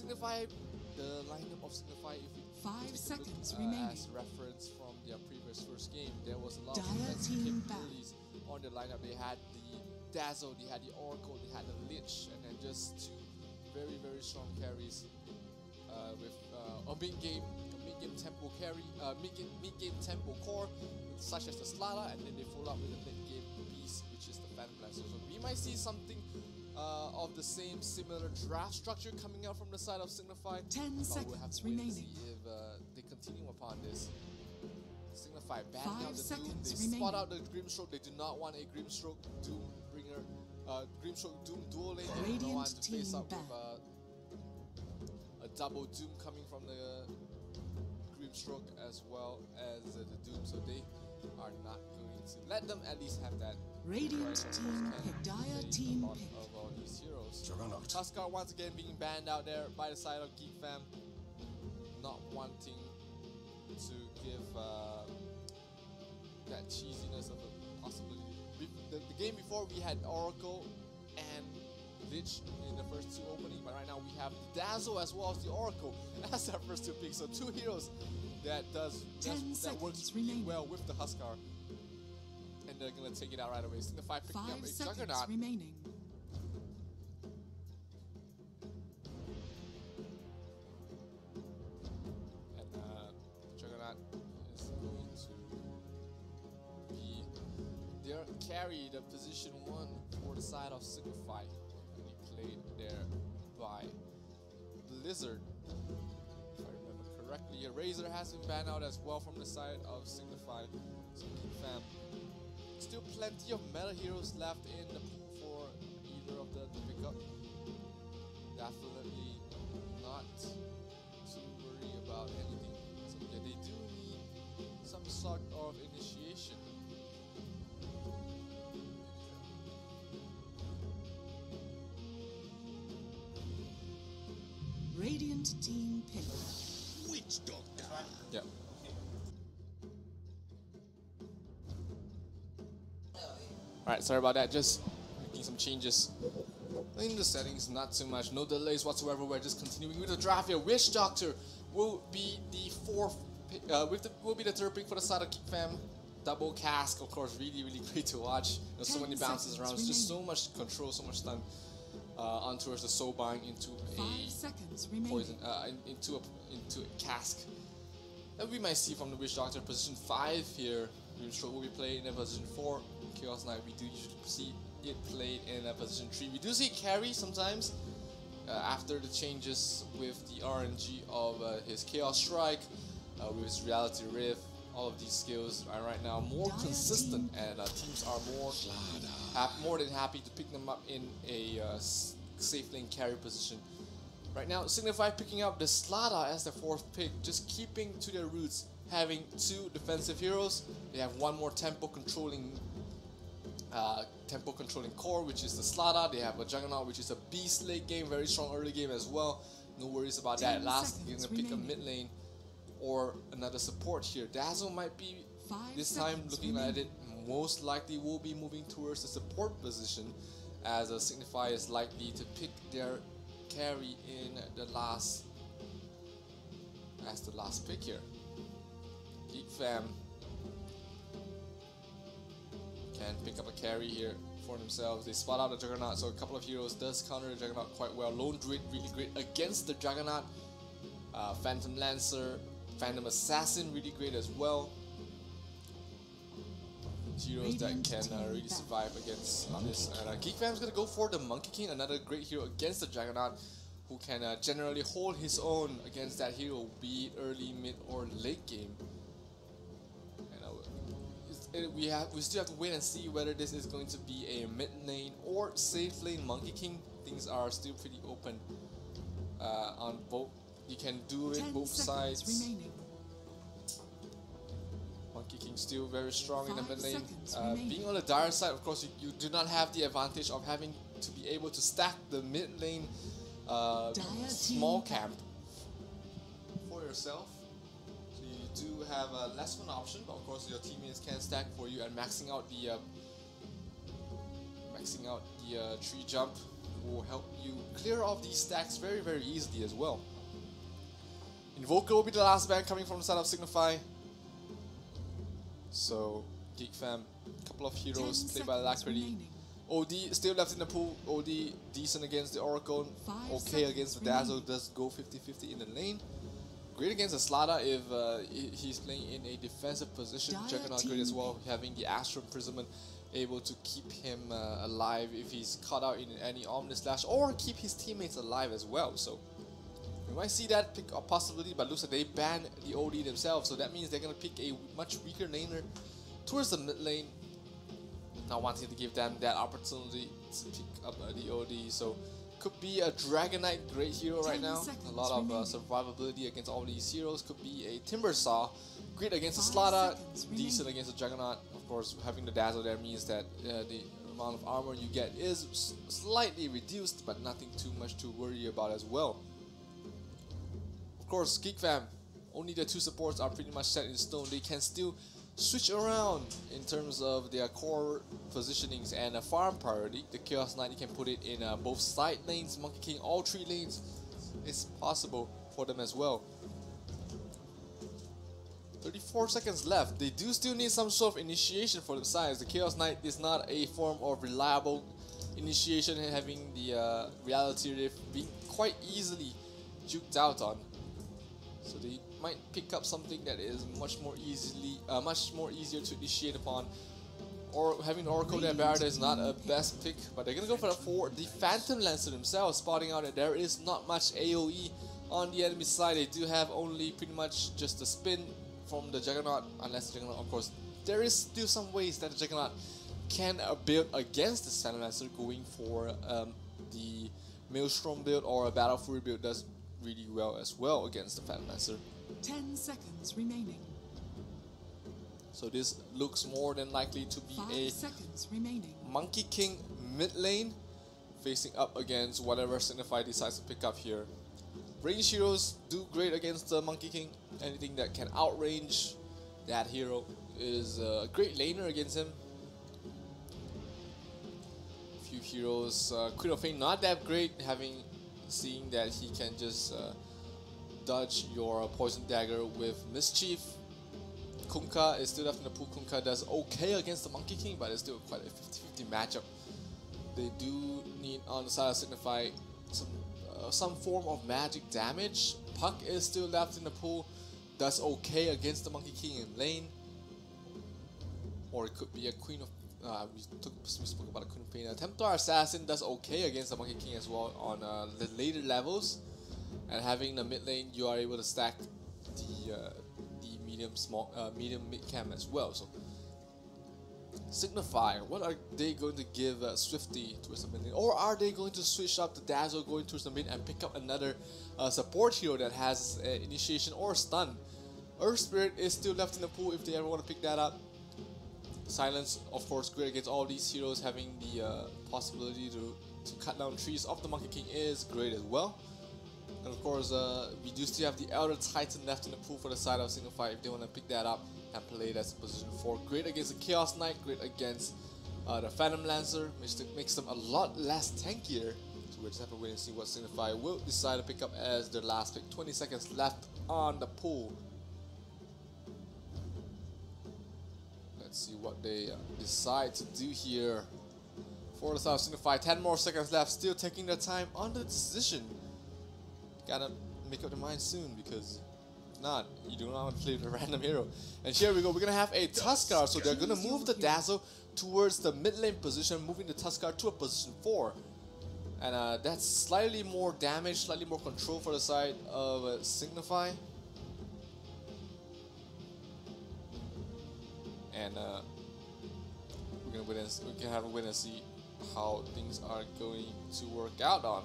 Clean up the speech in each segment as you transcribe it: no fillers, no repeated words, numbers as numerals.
Signify, the lineup of Signify, if you 5 seconds look, remaining. as reference from their previous first game, there was a lot of Dire defensive team capabilities on the lineup. They had the Dazzle, they had the Oracle, they had the Lich, and then just two very strong carries with a mid-game tempo carry, mid-game tempo core, such as the Slada, and then they follow up with a mid-game beast, which is the Phantom Lancer. So we might see something of the similar draft structure coming out from the side of Signify. 10 but we'll have seconds to wait and remaining. see if they continue upon this. Signify banning 5 out the Doom. seconds They remaining. spot out the Grimstroke. They do not want a Grimstroke Doom bringer, Grimstroke Doom dual lane. They do not Radiant want to face team up with a double Doom coming from the Grimstroke as well as the Doom. So they are not going to let them at least have that. Radiant team pick. Dire team Lot pick. of all these heroes. Juggernaut. Huskar once again being banned out there by the side of Geek Fam, not wanting to give that cheesiness of a possibility. The game before we had Oracle and Lich in the first two opening, but right now we have Dazzle as well as the Oracle as our first two picks. So two heroes that works really remaining. well with the Huskar, and they're gonna take it out right away. Signify picking up 5 a seconds Juggernaut. remaining. And Juggernaut is going to be their carry, the position 1 for the side of Signify. And he played there by Blizzard. If I remember correctly, a Razor has been banned out as well from the side of Signify. So Geek Fam, still plenty of meta heroes left in the pool for either of them to pick up. Definitely not to worry about anything. So yeah, they do need some sort of initiation. Radiant team pick. Witch Doctor. Yeah. Alright, sorry about that, just making some changes in the settings, not too much, no delays whatsoever. We're just continuing with the draft here. Witch Doctor will be the will be the third pick for the side of Geek Fam. Double cask, of course, really great to watch. There's so many bounces around, just so much control, so much stun on towards the Soulbind into 5 seconds remaining. poison, into a cask. That we might see from the Witch Doctor position 5 here. Grimstroke will be played in position 4. Chaos Knight, we do usually see it played in position 3. We do see carry sometimes after the changes with the RNG of his Chaos Strike, with his Reality Rift. All of these skills are right now more consistent, and teams are more than happy to pick them up in a safe lane carry position. Right now, Signify picking up the Slada as the 4th pick, just keeping to their roots, having 2 defensive heroes. They have 1 more tempo controlling core, which is the Slada. They have a Juggernaut, which is a beast late game, very strong early game as well. No worries about that. Last, you're gonna pick a mid lane or another support here. Dazzle might be this time looking at it, most likely will be moving towards the support position, as a Signify is likely to pick their carry in the last pick here. Geek Fam can pick up a carry here for themselves. They spot out the Juggernaut, so a couple of heroes does counter the Juggernaut quite well. Lone Druid really great against the Juggernaut. Phantom Lancer, Phantom Assassin really great as well. Heroes that can really survive against this. And Geek Fam's gonna go for the Monkey King, another great hero against the Juggernaut, who can generally hold his own against that hero, be it early, mid, or late game. And we still have to wait and see whether this is going to be a mid lane or safe lane Monkey King. Things are still pretty open on both. You can do it both sides. Remaining. Monkey King still very strong in the mid lane. Being on the dire side, of course, you do not have the advantage of having to be able to stack the mid lane small camp for yourself. So you do have less of an option, but of course your teammates can stack for you, and maxing out the tree jump will help you clear off these stacks very, very easily as well. Invoker will be the last ban coming from the side of Signify. So, Geek Fam, couple of heroes played by Alacrity. OD still left in the pool. OD decent against the Oracle. Okay against the Dazzle. Does go 50-50 in the lane. Great against the Slada if he's playing in a defensive position. Juggernaut great as well, having the Astral Imprisonment able to keep him alive if he's caught out in any Omnis Slash, or keep his teammates alive as well. So we might see that pick a possibility, but looks like they banned the OD themselves, so that means they're gonna pick a much weaker laner towards the mid lane, not wanting to give them that opportunity to pick up the OD. So could be a Dragonite great hero right now. A lot of survivability against all these heroes. Could be a Timbersaw, great against the Slada, decent against the Juggernaut. Of course, having the Dazzle there means that the amount of armor you get is slightly reduced, but nothing too much to worry about as well. Of course, Geek Fam, only the two supports are pretty much set in stone. They can still switch around in terms of their core positionings and a farm priority. The Chaos Knight, you can put it in both side lanes, Monkey King, all three lanes. It's possible for them as well. 34 seconds left. They do still need some sort of initiation for themselves. The Chaos Knight is not a form of reliable initiation, having the reality rift being quite easily juked out on. So they might pick up something that is much more easier to initiate upon. Or having the Oracle there, Barrett is not a best pick, but they're gonna go for the Phantom Lancer themselves, spotting out that there is not much AoE on the enemy side. They do have only pretty much just a spin from the Juggernaut, unless the Juggernaut, of course, there is still some ways that the Juggernaut can build against the Phantom Lancer. Going for the Maelstrom build or a Battle Fury build does really well as well against the Phantom Lancer. 10 seconds remaining. So this looks more than likely to be 5 seconds remaining. Monkey King mid lane facing up against whatever Signify decides to pick up here. Range heroes do great against the Monkey King. Anything that can outrange that hero is a great laner against him. A few heroes, Queen of Fame not that great, seeing that he can just dodge your Poison Dagger with Mischief. Kunkka is still left in the pool. Kunkka does okay against the Monkey King, but it's still quite a 50-50 matchup. They do need on the side of Signify some form of magic damage. Puck is still left in the pool, does okay against the Monkey King in lane. Or it could be a Queen of we spoke about a Queen of Pain. Templar Assassin does okay against the Monkey King as well on the later levels. And having the mid lane, you are able to stack the medium mid cam as well. So Signify, what are they going to give Swifty towards the mid lane? Or are they going to switch up the Dazzle going towards the mid and pick up another support hero that has initiation or stun? Earth Spirit is still left in the pool if they ever want to pick that up. Silence, of course, great against all these heroes. Having the possibility to cut down trees of the Monkey King is great as well. And of course, we do still have the Elder Titan left in the pool for the side of Signify if they want to pick that up and play that position 4. Great against the Chaos Knight, great against the Phantom Lancer, which makes them a lot less tankier. So we'll just have to wait and see what Signify will decide to pick up as their last pick. 20 seconds left on the pool. Let's see what they decide to do here for the side of Signify. 10 more seconds left, still taking their time on the decision. Gotta make up their mind soon, because if not, you do not want to play with a random hero. And here we go, we're gonna have a Tuskar, so they're gonna move the Dazzle towards the mid lane position, moving the Tuskar to a position 4. And that's slightly more damage, slightly more control for the side of Signify. And we can have a wait and see how things are going to work out on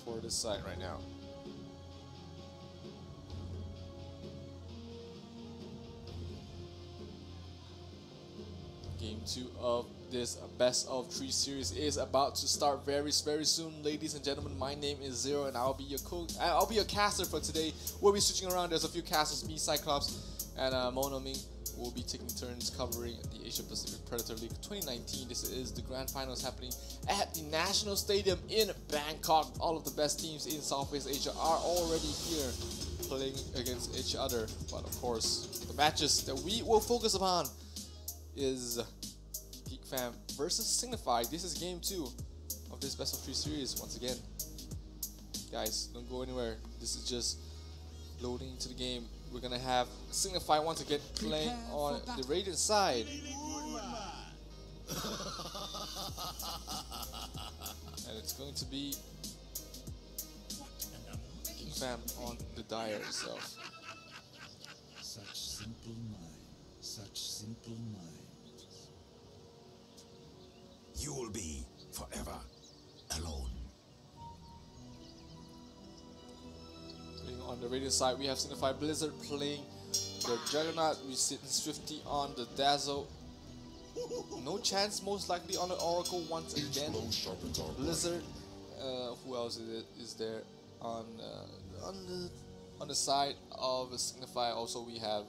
for this side right now. Game 2 of this best of 3 series is about to start very soon, ladies and gentlemen. My name is Zero, and I'll be your caster for today. We'll be switching around. There's a few casters, me, Cyclops, and Monoming will be taking turns covering the Asia Pacific Predator League 2019. This is the grand finals happening at the National Stadium in Bangkok. All of the best teams in Southeast Asia are already here playing against each other. But of course, the matches that we will focus upon is Geek Fam versus Signify. This is game 2 of this best of 3 series once again. Guys, don't go anywhere. This is just loading into the game. We're gonna have Signify once again playing on the Radiant side. And it's going to be Geek Fam on the Dire itself. Such simple mind, such simple minds. You will be forever alone. On the Radiant side, we have Signify Blizzard playing the Juggernaut. We sit in Swifty on the Dazzle. No chance, most likely, on the Oracle once again. Blizzard. Who else is there on the side of Signify? Also, we have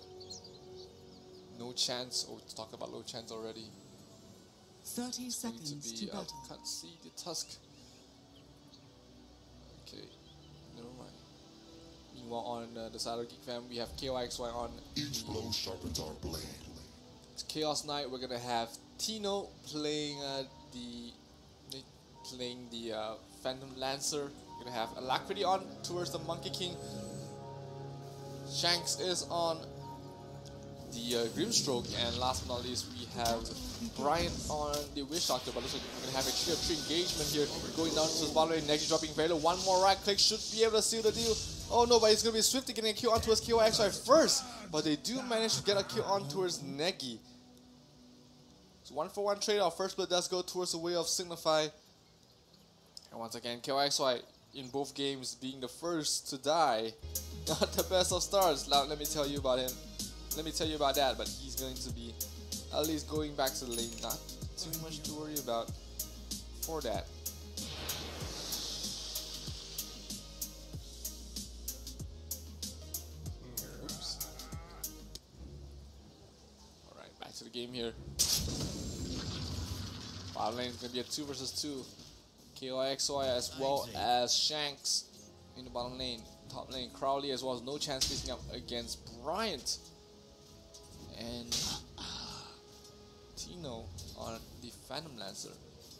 no chance. Oh, we talked about low chance already. 30 seconds to battle. Can't see the Tusk. Okay, never mind. Meanwhile, on the side of Geek Fam, we have KYXY on Each blow sharpens our blade. Chaos Knight. We're gonna have Tino playing the Phantom Lancer. We're gonna have Alacrity on towards the Monkey King. Shanks is on the Grimstroke, and last but not least, we have Brian on the Wish Doctor. But looks like we're gonna have a tier 3 engagement here, going down to his bottom lane. Negi dropping very low. One more right click should be able to seal the deal. Oh no, but it's gonna be Swifty getting a kill on towards KYXY first, but they do manage to get a kill on towards Negi. So 1-for-1 trade. Our first blood does go towards the way of Signify. And once again, KYXY in both games being the first to die. Not the best of starts. Now, let me tell you about him. Let me tell you about that, but he's going to be at least going back to the lane. Not too much to worry about for that. Oops. Alright, back to the game here. Bottom lane is going to be a 2 versus 2. KYXY as well as Shanks in the bottom lane. Top lane, Crowley as well as no chance facing up against Bryant. And Tino on the Phantom Lancer.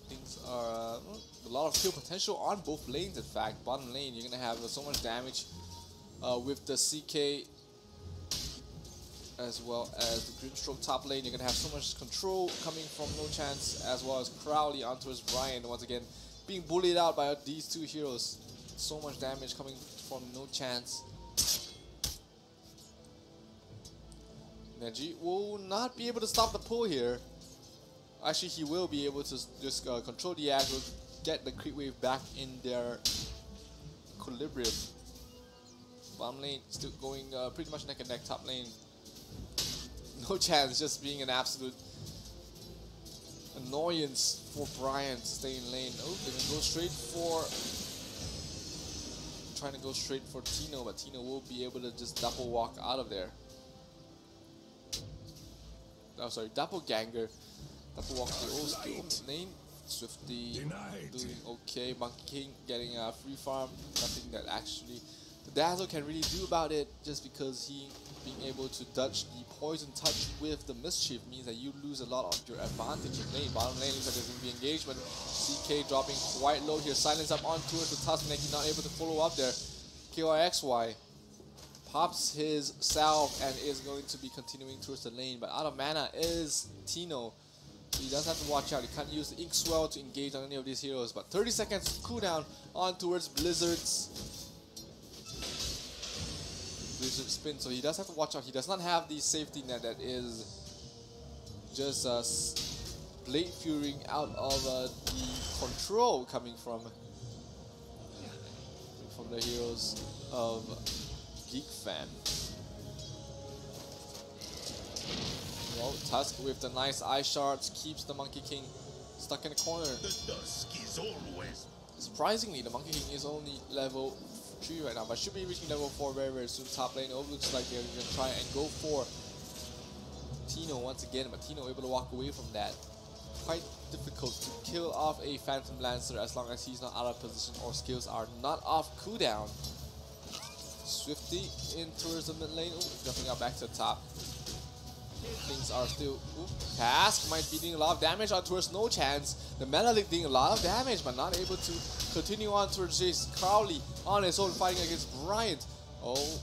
Things are a lot of kill potential on both lanes. In fact, bottom lane you're gonna have so much damage with the CK as well as the Grimstroke. Top lane you're gonna have so much control coming from No Chance as well as Crowley onto his Brian. Once again, being bullied out by these two heroes. So much damage coming from No Chance. Neji will not be able to stop the pull here. Actually, he will be able to just control the aggro, get the creep wave back in their equilibrium. Bottom lane still going pretty much neck and neck. Top lane, No Chance just being an absolute annoyance for Brian to stay in lane. Oh, they're gonna go straight for, trying to go straight for Tino, but Tino will be able to just double walk out of there. Oh, sorry, Doppelganger. Double walk the old skill lane. Swifty doing okay. Monkey King getting a free farm. Nothing that actually the Dazzle can really do about it, just because he being able to dodge the poison touch with the mischief means that you lose a lot of your advantage in lane. Bottom lane looks like there's going to be engagement. CK dropping quite low here. Silence up on towards the Tusk. Negi not able to follow up there. KYXY pops his salve and is going to be continuing towards the lane, but out of mana is Tino. So he does have to watch out. He can't use the Ink Swell to engage on any of these heroes, but 30 seconds cooldown on towards Blizzard's Blizzard spin, so he does have to watch out. He does not have the safety net that is just Blade Furying out of the control coming from the heroes of Geek Fam. Well, Tusk with the nice eye shards keeps the Monkey King stuck in a corner. The dusk is always. Surprisingly, the Monkey King is only level 3 right now, but should be reaching level 4 very, very soon. Top lane, looks like they're going to try and go for Tino once again, but Tino able to walk away from that. Quite difficult to kill off a Phantom Lancer as long as he's not out of position or skills are not off cooldown. Swifty in towards the mid lane, jumping up back to the top. Things are still, Cask might be doing a lot of damage on towards No Chance. The Menelik doing a lot of damage but not able to continue on towards Jace Crowley on his own fighting against Bryant. Oh,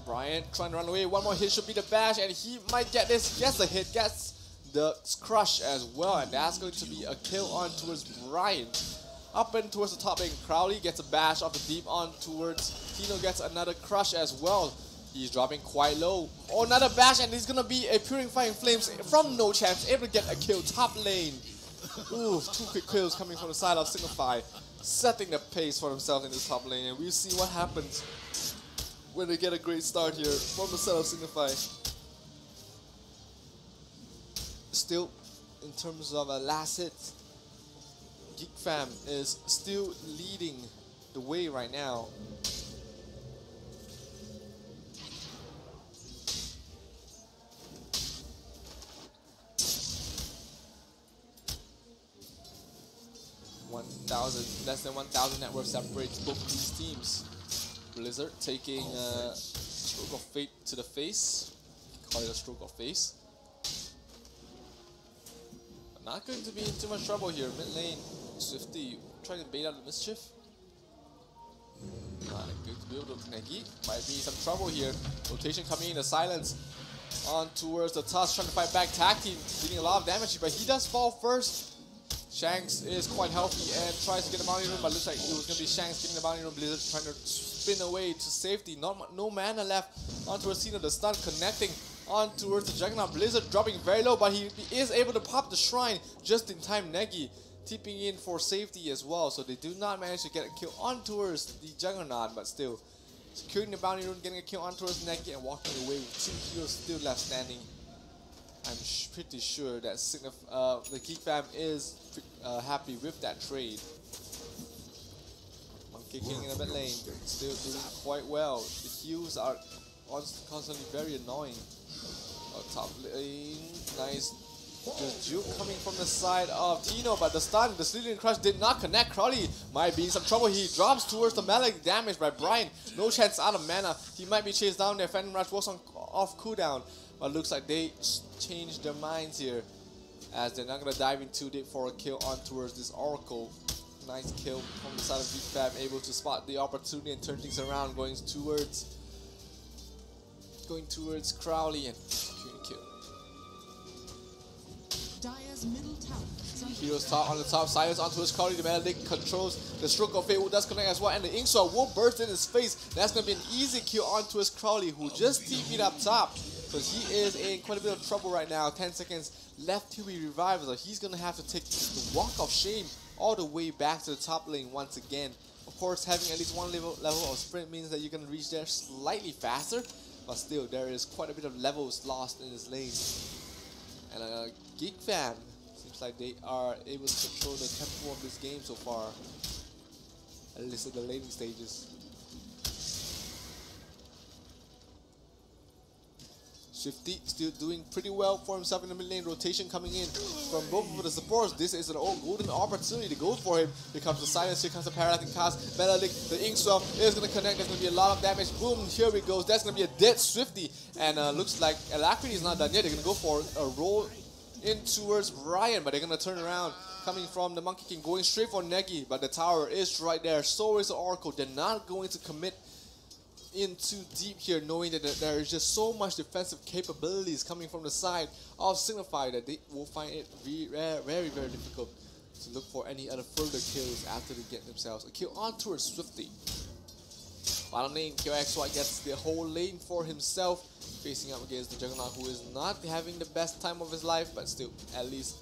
Bryant trying to run away. One more hit should be the bash and he might get this. Gets the hit, gets the crush as well, and that's going to be a kill on towards Bryant. Up and towards the top lane, Crowley gets a bash off the deep on towards Tino, gets another crush as well. He's dropping quite low. Oh, another bash, and there's gonna be a Purifying Flames from No Chance, able to get a kill top lane. Ooh, 2 quick kills coming from the side of Signify, setting the pace for himself in this top lane, and we'll see what happens when they get a great start here from the side of Signify. Still, in terms of a last hit, Geek Fam is still leading the way right now. Less than 1,000 net worth separates both these teams. Blizzard taking a stroke of fate to the face. Call it a stroke of face. But not going to be in too much trouble here. Mid lane, Swifty trying to bait out the mischief. Not good to be able to Negi. Might be some trouble here. Rotation coming in, the silence on towards the Tusk, trying to fight back. Tag team dealing a lot of damage, but he does fall first. Shanks is quite healthy and tries to get the bounty room, but looks like it was going to be Shanks getting the bounty room. Blizzard trying to spin away to safety. No mana left onto Cena. The stun connecting on towards the Juggernaut. Blizzard dropping very low, but he is able to pop the shrine just in time. Negi tipping in for safety as well, so they do not manage to get a kill on towards the Juggernaut, but still securing the bounty room, getting a kill on towards Negi and walking away with 2 heroes still left standing. I'm pretty sure that the Geek Fam is happy with that trade. Monkey King in the mid lane, still doing quite well. The heals are constantly very annoying. Top lane, nice. The juke coming from the side of Tino, but the stun, the Sleeping Crush did not connect. Crowley might be in some trouble. He drops towards the melee damage by Brian. No Chance out of mana. He might be chased down there. Phantom Rush was off cooldown. But looks like they changed their minds here, as they're not going to dive into it for a kill on towards this Oracle. Nice kill from the side of Geek Fam, able to spot the opportunity and turn things around, going towards Crowley and securing a kill. Dire's middle tower. Heroes top on the top, silence onto his Crowley. The Menelik controls the stroke of fate, who does connect as well, and the Ink Sword will burst in his face. That's going to be an easy kill onto his Crowley, who just TP'd up top. So he is in quite a bit of trouble right now. 10 seconds left till he revives. So he's going to have to take the walk of shame all the way back to the top lane once again. Of course, having at least one level of sprint means that you can reach there slightly faster. But still, there is quite a bit of levels lost in this lane. And Geek Fam, seems like they are able to control the tempo of this game so far. At least at the laning stages. Swifty still doing pretty well for himself in the mid lane. Rotation coming in from both of the supports. This is an golden opportunity to go for him. Here comes the silence, here comes the paralyzing cast. Menelik, the Ink Swell is going to connect. There's going to be a lot of damage. Boom, here we go. That's going to be a dead Swifty. And looks like Alacrity is not done yet. They're going to go for a roll in towards Ryan, but they're going to turn around. Coming from the Monkey King, going straight for Negi, but the tower is right there. So is the Oracle. They're not going to commit in too deep here, knowing that there is just so much defensive capabilities coming from the side of Signify that they will find it very, very difficult to look for any other further kills after they get themselves a kill on towards Swifty. Bottom lane, KOXY gets the whole lane for himself, facing up against the Juggernaut, who is not having the best time of his life, but still, at least,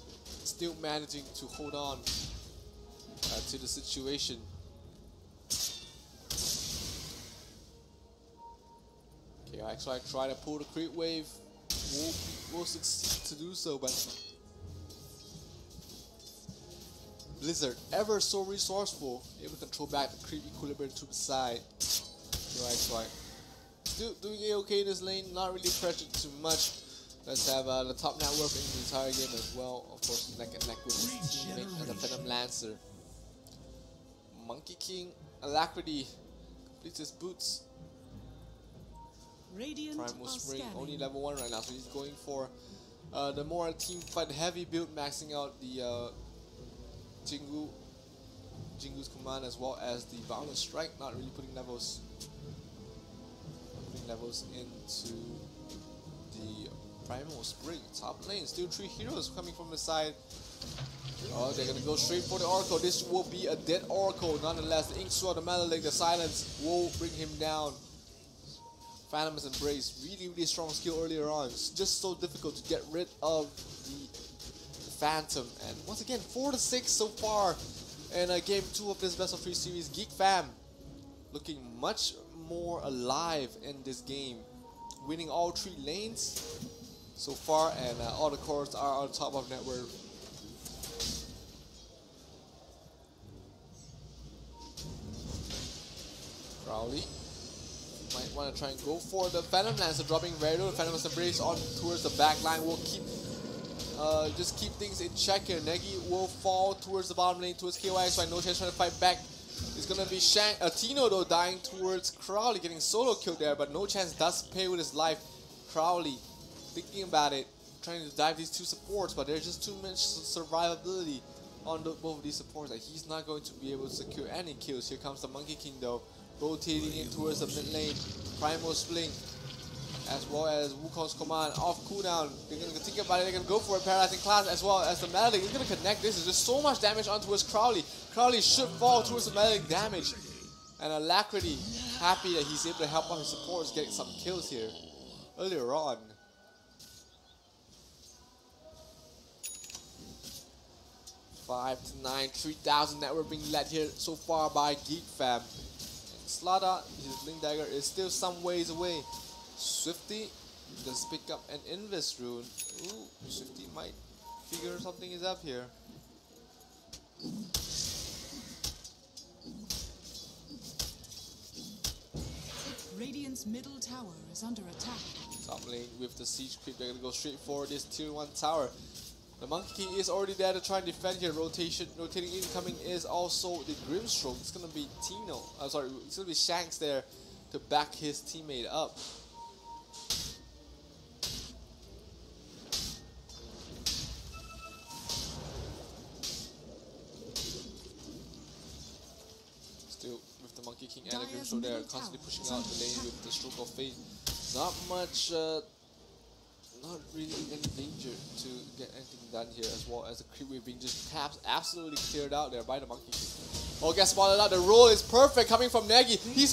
still managing to hold on to the situation. KOXY try to pull the creep wave, will succeed to do so, but Blizzard, ever so resourceful, able to control back the creep equilibrium to the side. KOXY still doing A-okay in this lane, not really pressured too much. Let's have the top network in the entire game as well. Of course, neck and neck with his teammate and the Venom Lancer. Monkey King, Alacrity, completes his boots. Radiant Primal are Spring, scanning. only level 1 right now, so he's going for the more team fight heavy build, maxing out the Jingu's command as well as the Boundless Strike, not really putting levels into the Primal Spring. Top lane, still 3 heroes coming from the side. Oh, they're gonna go straight for the Oracle. This will be a dead Oracle. Nonetheless, the Ink Sword, the Metallic, the Silence will bring him down. Phantom's Embrace, really strong skill earlier on. It's just so difficult to get rid of the Phantom. And once again, 4-6 so far in game 2 of this best of 3 series. Geek Fam looking much more alive in this game, winning all 3 lanes so far, and all the cores are on top of network. Crowley might want to try and go for the Phantom Lancer, dropping very low. The Phantom's Embrace on towards the back line will keep just keep things in check here. Negi will fall towards the bottom lane towards KOX, so No Chance trying to fight back. It's gonna be Tino though dying towards Crowley, getting solo killed there, but No Chance does pay with his life. Crowley thinking about it, trying to dive these 2 supports, but there's just too much survivability on both of these supports that he's not going to be able to secure any kills. Here comes the Monkey King though, rotating in towards the mid lane. Primal Spling, as well as Wukong's command off cooldown. They're gonna think about it, they're gonna go for a paralyzing class as well as the Metallic. He's gonna connect this. There's just so much damage on towards Crowley. Crowley should fall towards the Metallic damage. And Alacrity, happy that he's able to help out his supports getting some kills here earlier on. Five to 9, 3,000 network being led here so far by Geek Fam. And Slada, his Blink Dagger is still some ways away. Swifty does pick up an Invis rune. Ooh, Swifty might figure something is up here. Radiant's middle tower is under attack. Top lane with the siege creep, they're gonna go straight for this tier 1 tower. The Monkey King is already there to try and defend here. Rotating incoming is also the Grimstroke. It's gonna be Tino. It's gonna be Shanks there to back his teammate up. Still with the Monkey King and the Grimstroke there, constantly pushing out the lane with the Stroke of Fate. Not much. Not really any danger to get anything done here, as well as the creep wave being just absolutely cleared out there by the Monkey King. Oh, gets spotted out. The roll is perfect coming from Negi. He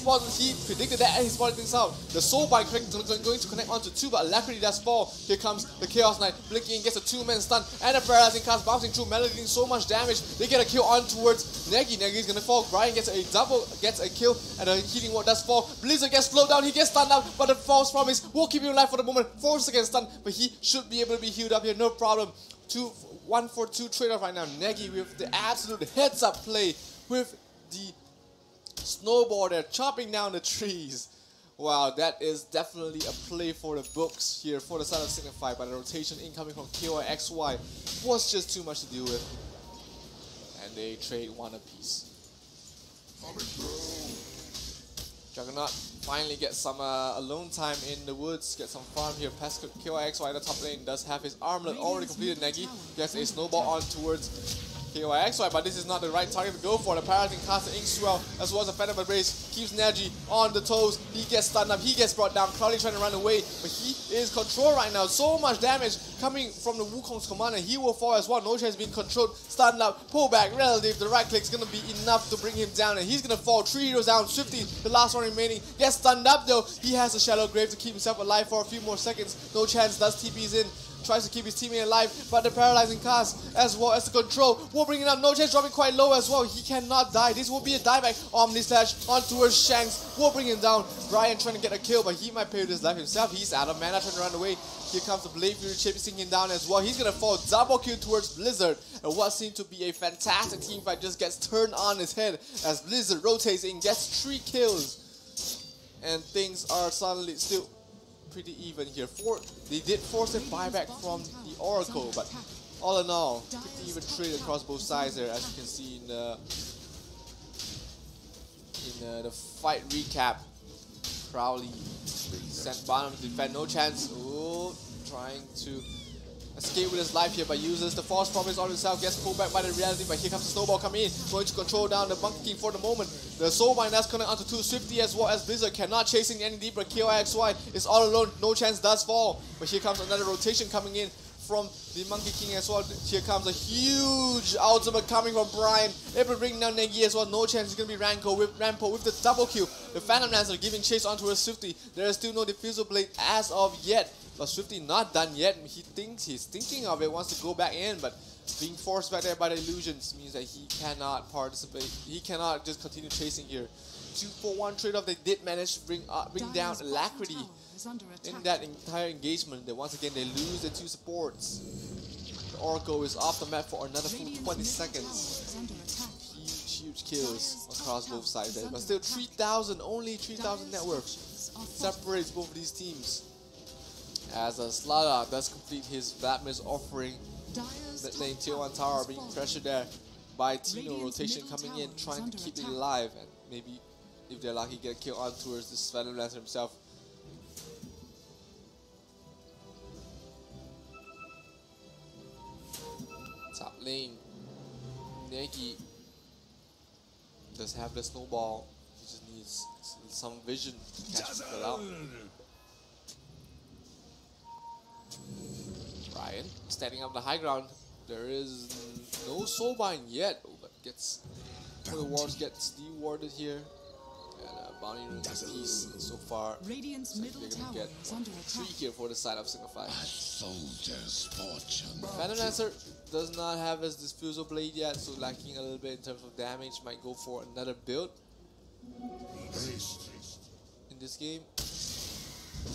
predicted that and he spotted things out. The Soul Bite going to connect onto 2, but Alacrity does fall. Here comes the Chaos Knight, blinking in, gets a 2-man stun, and a paralyzing cast bouncing through, Melody doing so much damage. They get a kill on towards Negi. Negi's gonna fall. Brian gets a kill, and the healing ward does fall. Blizzard gets slowed down, he gets stunned out, but the false promise will keep him alive for the moment. 4 seconds stun, but he should be able to be healed up here, no problem. 1-for-2 trade-off right now. Negi with the absolute heads-up play with the snowball there, chopping down the trees. Wow, that is definitely a play for the books here for the side of Signify, but the rotation incoming from KOXY was just too much to deal with. And they trade 1 apiece. Juggernaut finally gets some alone time in the woods, get some farm here. Pest KOXY, the top lane, does have his armlet already completed. Negi gets a snowball on towards KOXY, but this is not the right target to go for. The Paralyzing Cast, the Ink Swell, as well as the Phantom Embrace, keeps Neji on the toes. He gets stunned up, he gets brought down. Crowley trying to run away, but he is controlled right now. So much damage coming from the Wukong's command, and he will fall as well. No Chance being controlled, stunned up, pull back, relative. The right click is going to be enough to bring him down, and he's going to fall. 3 heroes down, Swifty, the last one remaining, gets stunned up though. He has a Shallow Grave to keep himself alive for a few more seconds. No Chance does TP's in. Tries to keep his teammate alive, but the paralyzing cast as well as the control will bring it up. No Chance dropping quite low as well. He cannot die. This will be a dieback. Omni Slash on towards Shanks will bring him down. Brian trying to get a kill, but he might pay with his life himself. He's out of mana, trying to run away. Here comes the Blade Fury chasing him down as well. He's gonna fall. Double kill towards Blizzard, and what seemed to be a fantastic team fight just gets turned on his head as Blizzard rotates in, gets 3 kills, and things are suddenly still pretty even here. They did force a buyback from the Oracle, but all in all, pretty even trade across both sides there, as you can see in the fight recap. Crowley sent bottom to defend, no chance. Oh, trying to escape with his life here, but uses the false promise on himself, gets pulled back by the reality, but here comes the snowball coming in, going to control down the Monkey King for the moment. The Soulbind that's coming onto 2 Swifty as well as Blizzard, cannot chasing any deeper. KOXY is all alone, no chance does fall, but here comes another rotation coming in from the Monkey King as well. Here comes a huge ultimate coming from Brian, able to bring down Negi as well, no chance. It's going to be Rampo with the double kill. The Phantom Lancer giving chase onto a Swifty. There is still no Diffusal Blade as of yet. But Swifty not done yet. He thinks he's thinking of it, wants to go back in, but being forced back there by the illusions means that he cannot participate. He cannot just continue chasing here. 2-for-1 trade-off. They did manage to bring down Alacrity in that entire engagement. Then once again they lose the 2 supports. The Oracle is off the map for another full 20 seconds. Huge kills across both sides there. But still 3,000, only 3,000 network separates both of these teams. As a Slaughter does complete his Vladmir's offering. Mid lane tier 1 tower being pressured there by Tino. Rotation coming in, trying to keep it alive, and maybe if they're lucky get a kill on towards this Phantom Lancer himself. Top lane, Negi does have the snowball. He just needs some vision to catch people out. Ryan standing up the high ground. There is no soulbind yet, but gets the wards gets dewarded here. And bounty room piece so far. Radiant's middle They're tower gonna get is under 3 attack. here for the side of Signify. Soldier's fortune. Phantom Lancer does not have his Diffusal Blade yet, so lacking a little bit in terms of damage. Might go for another build in this game.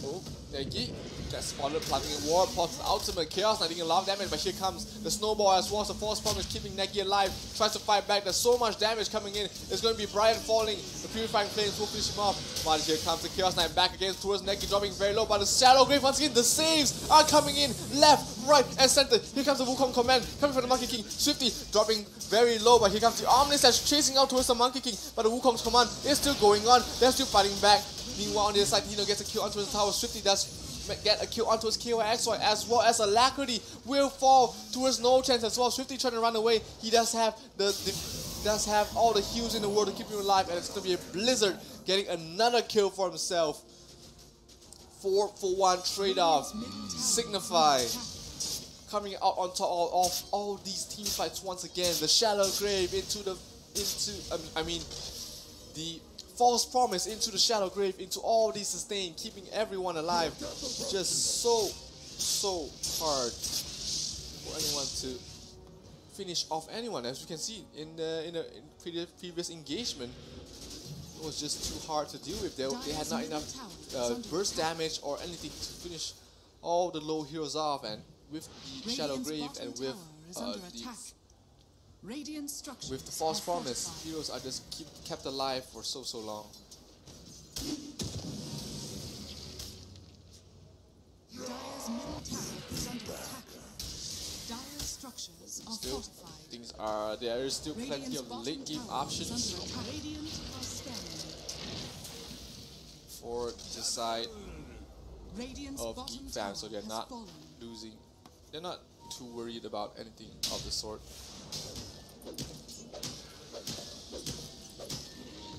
Oh, Negi gets spotted planting a ward, pops the ultimate chaos, not getting a lot of damage, but here comes the snowball as well. The false promise keeping Negi alive, tries to fight back. There's so much damage coming in. It's going to be Brian falling. The Purifying Flames will finish him off. But here comes the Chaos Knight back again towards Negi, dropping very low. But the Shadow Grave once again, the saves are coming in left, right, and center. Here comes the Wukong command coming from the Monkey King. Swifty dropping very low, but here comes the Omni Slash chasing out towards the Monkey King. But the Wukong's command is still going on. They're still fighting back. Meanwhile, on the other side, Dino gets a kill onto his tower. Swifty does get a kill onto his KOXY, as well as Alacrity will fall towards no chance as well. Swifty trying to run away. He does have all the heals in the world to keep him alive, and it's going to be a Blizzard getting another kill for himself. 4-for-1 trade-off. Signify coming out on top of all these team fights once again. The Shallow Grave the false promise into the Shadow Grave, into all these sustain, keeping everyone alive. Just so hard for anyone to finish off anyone. As you can see in the previous engagement, it was just too hard to deal with. They had not enough burst damage or anything to finish all the low heroes off, and with the Shadow Grave and with the false promise, heroes are just kept alive for so long. Dire's middle tower is under attack. Dire's structures are fortified. There is still plenty of late game options Radiant are scanning. for the side Radiant's of bottom Geek tower fans, so they're has not fallen. losing. They're not too worried about anything of the sort.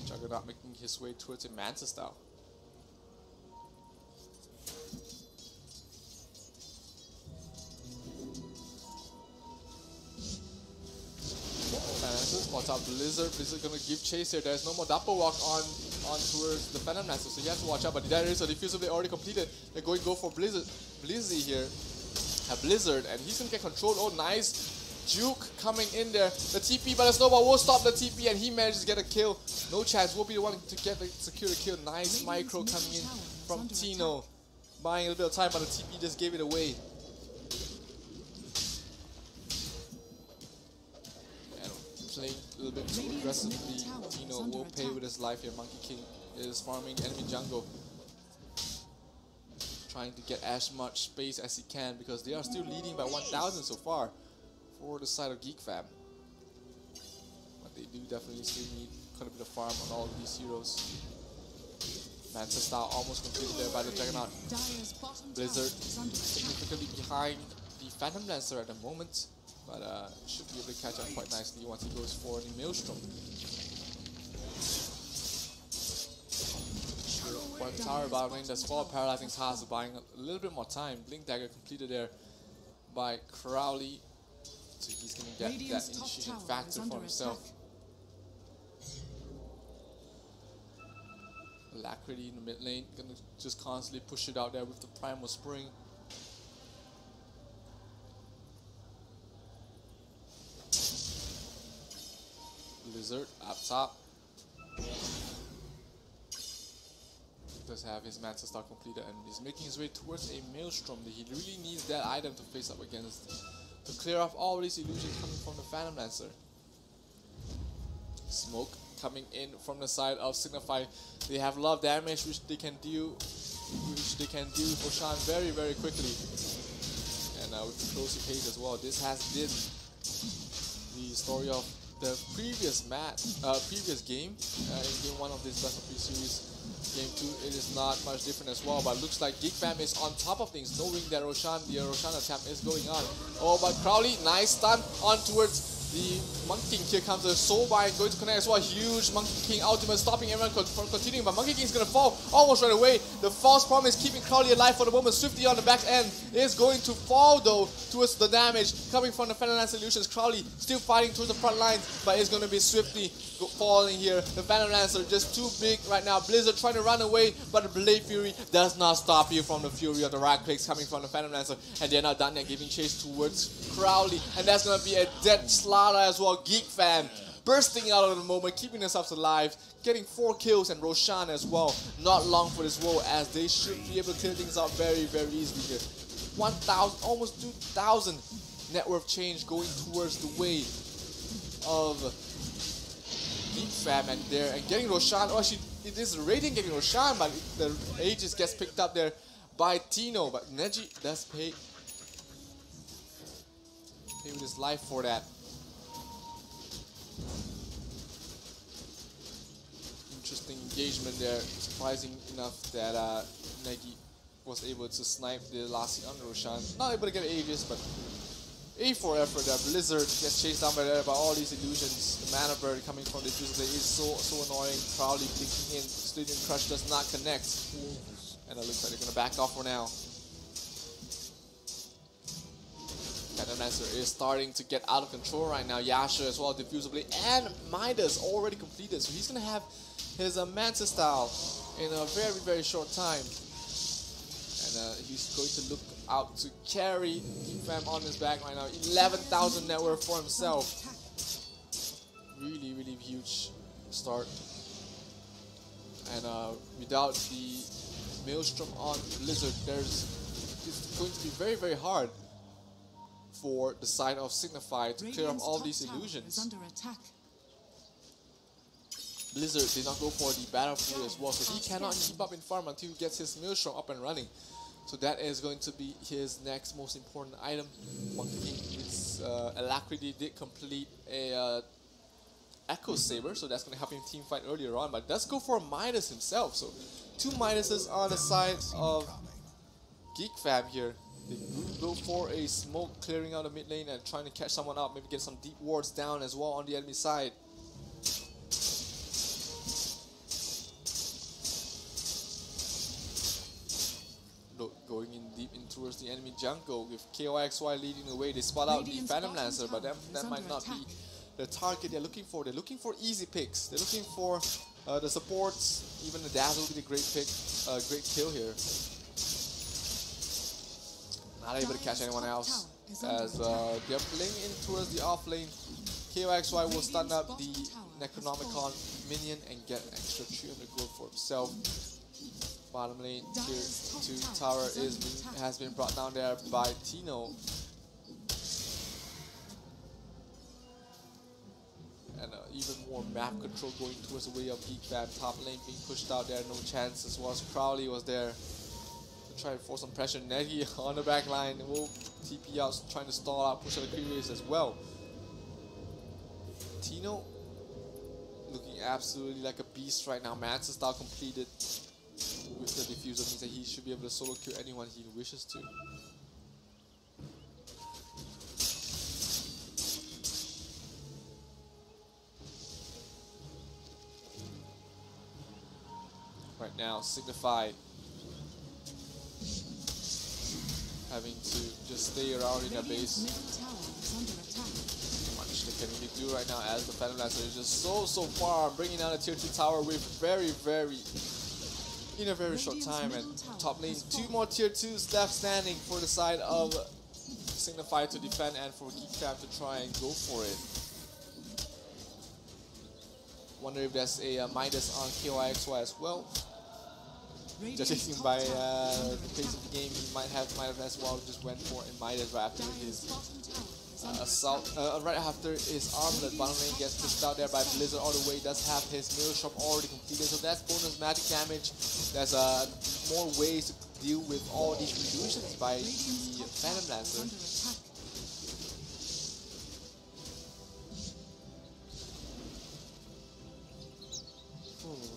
Juggernaut making his way towards a Manta style. Spots out Blizzard. Blizzard gonna give chase here. There's no more double walk on towards the Phantom Lancer, so you have to watch out. But there is a Diffusal Blade already completed. They're going to go for Blizzy here. A Blizzard, and he's gonna get controlled. Oh, nice juke coming in there. The TP, but the snowball will stop the TP, and he manages to get a kill. No chance. Will be the one to secure the kill. Nice micro coming in from Tino, buying a little bit of time, but the TP just gave it away. And playing a little bit too aggressively. Tino will pay with his life here. Monkey King is farming enemy jungle, trying to get as much space as he can because they are still leading by 1,000 so far for the side of Geek Fam. But they do definitely still need quite a bit of farm on all of these heroes. Manta style almost completed there by the Juggernaut. Blizzard significantly behind the Phantom Lancer at the moment, but should be able to catch up quite nicely once he goes for the Maelstrom. One tower battle lane, the Spell Paralyzing Task buying a little bit more time. Blink Dagger completed there by Crowley, so he's going to get that initiation factor for himself. Alacrity in the mid lane, gonna just constantly push it out there with the Primal Spring. Blizzard up top. Does have his Manta Star completed and is making his way towards a Maelstrom. He really needs that item to face up against to clear off all these illusions coming from the Phantom Lancer. Smoke coming in from the side of Signify. They have a lot of damage which they can do with Roshan very, very quickly. And with the closing pace as well. This has been the story of the previous game in game 1 of this Best of 3 series. Game 2 it is not much different as well, but looks like Geek Fam is on top of things, knowing that the Roshan attempt is going on. Oh, but Crowley, nice stun on towards the Monkey King. Here comes the Soulbind going to connect as well. Huge Monkey King ultimate stopping everyone from continuing, but Monkey King is going to fall almost right away. The false promise keeping Crowley alive for the moment. Swifty on the back end is going to fall though towards the damage coming from the Phantom Lancer Illusions. Crowley still fighting towards the front lines, but it's going to be Swifty falling here. The Phantom Lancer just too big right now. Blizzard trying to run away, but the Blade Fury does not stop you from the fury of the right clicks coming from the Phantom Lancer, and they're not done yet, giving chase towards Crowley, and that's going to be a dead slaughter as well. Geek Fam bursting out of the moment, keeping themselves alive, getting 4 kills, and Roshan as well. Not long for this woe, as they should be able to clear things out very, very easily here. 1,000, almost 2,000 net worth change going towards the way of Geek Fam, and there and getting Roshan. Oh, actually, it is Radiant getting Roshan, but the Aegis gets picked up there by Tino. But Neji does pay with his life for that. Interesting engagement there. Surprising enough that Negi was able to snipe the last hit on Roshan. Not able to get Aegis, but A4 effort there. Blizzard gets chased down by all these illusions. The Mana Bird coming from the Blizzard is so annoying. Crowley blinking in. Stadium Crush does not connect. And it looks like they're going to back off for now. Phantom Lancer is starting to get out of control right now. Yasha as well, diffusively, and Midas already completed, so he's going to have his Manta style in a very, very short time. And he's going to look out to carry Geek Fam on his back right now. 11,000 net worth for himself. Really, really huge start. And without the Maelstrom on Blizzard, it's going to be very, very hard for the side of Signify to clear up all these illusions. Blizzard did not go for the Battle Fury as well, so he cannot keep up in farm until he gets his Maelstrom up and running. So that is going to be his next most important item. Monkey King is Alacrity did complete a Echo Saber, so that's going to help him team fight earlier on. But let's go for Midas himself. So 2 Midases on the side of Geek Fam here. They go for a smoke, clearing out the mid lane and trying to catch someone up, maybe get some deep wards down as well on the enemy side. Going in deep in towards the enemy jungle with KOXY leading the way. They spot out the Phantom Lancer, but that might not be the target they're looking for. They're looking for easy picks. They're looking for the supports. Even the Dazzle will be the great pick, great kill here. Not able to catch anyone else as they're playing in towards the off lane. KOXY will stun up the Necronomicon minion and get an extra 300 gold for himself. Bottom lane, tier 2 tower has been brought down there by Tino. And even more map control going towards the way of Geek Fam. Top lane being pushed out there, no chance, as well as Crowley was there. try to force some pressure. Negi on the back line will TP out, trying to stall out, push out the creep waves as well. Tino looking absolutely like a beast right now. Mantis style completed with the diffuser means that he should be able to solo kill anyone he wishes to. Right now, Signify having to just stay around in their base. Much they can really do right now as the Phantom Lancer is just so far, bringing down a tier 2 tower with in a very short time. And top lane, 2 more tier 2s left standing for the side of Signify to defend and for Geek Fam to try and go for it. Wonder if there's a Midas on KYXY as well. Judging by the pace of the game, he might have as well just went for a Midas right after his assault, right after his armlet. Bottom lane gets pushed out there by Blizzard all the way. Does have his mirror shop already completed, so that's bonus magic damage. There's more ways to deal with all these illusions by the Phantom Lancer.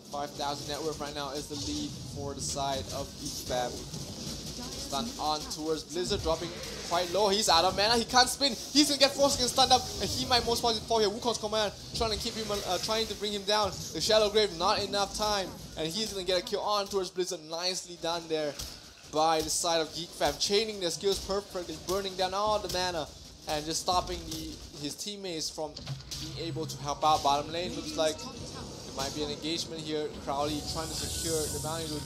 5,000 net worth right now is the lead for the side of Geek Fam. Stun on towards Blizzard, dropping quite low. He's out of mana, he can't spin. He's gonna get forced against stunned up, and he might most probably fall here. Wukong's command trying to keep him, trying to bring him down. The Shadow Grave, not enough time, and he's gonna get a kill on towards Blizzard. Nicely done there by the side of Geek Fam, chaining their skills perfectly, burning down all the mana, and just stopping his teammates from being able to help out. Bottom lane looks like there might be an engagement here. Crowley trying to secure the bounty loot.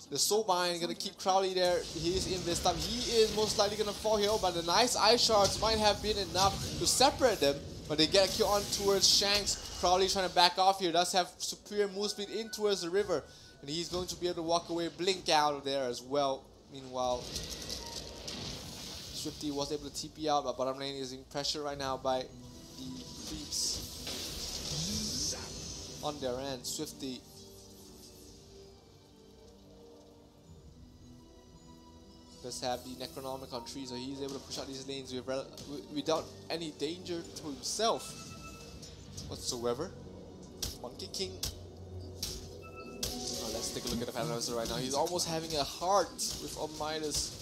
The Soulbind gonna keep Crowley there. He is in this time. He is most likely gonna fall here, but the nice ice shards might have been enough to separate them. But they get a kill on towards Shanks. Crowley trying to back off here. Does have superior move speed in towards the river, and he's going to be able to walk away, blink out of there as well. Meanwhile, Swifty was able to TP out, but bottom lane is in pressure right now by the creeps on their end. Swifty does have the Necronomicon tree, so he's able to push out these lanes without any danger to himself whatsoever. Monkey King. Oh, let's take a look at the Phantom Lancer right now. He's almost having a heart with Midas.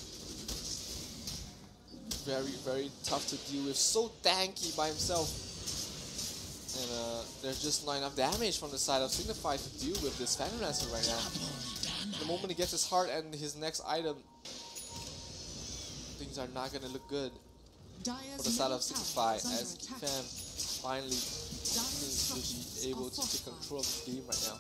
Very tough to deal with. So tanky by himself. And there's just not enough damage from the side of Signify to deal with this Phantom Lancer right now. The moment he gets his heart and his next item, things are not going to look good for the side of Signify, as Geek Fam finally seems to be able to take control of the game right now.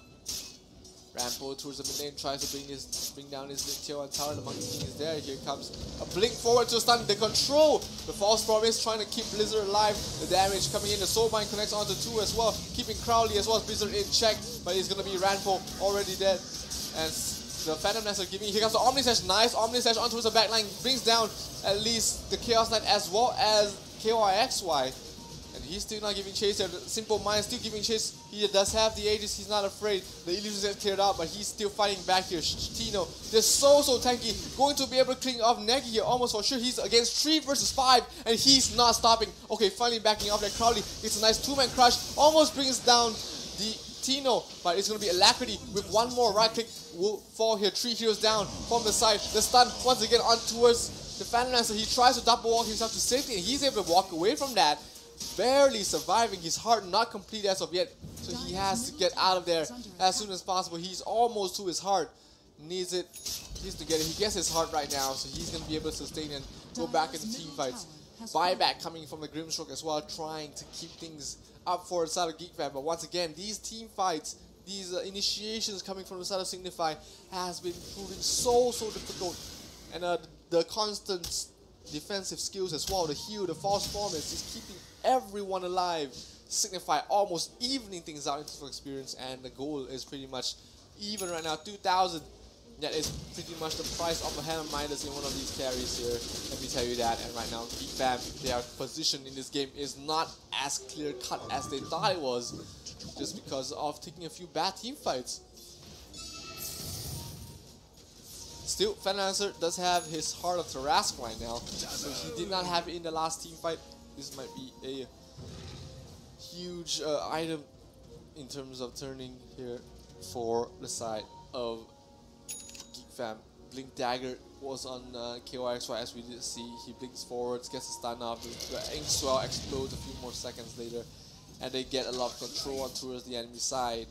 Rambo towards the mid lane, tries to bring down his tier 1 tower. The Monkey King is there. Here comes a blink forward to stun. The control, the false promise, trying to keep Blizzard alive. The damage coming in. The Soulbind connects onto 2 as well, keeping Crowley as well as Blizzard in check. But he's gonna be Rambo already dead. And the Phantom Lancer giving. Here comes the Omni Slash. Nice Omni Slash onto the back line, brings down at least the Chaos Knight as well as KYXY. And he's still not giving chase there. The Simple Mind still giving chase. He does have the Aegis, he's not afraid. The illusions have cleared out, but he's still fighting back here. Tino, they're so tanky. Going to be able to clean off Negi here almost for sure. He's against 3 versus 5, and he's not stopping. Okay, finally backing off that Crowley. It's a nice 2-man crush. Almost brings down the Tino, but it's going to be Alacrity with one more right click. Will fall here. 3 heroes down from the side. The stun once again on towards the Phantom Lancer. He tries to double walk himself to safety, and he's able to walk away from that. Barely surviving. His heart not complete as of yet, so he has to get out of there as soon as possible. He's almost to his heart. Needs to get it. He gets his heart right now, so he's going to be able to sustain and go back into team fights. Buyback coming from the Grimstroke as well, trying to keep things up for the side of Geek Fam. But once again, these team fights, these initiations coming from the side of Signify has been proving so difficult. And the constant defensive skills as well, the heal, the false promise is keeping everyone alive. Signify almost evening things out into experience, and the goal is pretty much even right now. 2,000. That is pretty much the price of a hand of Midas in one of these carries here. Let me tell you that. And right now, Geek Fam, their position in this game is not as clear cut as they thought it was, just because of taking a few bad team fights. Still, Fenlancer does have his Heart of Tarrasque right now, so he did not have it in the last team fight. This might be a huge item in terms of turning here for the side of Geek Fam. Blink Dagger was on KYXY, as we did see. He blinks forwards, gets a stun off, the ink swell explodes a few more seconds later, and they get a lot of control on towards the enemy side.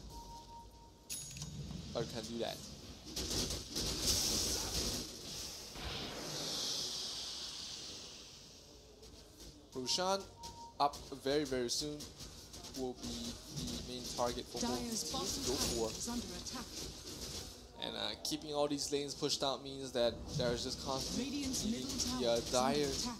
But can do that. Roshan up very, very soon will be the main target for both teams to go for. And keeping all these lanes pushed out means that there's just constantly the Dire team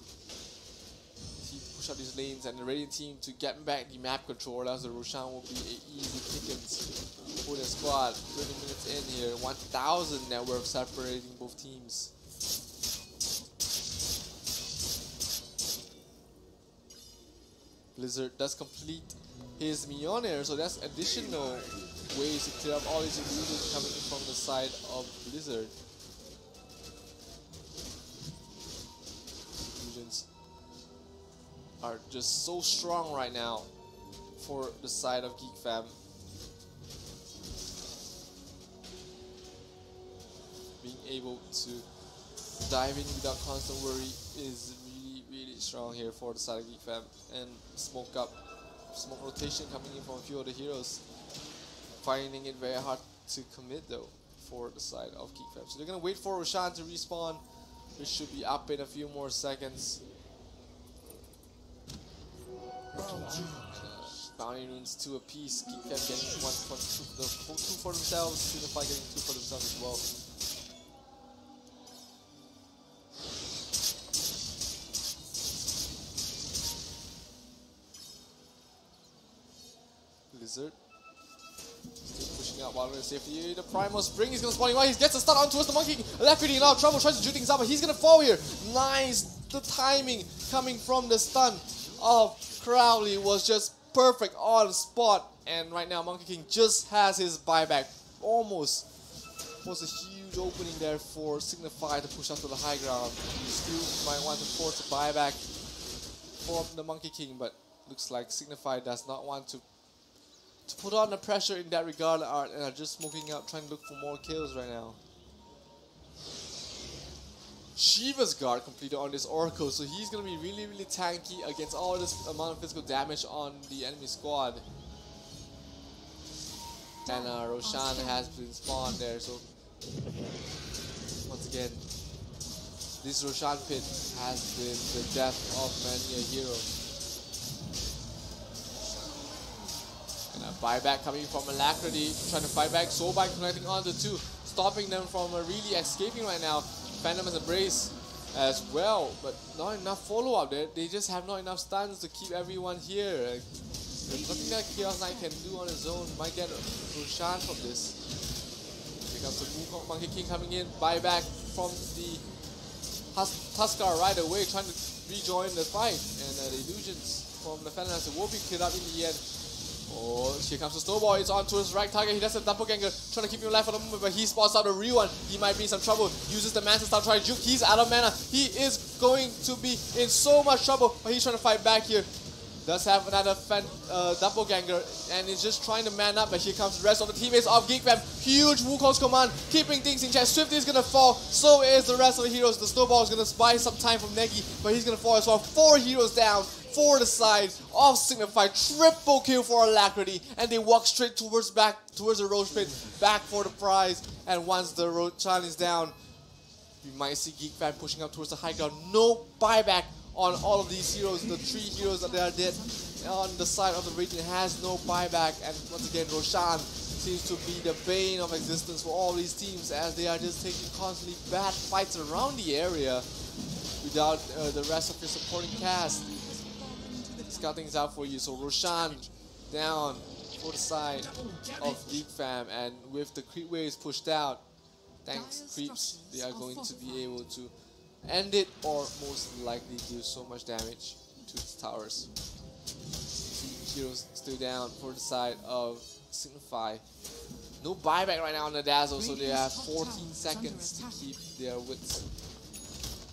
to push out these lanes, and the Radiant team to get back the map control, as the Roshan will be an easy pickings for the squad. 30 minutes in here, 1,000 net worth separating both teams. Blizzard does complete his Mjolnir, so that's additional ways to clear up all these illusions coming in from the side of Blizzard. Illusions are just so strong right now for the side of Geek Fam. Being able to dive in without constant worry is really strong here for the side of Geek Fam. And smoke rotation coming in from a few of the heroes, finding it very hard to commit though for the side of Geek Fam. So they're gonna wait for Roshan to respawn, which should be up in a few more seconds. Bounty runes 2 apiece. Geek Fam getting two for themselves. Signify getting 2 for themselves as well. Blizzard still pushing out while in safety. The Primal Spring is gonna spawn in. He gets a stun on towards the Monkey King. Left in now. Trouble tries to shoot things out, but he's gonna fall here. Nice. The timing coming from the stun of Crowley was just perfect on spot. And right now, Monkey King just has his buyback. Almost was a huge opening there for Signify to push up to the high ground. You still might want to force a buyback from the Monkey King, but looks like Signify does not want to put on the pressure in that regard, and are just smoking out, trying to look for more kills right now. Shiva's guard completed on this Oracle, so he's going to be really tanky against all this amount of physical damage on the enemy squad. And Roshan has been spawned there, so once again, this Roshan pit has been the death of many a hero. And a buyback coming from Alacrity, trying to fight back. Soulbind connecting onto 2, stopping them from really escaping right now. Phantom has Embrace as well, but not enough follow-up there. They just have not enough stuns to keep everyone here. There's nothing that Chaos Knight can do on his own. Might get Roshan from this. Here comes the Wukong Monkey King coming in. Buyback from the Tuskar right away, trying to rejoin the fight. And the illusions from the Fenlancer will be killed up in the end. Oh, here comes the Snowball. It's on to his right target. He does a doppelganger, trying to keep him alive for the moment, but he spots out a real one. He might be in some trouble. Uses the Mantis Star, trying to juke. He's out of mana. He is going to be in so much trouble, but he's trying to fight back here. Does have another doppelganger, and is just trying to man up, but here comes the rest of the teammates of Geek Fam. Huge Wukong's command, keeping things in check. Swifty is gonna fall, so is the rest of the heroes. The Snowball is gonna buy some time from Negi, but he's gonna fall as well. 4 heroes down for the side of Signify. Triple kill for Alacrity, and they walk straight towards the Roach Pit, back for the prize. And once the Roshan is down, we might see Geek Fam pushing up towards the high ground. No buyback on all of these heroes. The 3 heroes that they are dead on the side of the Radiant has no buyback, and once again Roshan seems to be the bane of existence for all these teams, as they are just taking constantly bad fights around the area without the rest of your supporting cast. Scout things out for you. So Roshan down for the side of Geek Fam, and with the creep waves pushed out, thanks creeps, they are going to be able to end it, or most likely do so much damage to the towers. 2 heroes still down for the side of Signify. No buyback right now on the Dazzle, so they have 14 seconds to keep their wits.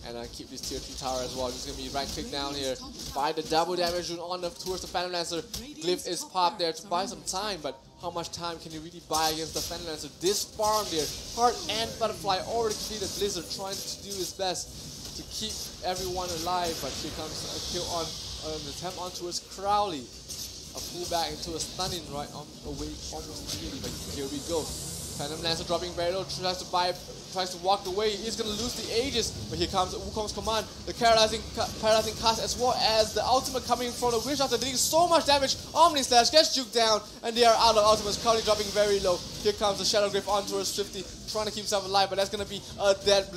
And keep this tier 2 tower as well. Just gonna be right click down here. Buy the double damage on towards the Phantom Lancer. Glyph is popped there to buy some time, but how much time can you really buy against the Phantom Lancer? This farm there, Heart and Butterfly already completed. Blizzard trying to do his best to keep everyone alive, but here comes a kill on an attempt on towards Crowley. A pullback into a stunning right on away almost immediately, but here we go. Phantom Lancer dropping very low, tries to walk away. He's gonna lose the Aegis, but here comes Wukong's command. The paralyzing cast as well as the ultimate coming from the Wish after dealing so much damage. Omni Slash gets juked down, and they are out of ultimates. Crowley dropping very low. Here comes the Shadow Grave on towards 50, trying to keep himself alive, but that's gonna be a dead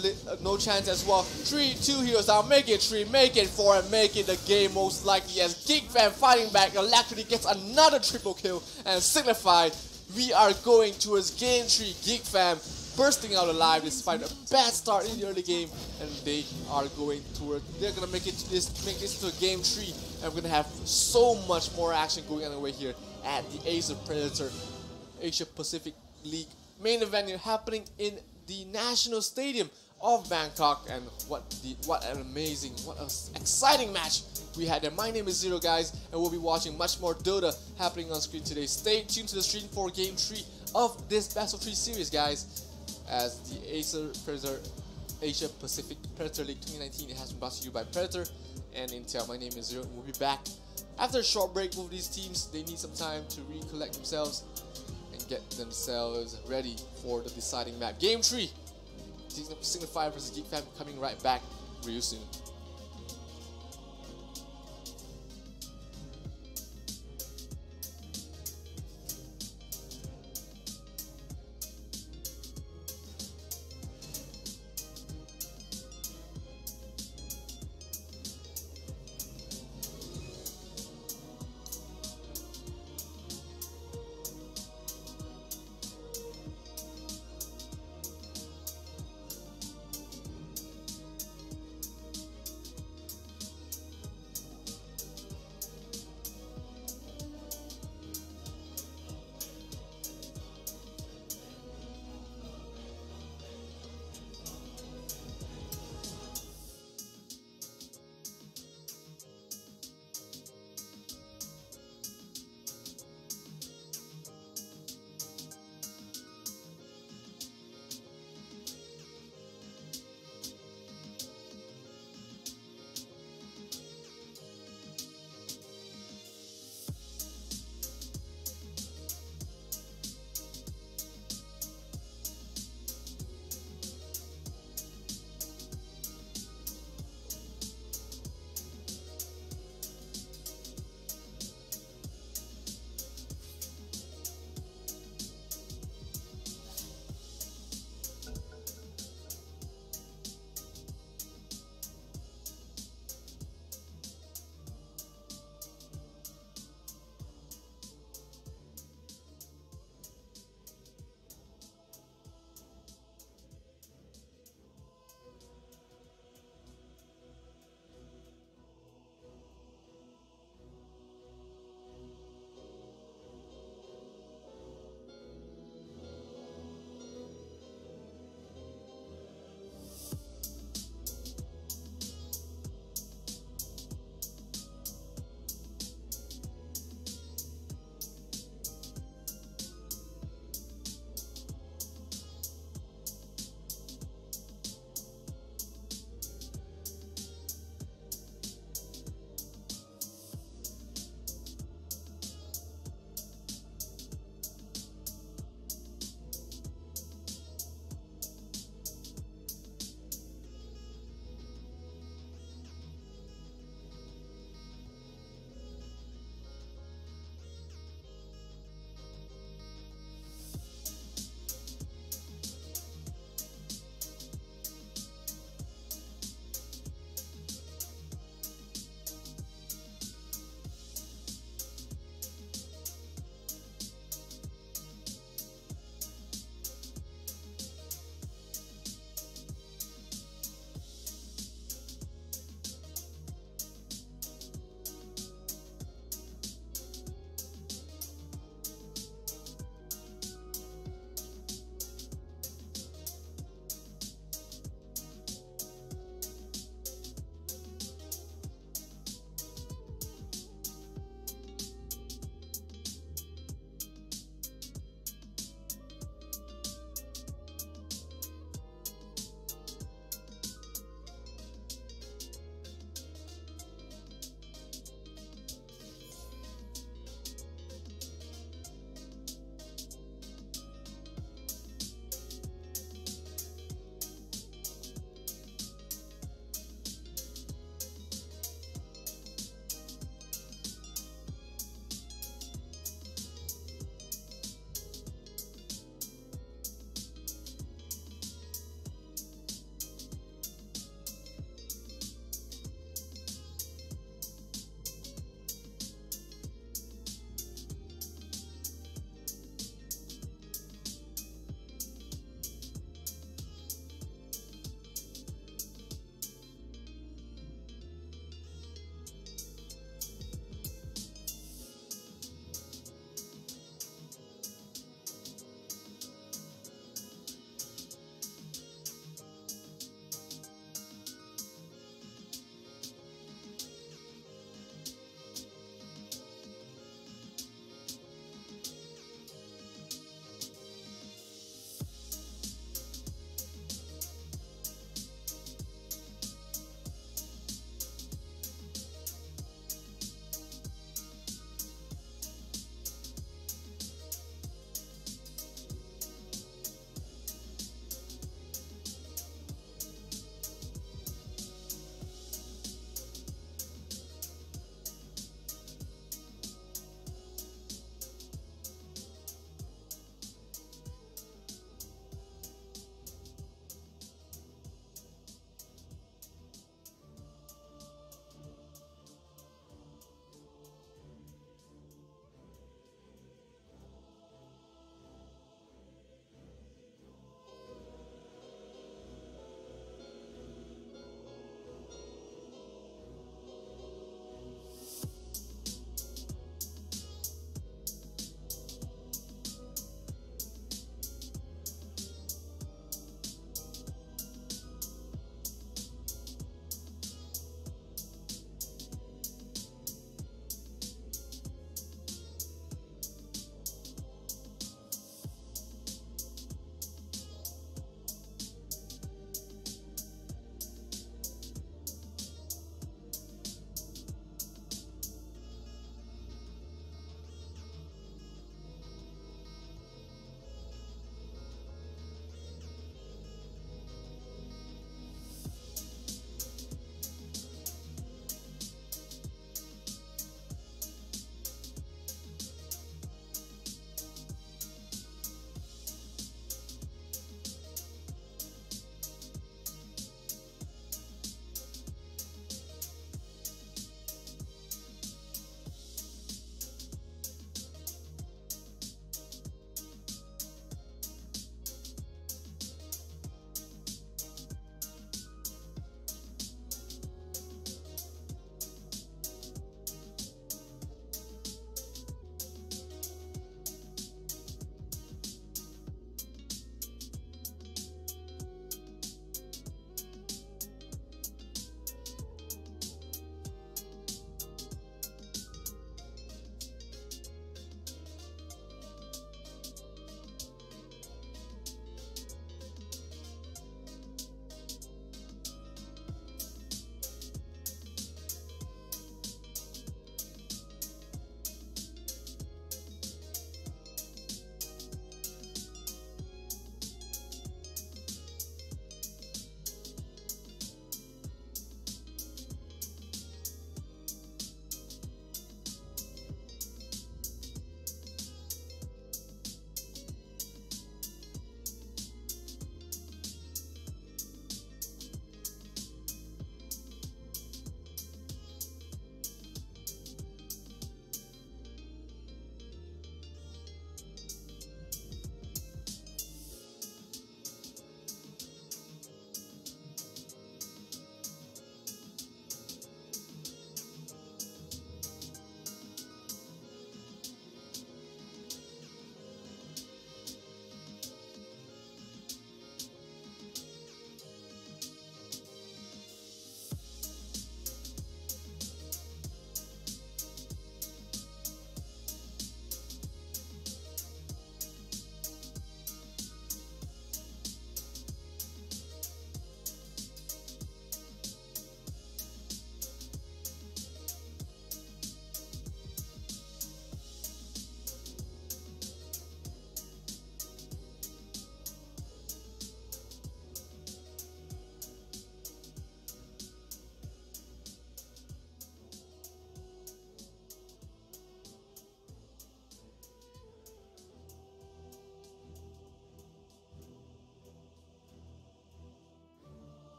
no chance as well. 2 heroes down, make it 3, make it 4, and make it the game most likely as Geek Fam fighting back. Alacrity gets another triple kill, and Signified, we are going towards game 3. Geek Fam bursting out alive despite a bad start in the early game, and they are going toward. They're gonna make this to a game 3, and we're gonna have so much more action going on the way here at the Acer Predator Asia Pacific League main event here, happening in the National Stadium of Bangkok. And what an amazing, what an exciting match we had there. My name is Zero, guys, and we'll be watching much more Dota happening on screen today. Stay tuned to the stream for game 3 of this best of 3 series, guys, as the Acer Predator Asia Pacific Predator League 2019 has been brought to you by Predator and Intel. My name is Zero, and we'll be back after a short break. With these teams, they need some time to recollect themselves and get themselves ready for the deciding map. Game 3, Signify versus Geek Fam, coming right back real soon.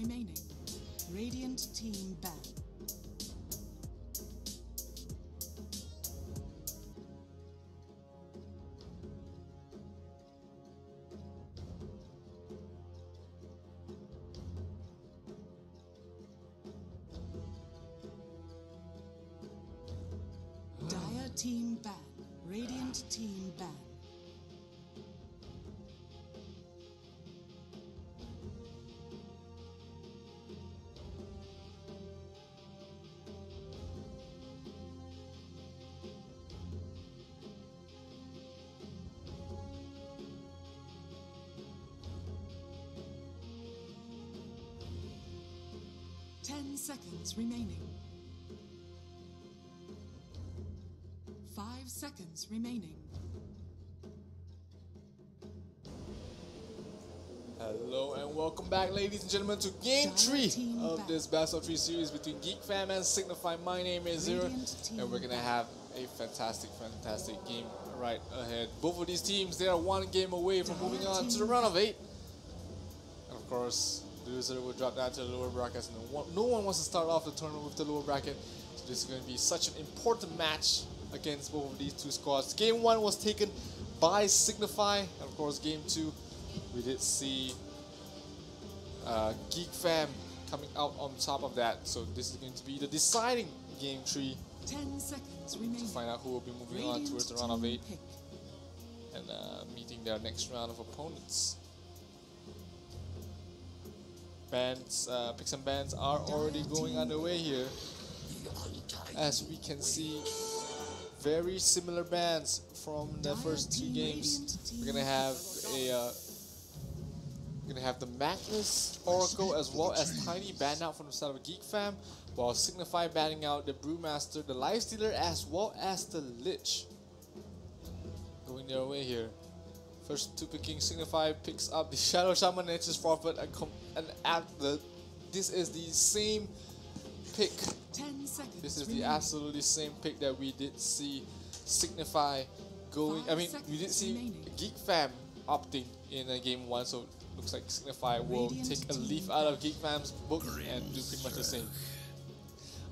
remaining. Radiant team ban. Dire team ban. Radiant team ban. Ten seconds remaining. 5 seconds remaining. Hello and welcome back, ladies and gentlemen, to Game 3 of this Best of 3 series between Geek Fam and Signify. My name is Zero, and we're gonna have a fantastic game right ahead. Both of these teams, they are one game away from moving on to the round of 8. And of course, the loser will drop down to the lower brackets. No one wants to start off the tournament with the lower bracket, so this is going to be such an important match against both of these two squads. Game 1 was taken by Signify, and of course Game 2 we did see Geek Fam coming out on top of that. So this is going to be the deciding Game 3 10 seconds remaining. to find out who will be moving on towards the round of 8 and meeting their next round of opponents. Bans, picks and bans are already going underway here. As we can see, very similar bans from the first 2 games. We're gonna have the Magnus, Oracle, as well as Tiny banned out from the side of Geek Fam, while Signify banning out the Brewmaster, the Lifestealer, as well as the Lich. Going their way here. First 2 picking, Signify picks up the Shadow Shaman and it's his forfeit this is the same pick. 10 seconds This is the absolutely same pick that we did see Signify going. I mean, we did see Geek Fam opting in Game 1, so looks like Signify will take a leaf out of Geek Fam's book and do pretty much the same.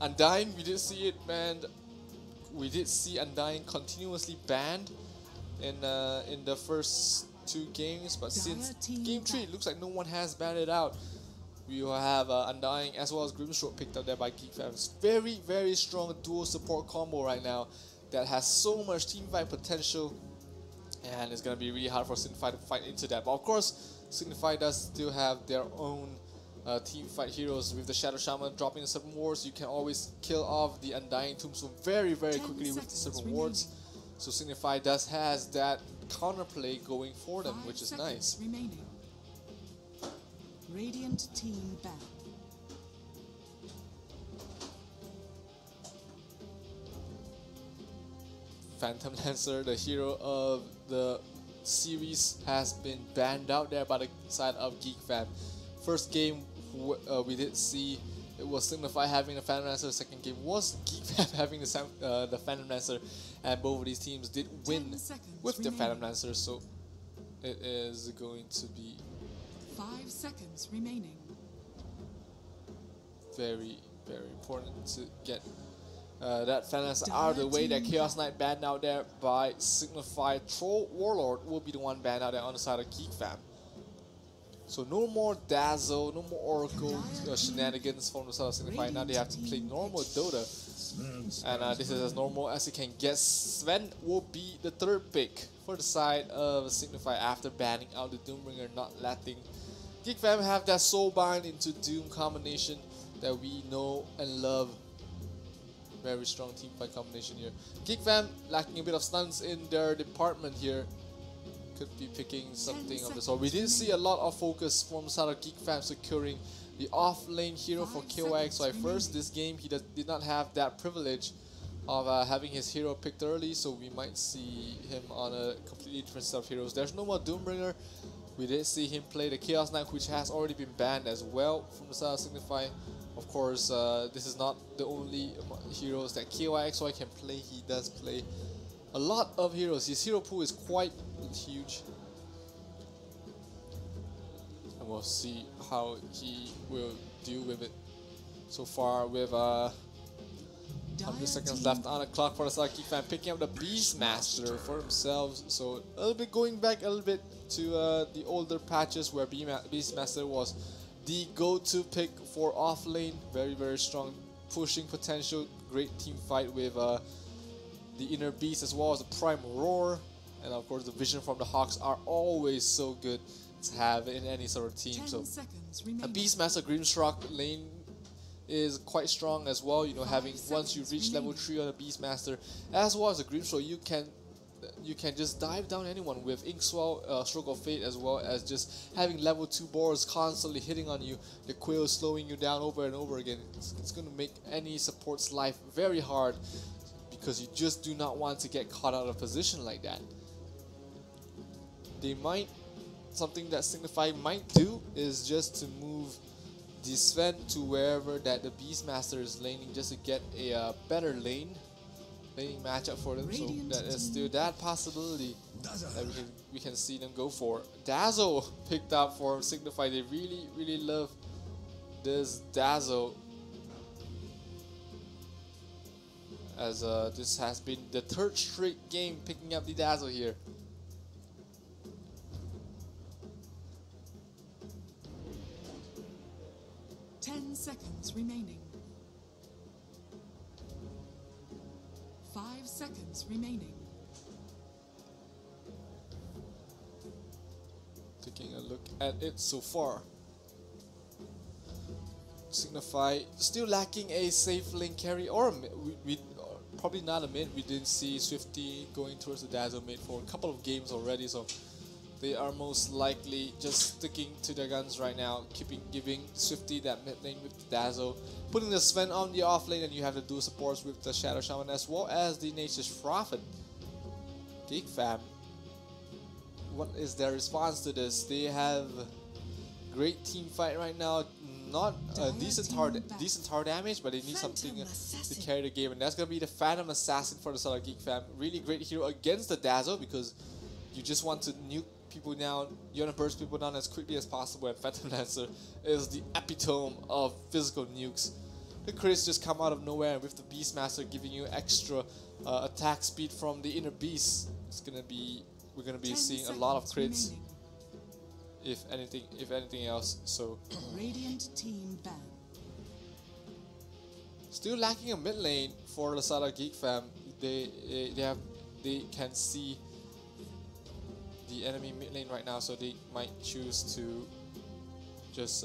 Undying, we did see it banned. We did see Undying continuously banned in the first 2 games, but since Game 3 it looks like no one has banned it out. We will have Undying as well as Grimstroke picked up there by Geek Fam. It's very strong dual support combo right now that has so much teamfight potential, and it's gonna be really hard for Signify to fight into that. But of course, Signify does still have their own team fight heroes. With the Shadow Shaman dropping the 7 wards, you can always kill off the Undying Tombstone very quickly with the 7 wards. So Signify has that counterplay going for them, which is nice. Remaining. Radiant team ban. Phantom Lancer, the hero of the series, has been banned out there by the side of Geek Fam. First game we did see it was Signify having the Phantom Lancer. Second game was Geek Fam having the Phantom Lancer, and both of these teams did win with the Phantom Lancer. So it is going to be 5 seconds remaining. Very important to get that Phantom Lancer out of the way. That Chaos Knight banned out there by Signify. Troll Warlord will be the one banned out there on the side of Geek Fam. So no more Dazzle, no more Oracle shenanigans from the side of Signify. Now they have to play normal Dota. And this is as normal as you can get. Sven will be the 3rd pick for the side of Signify after banning out the Doombringer, not letting Geek Fam have that Soulbind into Doom combination that we know and love. Very strong teamfight combination here. Geek Fam lacking a bit of stuns in their department here. Could be picking something of the sort. We did see a lot of focus from the side of Geek Fam securing the off-lane hero for KYXY first. This game he did not have that privilege of having his hero picked early, so we might see him on a completely different set of heroes. There's no more Doombringer. We did see him play the Chaos Knight, which has already been banned as well from the side of Signify. Of course, this is not the only heroes that KYXY can play. He does play a lot of heroes. His hero pool is quite huge. and we'll see how he will deal with it. So far, with 100 seconds left on the clock for the Saki fan, picking up the Beastmaster for themselves. So a little bit going back a little bit to the older patches where Beastmaster was the go-to pick for off lane. Very, very strong pushing potential. Great team fight with the Inner Beast as well as the Prime Roar. And of course the vision from the Hawks are always so good to have in any sort of team. So a Beastmaster Grimstroke lane is quite strong as well, you know, having once you reach level 3 on a Beastmaster as well as a Grimstroke, you can just dive down anyone with Inkswell, Stroke of Fate, as well as just having level 2 boars constantly hitting on you, the Quill slowing you down over and over again. It's going to make any support's life very hard because you just do not want to get caught out of position like that. They might, something that Signify might do is just to move the Sven to wherever that the Beastmaster is laning, just to get a better laning matchup for them. So that is still that possibility that we can see them go for. Dazzle picked up for Signify. They really love this Dazzle, as this has been the 3rd straight game picking up the Dazzle here. Seconds remaining. 5 seconds remaining. Taking a look at it so far, Signify still lacking a safe lane carry or a mid. We probably not a mid. We didn't see Swifty going towards the Dazzle mid for a couple of games already, so they are most likely just sticking to their guns right now, giving Swifty that mid lane with the Dazzle, putting the Sven on the off lane, and you have the dual supports with the Shadow Shaman as well as the Nature's Prophet. Geek Fam, what is their response to this? They have great team fight right now, not decent tower damage, but they need something to carry the game, and that's gonna be the Phantom Assassin for the Solar Geek Fam. Really great hero against the Dazzle because you just want to nuke people down, you want to burst people down as quickly as possible, and Phantom Lancer is the epitome of physical nukes. The crits just come out of nowhere, and with the Beastmaster giving you extra attack speed from the Inner Beast, we're gonna be seeing a lot of crits, if anything else. So Radiant team ban. Still lacking a mid lane for the Sada Geek Fam. They can see the enemy mid lane right now, so they might choose to just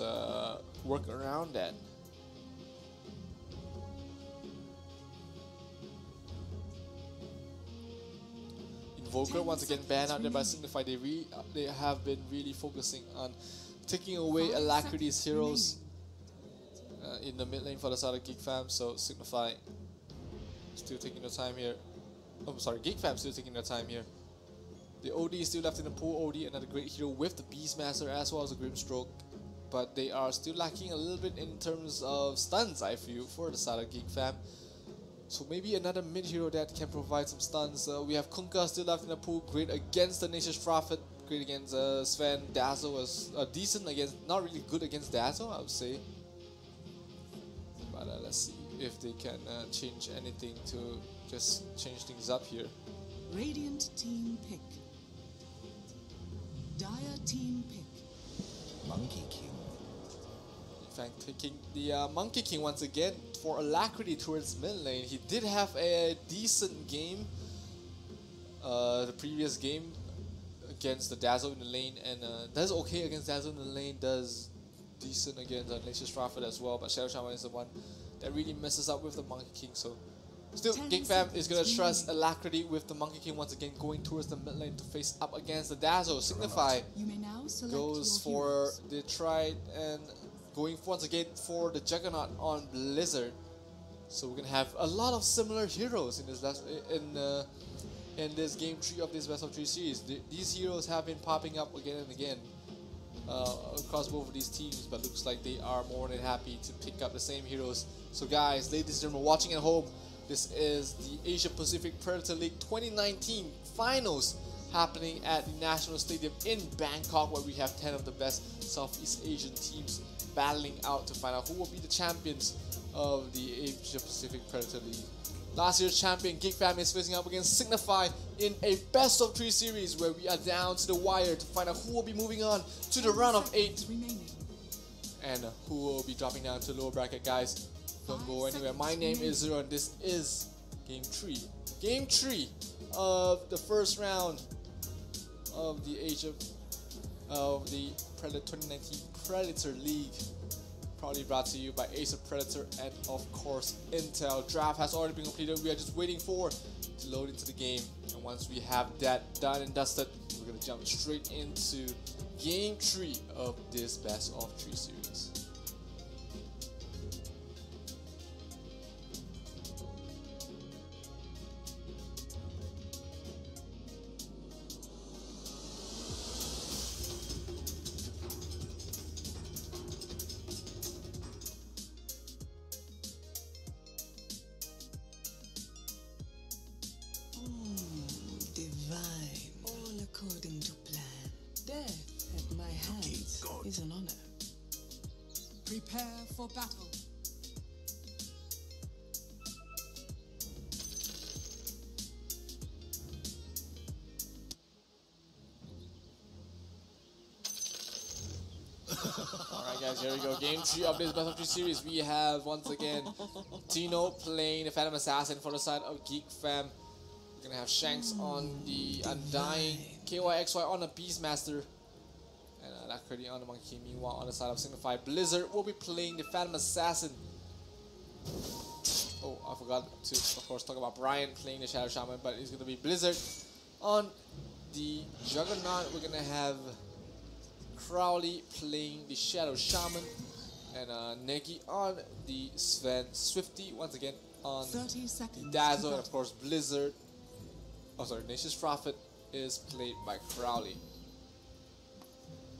work around that. Invoker once again banned out there by Signify. They have been really focusing on taking away Alacrity's heroes in the mid lane for the Sada Geek Fam. So Signify still taking their time here. Oh, sorry, Geek Fam still taking their time here. The OD is still left in the pool. OD, another great hero with the Beastmaster as well as the Grimstroke, but they are still lacking a little bit in terms of stuns, I feel, for the Sada Geek Fam. So maybe another mid hero that can provide some stuns. We have Kunkka still left in the pool, great against the Nature's Prophet, great against Sven. Dazzle was decent against, not really good against Dazzle, I would say. But let's see if they can change anything to just change things up here. Radiant team pick. Dire team pick. Monkey King. In fact, picking the Monkey King once again for Alacrity towards mid lane. He did have a decent game the previous game against the Dazzle in the lane, and does okay against Dazzle in the lane, does decent against Nature's Prophet as well, but Shadow Shaman is the one that really messes up with the Monkey King. So still, Geek Fam is going to trust Alacrity with the Monkey King once again going towards the mid lane to face up against the Dazzle. Signify goes for the Tride and going once again for the Juggernaut on Blizzard. So we're going to have a lot of similar heroes in this in this game 3 of this Best of 3 series. These heroes have been popping up again and again across both of these teams, but looks like they are more than happy to pick up the same heroes. So guys, ladies and gentlemen watching at home, this is the Asia Pacific Predator League 2019 Finals happening at the National Stadium in Bangkok, where we have 10 of the best Southeast Asian teams battling out to find out who will be the champions of the Asia Pacific Predator League. Last year's champion Geek Fam is facing up against Signify in a best of 3 series, where we are down to the wire to find out who will be moving on to the round of 8 and who will be dropping down to the lower bracket. Guys, don't go anywhere. My name is Zero and this is Game 3. Game 3 of the first round of the Predator 2019 Predator League. Proudly brought to you by Ace of Predator and of course Intel. Draft has already been completed. We are just waiting for it to load into the game. And once we have that done and dusted, we're going to jump straight into Game 3 of this best of 3 series. According to plan, death at my hands is an honor. Prepare for battle. Alright guys, here we go. Game 3 of this Best of 3 series. We have once again Tino playing the Phantom Assassin for the side of Geek Fam. We're gonna have Shanks on the Undying, KYXY on the Beastmaster, and Alacrity on the Monkey King. Meanwhile, on the side of Signify, Blizzard will be playing the Phantom Assassin. Oh, I forgot to, of course, talk about Brian playing the Shadow Shaman, but it's gonna be Blizzard. On the Juggernaut, we're gonna have Crowley playing the Shadow Shaman, and Negi on the Sven Swifty, once again on 30 seconds. Dazzle, and of course Blizzard. Oh, sorry, Nature's Prophet is played by Crowley.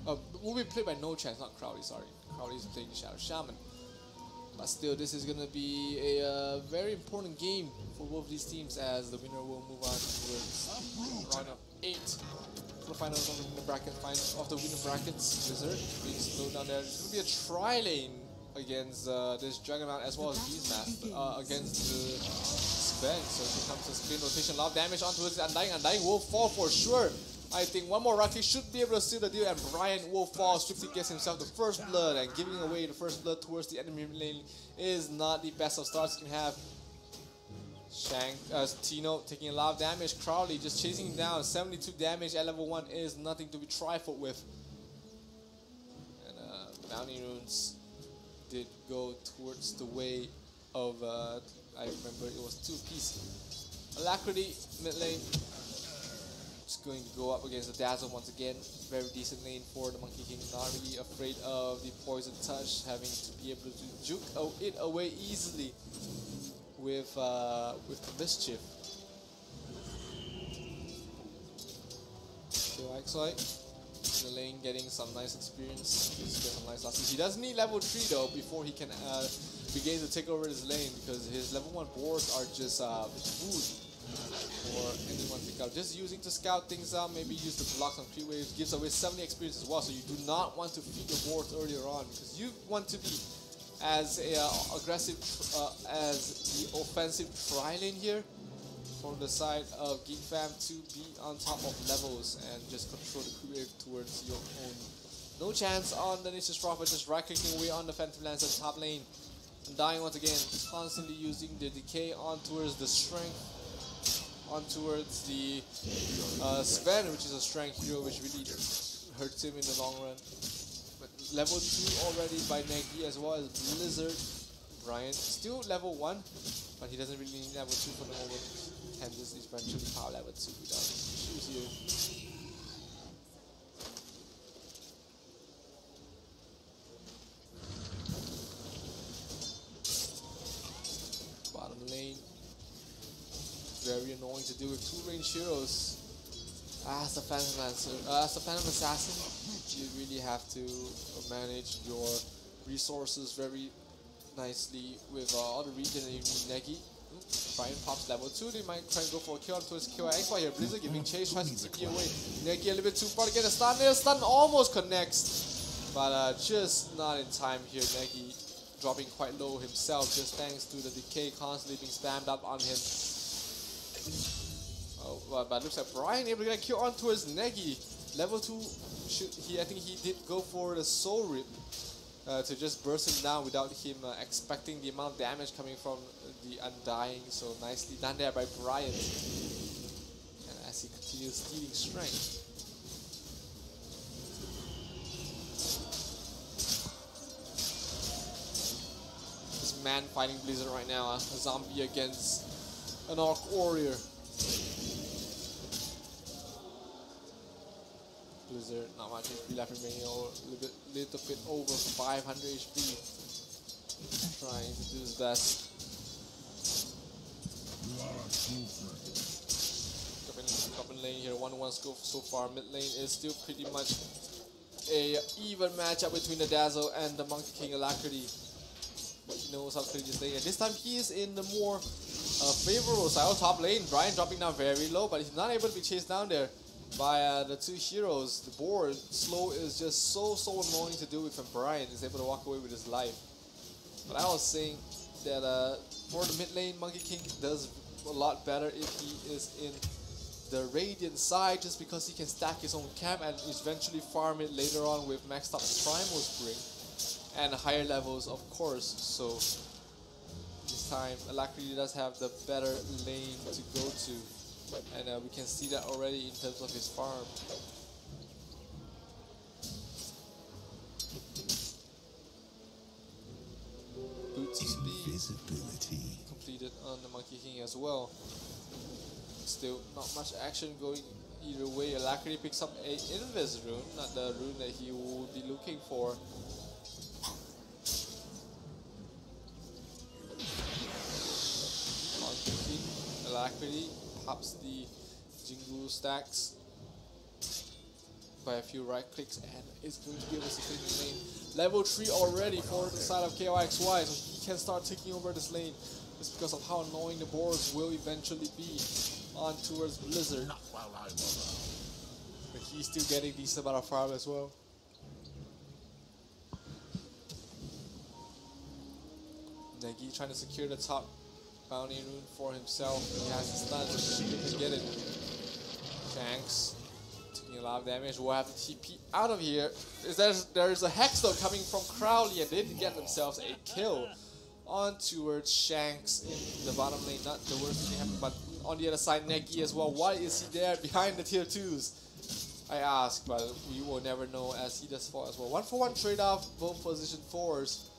Will be played by No Chance, not Crowley, sorry. Crowley is playing the Shadow Shaman. But still, this is going to be a very important game for both these teams, as the winner will move on towards round of 8 for the finals of the winner bracket. Of the winner brackets, Blizzard being slowed down there. It's going to be a tri-lane against this Juggernaut as well as Beastmaster, against the Sven. So here comes the spin rotation, a lot of damage onto his Undying. Undying will fall for sure. I think one more right click should be able to seal the deal, and Brian will fall. Swiftly gets himself the first blood, and giving away the first blood towards the enemy lane is not the best of starts you can have. Tino taking a lot of damage. Crowley just chasing him down. 72 damage at level 1 is nothing to be trifled with. And Bounty Runes did go towards the way of, I remember it was 2-piece. Alacrity mid lane. Just going to go up against the Dazzle once again. Very decent lane for the Monkey King. Not really afraid of the Poison Touch, having to be able to juke it away easily with the Mischief. KYXY in the lane getting some nice experience. He's getting some nice losses. He does need level 3 though before he can begin to take over his lane, because his level 1 boards are just food for anyone to pick up. Just using to scout things out, maybe use the blocks on 3 waves, gives away 70 experience as well. So you do not want to feed your boards earlier on, because you want to be as aggressive as the offensive tri-lane here from the side of Geek Fam, to be on top of levels and just control the crew wave towards your own. No chance on the Nature's Prophet, just right clicking away on the Phantom Lancer top lane. And dying once again, constantly using the decay on towards the strength, on towards the Sven, which is a strength hero, which really hurts him in the long run. But level 2 already by Negi as well as Blizzard. Brian still level 1, but he doesn't really need level 2 for the moment. Can just eventually power level 2 without issues here. Bottom lane, very annoying to deal with 2 range heroes. As the Phantom Lancer, as the Phantom Assassin, you really have to manage your resources very nicely with all the regen, and you need Negi. Brian pops level 2. They might try and go for a kill onto his KYX here. Blizzard giving chase, tries to TP away. Neki a little bit too far to get a stun there. Stun almost connects, but just not in time here. Neki dropping quite low himself, just thanks to the decay constantly being spammed up on him. Oh, but looks like Brian able to get a kill onto his Neki. Level 2, I think he did go for the Soul Rip to just burst him down without him expecting the amount of damage coming from the Undying. So nicely done there by Brian. And as he continues stealing strength. This man fighting Blizzard right now, a zombie against an Orc Warrior. Blizzard, not much HP left remaining, or a little bit over 500 HP. Trying to do his best. Top in lane here, 1-1 scope so far. Mid lane is still pretty much a even matchup between the Dazzle and the Monkey King Alacrity. He knows how to play this lane, and this time he is in the more favorable side of top lane. Brian dropping down very low, but he's not able to be chased down there by the two heroes. The board slow is just so annoying to deal with, and Brian is able to walk away with his life. But I was saying that for the mid lane, Monkey King does a lot better if he is in the Radiant side, just because he can stack his own camp and eventually farm it later on with maxed up Primal Spring and higher levels, of course. So this time Alacrity does have the better lane to go to, and we can see that already in terms of his farm. Boot speed completed on the Monkey King as well. Still not much action going either way. Alacrity picks up a Invis rune, not the rune that he would be looking for. Monkey King, Alacrity pops the Jingu stacks by a few right clicks and is going to be able to stay in the lane. Level 3 already for the side of KYXY, so he can start taking over this lane just because of how annoying the boards will eventually be on towards Blizzard. But he's still getting decent amount of farm as well. Neki trying to secure the top bounty rune for himself. He has his stun, so he can get it. Shanks taking a lot of damage. We'll have to TP out of here. There's a Hex though coming from Crowley, and they did get themselves a kill on towards Shanks in the bottom lane. Not the worst thing happened, but on the other side, Neki as well. Why is he there behind the tier 2s? I ask, but we will never know, as he does fall as well. 1-for-1 trade-off, both position 4s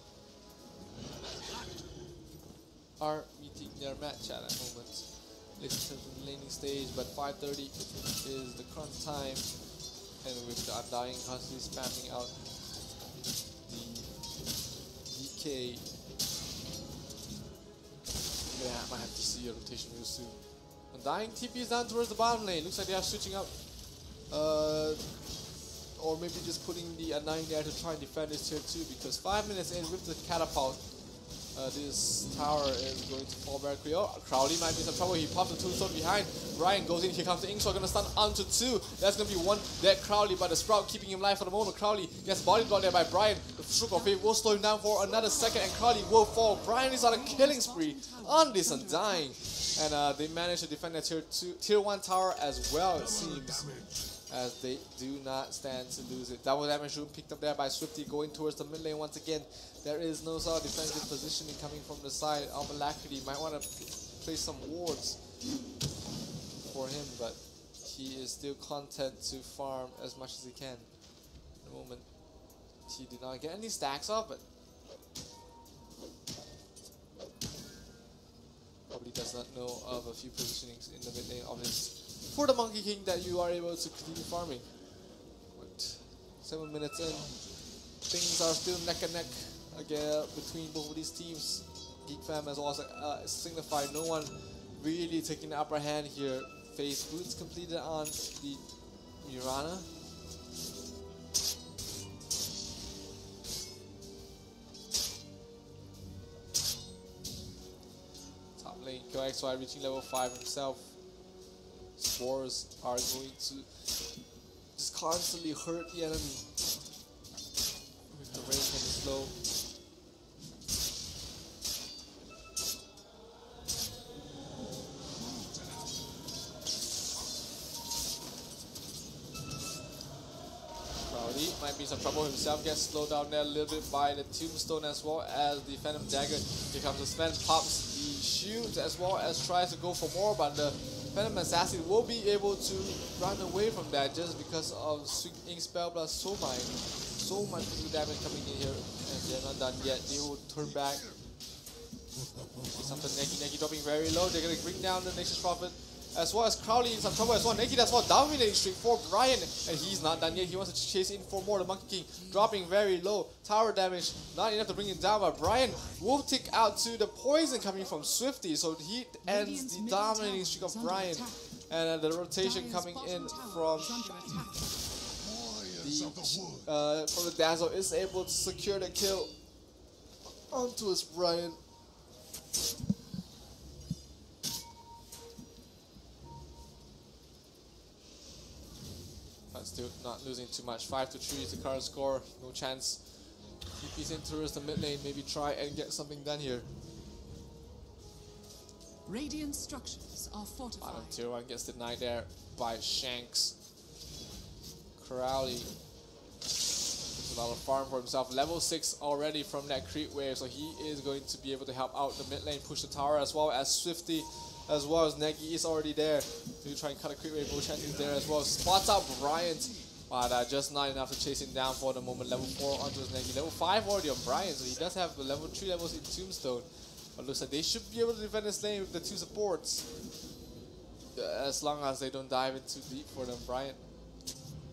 are meeting their match at the moment. Listen to the laning stage, but 5:30 is the crunch time, and with the Undying constantly spamming out the DK, I might have to see a rotation real soon. Undying TP is down towards the bottom lane. Looks like they are switching up, or maybe just putting the Undying there to try and defend this tier 2, because 5 minutes in with the catapult, this tower is going to fall very quickly. Oh, Crowley might be in some trouble. He pops the tombstone behind. Brian goes in. Here comes the Inksaw, gonna stun onto 2. That's gonna be one dead Crowley, but the Sprout keeping him alive for the moment. Crowley gets body blocked there by Brian. The Stroke of Fate will slow him down for another second, and Crowley will fall. Brian is on a killing spree on this Undying, and they manage to defend their tier 1 tower as well, it seems, as they do not stand to lose it. Double damage room picked up there by Swifty, going towards the mid lane once again. There is no sort of defensive positioning coming from the side of Alacrity. Might want to place some wards for him, but he is still content to farm as much as he can. At the moment, he did not get any stacks off, but probably does not know of a few positionings in the mid lane of his for the Monkey King that you are able to continue farming. But 7 minutes in, things are still neck and neck again between both of these teams. Geek Fam has also signified no one really taking the upper hand here. Phase boots completed on the Mirana. lane. KOXY reaching level 5 himself. Spores are going to just constantly hurt the enemy. With the range and the slow. Might be some trouble himself, gets slowed down there a little bit by the tombstone as well as the Phantom Dagger. Here comes the Sven, pops the shield as well as tries to go for more, but the Phantom Assassin will be able to run away from that just because of Swing Ink Spell plus Soul Mine. So much damage coming in here, and they're not done yet. They will turn back. Something Neki dropping very low. They're gonna bring down the Nexus Prophet. As well as Crowley in some trouble as well. Neki as well dominating streak for Brian, and he's not done yet. He wants to chase in for more. The Monkey King dropping very low. Tower damage, not enough to bring him down, but Brian will tick out to the poison coming from Swifty, so he ends the dominating streak of Brian. And the rotation coming in from the Dazzle is able to secure the kill onto his Brian. Still not losing too much. 5-3 is the current score. No chance. TP's in towards the mid lane. Maybe try and get something done here. Radiant structures are fortified. Bottom tier 1 gets denied there by Shanks. Crowley gets a lot of farm for himself. Level 6 already from that creep wave, so he is going to be able to help out the mid lane, push the tower as well as Swifty. As well as Neki is already there to try and cut a quick wave. Chance is there as well. Spots out Bryant, but just not enough to chase him down for the moment. Level 4 onto his Neki. Level 5 already on Bryant, so he does have the level 3 levels in Tombstone. But looks like they should be able to defend this lane with the 2 supports. As long as they don't dive in too deep for them. Bryant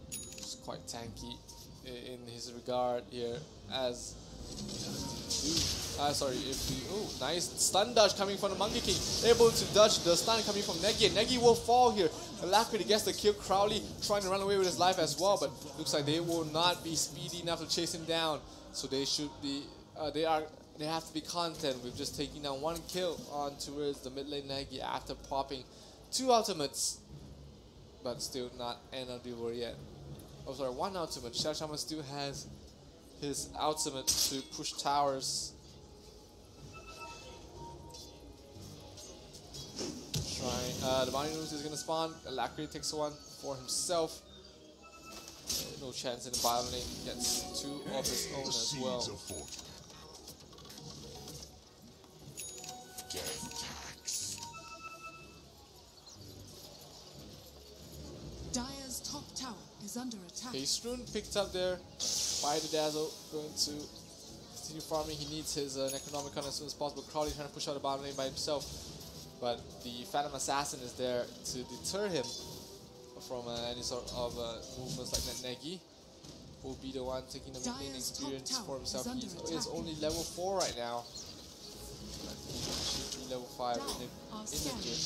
is quite tanky in his regard here as... nice stun dodge coming from the Monkey King. Able to dodge the stun coming from Neki. And Neki will fall here. Alacrity gets the kill. Crowley trying to run away with his life as well, but looks like they will not be speedy enough to chase him down. So they should be, they have to be content with just taking down 1 kill on towards the mid lane Neki after popping 2 ultimates. But still not end of the war yet. Oh sorry, 1 ultimate. Shao still has his ultimate to push towers. The Bounty Roots is going to spawn. Alacrity takes 1 for himself. No chance in the bottom lane. Gets 2 of his own as well. Dire's top tower is under attack. Haste Rune picked up there by the Dazzle. Going to continue farming. He needs his Necronomicon as soon as possible. Crowley trying to push out the bottom lane by himself. But the Phantom Assassin is there to deter him from any sort of movements like that. Neki will be the one taking the mid lane experience for himself. He is only level 4 right now. He should be level 5 in the gym.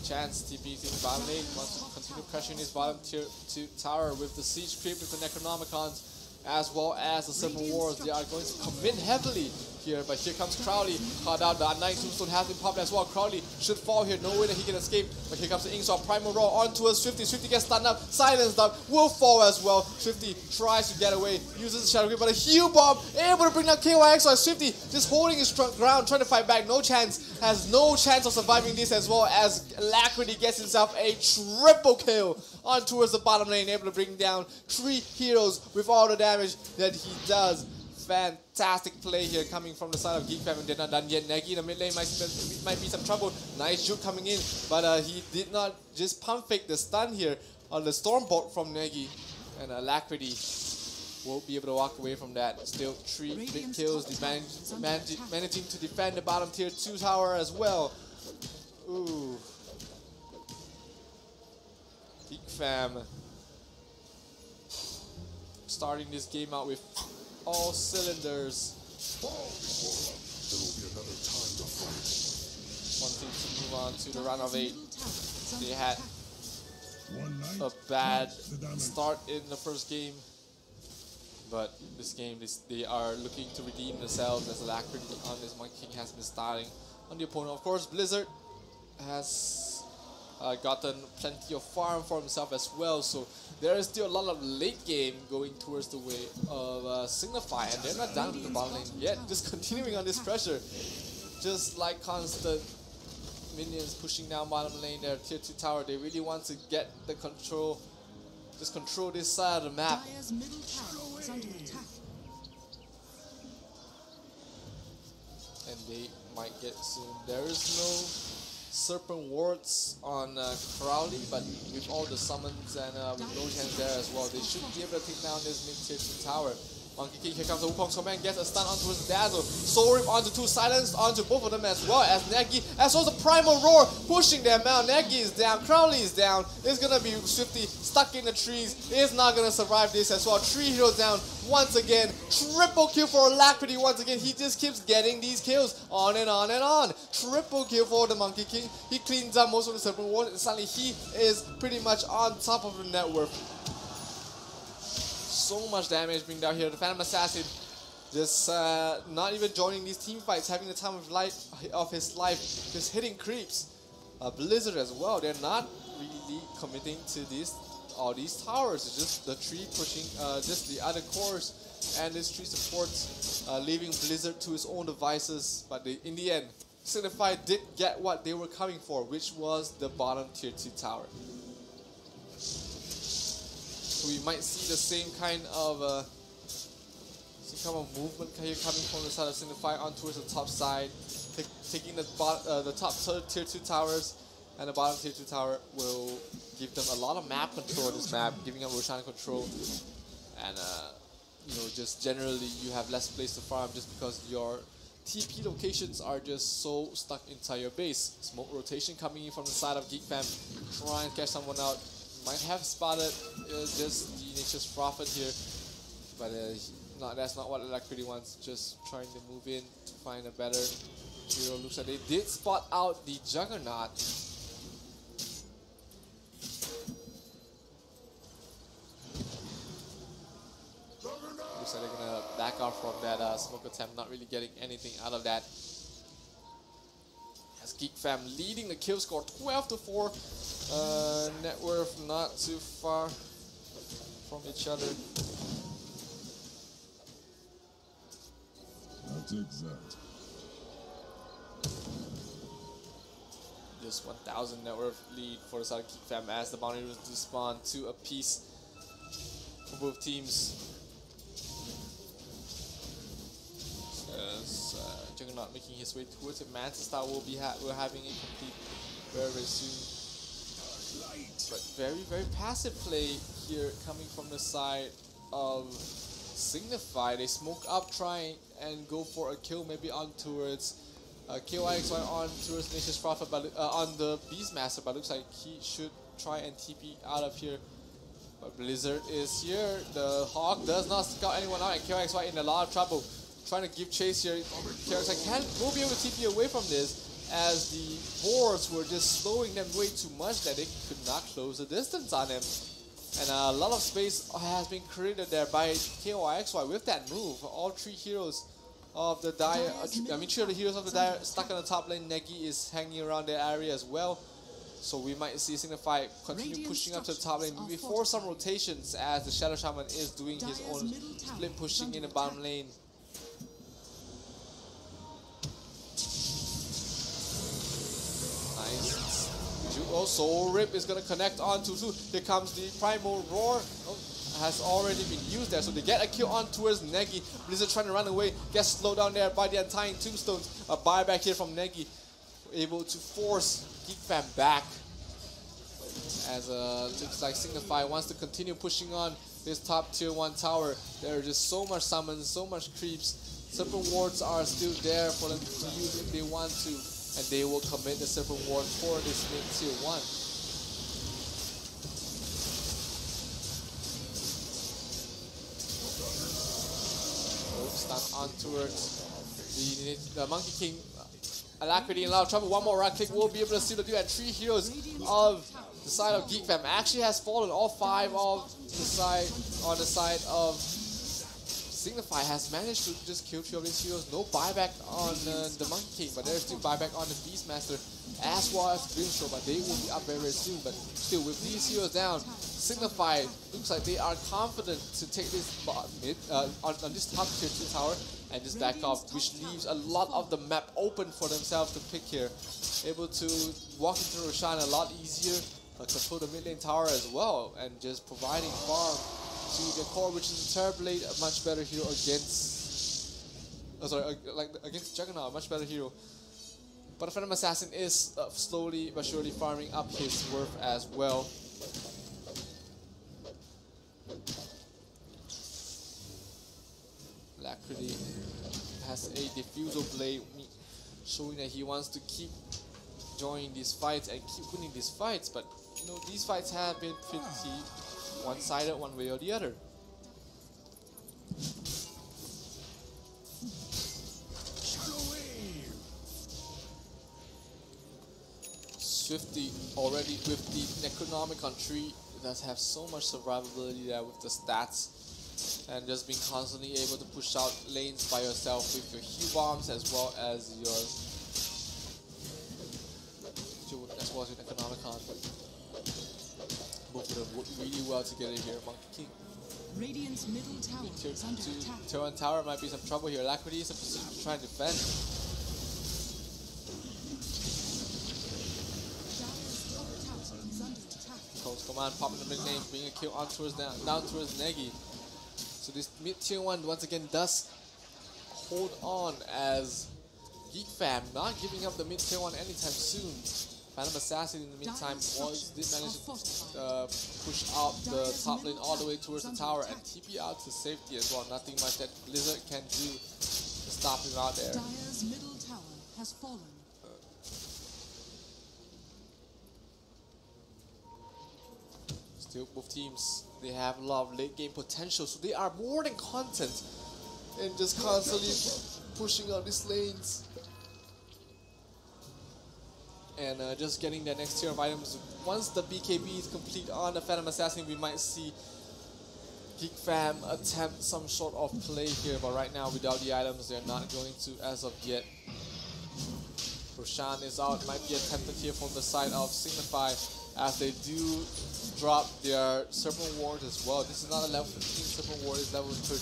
Chance TP to the bottom lane, wants to continue pressuring his bottom tier 2 tower with the siege creep with the Necronomicons as well as the Civil Wars. They are going to commit heavily here, but here comes Crowley. Caught out, the Undying Tombstone has been popped as well. Crowley should fall here, no way that he can escape, but here comes the Inksaw Primal Roar onto a Swifty. Swifty gets stunned up, silenced up, will fall as well. Swifty tries to get away, uses the Shadow Grip, but a heal bomb, able to bring down KYXY. Swifty just holding his ground, trying to fight back, no chance, has no chance of surviving this, as well as Alacrity gets himself a triple kill on towards the bottom lane, able to bring down 3 heroes with all the damage that he does. Fantastic play here coming from the side of Geek Fam, and they're not done yet. Neki in the mid lane might be some trouble. Nice juke coming in, but he did not just pump fake the stun here on the Stormbolt from Neki, and Alacrity won't be able to walk away from that. Still 3 big kills, managing to defend the bottom tier 2 tower as well. Ooh. Geek Fam starting this game out with all cylinders. Wanting to move on to the round of 8. They had a bad start in the first game. But this game, they are looking to redeem themselves as Alacrity on this Monkey King has been styling on the opponent. Of course, Blizzard has gotten plenty of farm for himself as well, so there is still a lot of late game going towards the way of Signify, and they're not down with the bottom lane yet, just continuing on this pressure. Just like constant minions pushing down bottom lane, their tier 2 tower, they really want to get the control, just control this side of the map. Dire's middle tower is under attack. And they might get soon. There is no Serpent Wards on Crowley, but with all the summons and with no chance there as well, they should be able to take down this mid-tier 2 tower. Monkey King, here comes the Wukong's command, gets a stun onto his Dazzle. Soul Rip onto 2, silenced onto both of them as well as Negi, as well as the Primal Roar pushing them out. Negi is down, Crowley is down. It's gonna be Swifty stuck in the trees. Is not gonna survive this as well. 3 heroes down once again. Triple kill for Alacrity once again. He just keeps getting these kills on and on and on. Triple kill for the Monkey King. He cleans up most of the Serpent Ward, and suddenly he is pretty much on top of the net worth. So much damage being down here. The Phantom Assassin just not even joining these team fights, having the time of his life, just hitting creeps. Blizzard as well, they're not really committing to all these towers. It's just the tree pushing just the other cores and this tree supports, leaving Blizzard to his own devices. But in the end, Signify did get what they were coming for, which was the bottom tier 2 tower. We might see the same kind of movement here coming from the side of Signify on towards the top side, taking the top tier 2 towers, and the bottom tier 2 tower will give them a lot of map control on this map, giving up Roshan control, and you know, just generally you have less place to farm just because your TP locations are just so stuck inside your base. Smoke rotation coming in from the side of Geek Fam, trying to catch someone out. Might have spotted just the Nature's Prophet here, but that's not what Alacrity wants. Just trying to move in to find a better hero. Looks like they did spot out the Juggernaut. Looks like they're gonna back off from that smoke attempt, not really getting anything out of that. As Geek Fam leading the kill score 12-4. Net worth not too far from each other. I'll take that. Just 1,000 net worth lead for the side of Geek Fam as the bounty was to spawn 2 apiece for both teams. As Juggernaut making his way towards it. Mantis Star will be we're having a complete very, very soon. But very, very passive play here coming from the side of Signify. They smoke up, try and go for a kill maybe on towards KYXY on towards Nature's Prophet, but on the Beastmaster, but looks like he should try and TP out of here. But Blizzard is here. The Hawk does not scout anyone out, and KYXY in a lot of trouble. Trying to give chase here. KYXY will be able to TP away from this, as the boards were just slowing them way too much that they could not close the distance on him. And a lot of space has been created there by KYXY with that move. All 3 heroes of the Dire, 3 of the heroes of the Dire stuck on the top lane. Negi is hanging around their area as well. So we might see Signify continue pushing up to the top lane before some rotations, as the Shadow Shaman is doing his own split pushing in the bottom lane. Soul Rip is going to connect onto 2. Here comes the Primal Roar. Has already been used there, so they get a kill on towards Negi. Blizzard trying to run away, gets slowed down there by the Untying Tombstones. A buyback here from Negi, able to force Geek Fam back. As looks like Signify wants to continue pushing on this top tier 1 tower. There are just so much summons, so much creeps. Serpent Wards are still there for them to use if they want to, and they will commit the Serpent Ward for this mid tier 1. Stun on towards the Monkey King. Alacrity in a lot of trouble. One more right click will be able to seal the deal, and 3 heroes of the side of Geek Fam actually has fallen. All 5 of the side on the side of Signify has managed to just kill 3 of these heroes. No buyback on the Monkey King, but there's still buyback on the Beastmaster as well as Grimstroke, but they will be up very, very soon. But still, with these heroes down, Signify looks like they are confident to take this mid on this top tier 2 tower and just back off, which leaves a lot of the map open for themselves to pick here. Able to walk into Roshan a lot easier, control the mid lane tower as well, and just providing farm to the core, which is a Terrorblade, a much better hero against. Against Juggernaut, a much better hero. But the Phantom Assassin is slowly but surely farming up his worth as well. Lacrity has a Diffusal Blade, showing that he wants to keep joining these fights and keep winning these fights. But you know, these fights have been pretty one-sided, one way or the other. Swifty already with the Necronomicon tree does have so much survivability there with the stats, and just being constantly able to push out lanes by yourself with your heal bombs as well as your Necronomicon. Both of them work really well together here. Monkey King. Radiant's middle tower is under attack. Tier 1 tower might be some trouble here. Lacrity is in position to try and defend. Cole's command popping the mid lane, bringing a kill on towards down towards Negi. So this mid tier 1 once again does hold on, as Geek Fam not giving up the mid tier 1 anytime soon. Phantom Assassin in the meantime did manage to push out the top lane all the way towards the tower and TP out to safety as well. Nothing much that Blizzard can do to stop him out there. Dire's middle tower has fallen. Still, both teams, they have a lot of late game potential, so they are more than content in just constantly pushing out these lanes and just getting their next tier of items. Once the BKB is complete on the Phantom Assassin, we might see Geek Fam attempt some sort of play here, but right now without the items they're not going to as of yet. Roshan is out, might be attempted here from the side of Signify as they do drop their Serpent Ward as well. This is not a level 15 Serpent Ward, it's level 13.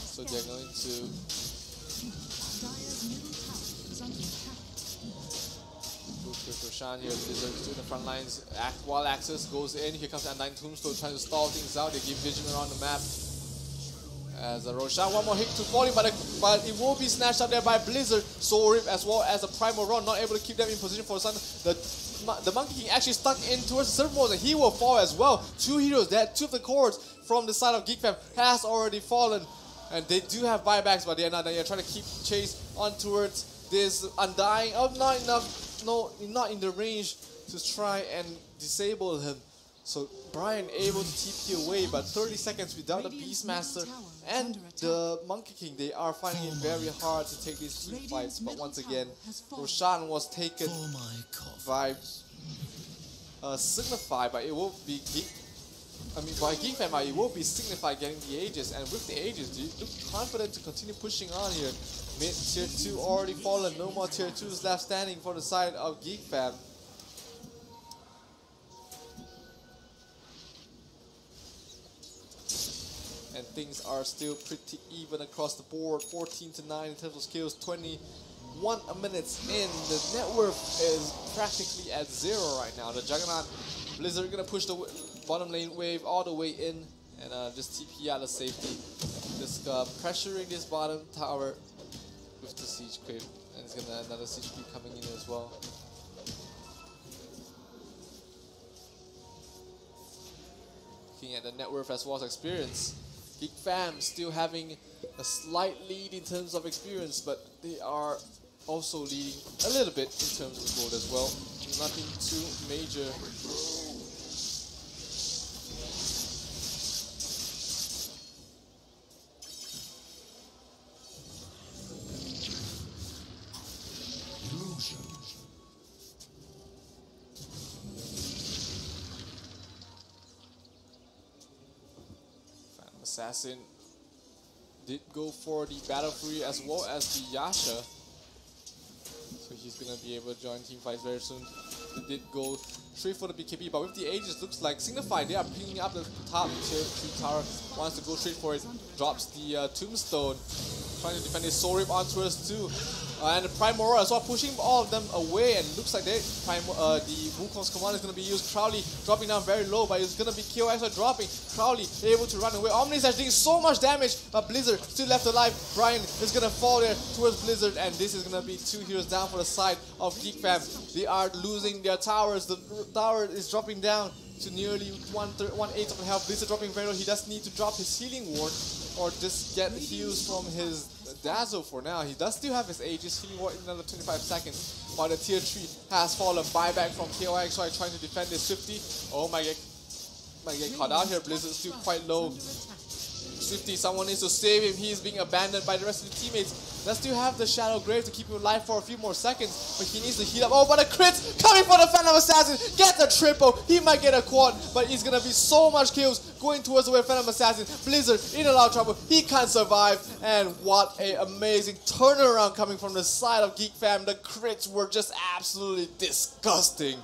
So they're going to Roshan here, Blizzard to the front lines. While Axis goes in, here comes Undying Tombstone trying to stall things out. They give vision around the map. As Roshan, one more hit to falling, but it will be snatched out there by Blizzard. Soul Rip as well as a Primal Run, not able to keep them in position for the sun. The Monkey King actually stuck in towards the Serpent Ward, and he will fall as well. 2 heroes dead, 2 of the cores from the side of Geek Fam has already fallen. And they do have buybacks, but they're not. They're trying to keep chase on towards this Undying. Oh, not enough. No, not in the range to try and disable him. So Brian able to TP away, but 30 seconds without the Beastmaster and the Monkey King. They are finding it very hard to take these team fights. But once again, Roshan was taken by Signify, but it will be by Geek Fam, it will be Signify getting the Aegis, and with the Aegis, they look confident to continue pushing on here. Mid tier 2 already fallen, no more tier 2s left standing for the side of Geek Fam. And things are still pretty even across the board. 14-9 in terms of skills, 21 minutes in. The net worth is practically at 0 right now. The Juggernaut, Blizzard gonna push the bottom lane wave all the way in and just TP out of safety. Just pressuring this bottom tower with the siege creep, and it's gonna another siege creep coming in as well. Looking at the net worth as well as experience, Geek Fam still having a slight lead in terms of experience, but they are also leading a little bit in terms of gold as well. Nothing too major. Assassin did go for the Battle Fury as well as the Yasha. So he's gonna be able to join team fights very soon. They did go straight for the BKB, but with the Aegis, looks like Signify, they are picking up the top tier 2 tower, wants to go straight for it, drops the Tombstone, trying to defend his Soul Rip onto us too. And the Prime Aurora as well, pushing all of them away, and looks like the Wukong's command is going to be used. Crowley dropping down very low, but it's going to be KOX dropping. Crowley able to run away. Omnislash doing so much damage, but Blizzard still left alive. Brian is going to fall there towards Blizzard, and this is going to be 2 heroes down for the side of Geek Fam. They are losing their towers. The tower is dropping down to nearly 1/8 of the health. Blizzard dropping very low. He does need to drop his healing ward or just get heals from his Dazzle for now. He does still have his Aegis healing ward in another 25 seconds, but the tier 3 has fallen. Buyback from KOX trying to defend this 50. Oh my god, might get caught out here. Blizzard's still quite low. 50, someone needs to save him. He is being abandoned by the rest of the teammates. Let's still have the Shadow Grave to keep him alive for a few more seconds, but he needs to heal up. Oh, but a crit coming for the Phantom Assassin. Get the triple. He might get a quad, but he's gonna be so much kills going towards the way of Phantom Assassin. Blizzard in a lot of trouble. He can't survive, and what a amazing turnaround coming from the side of Geek Fam. The crits were just absolutely disgusting.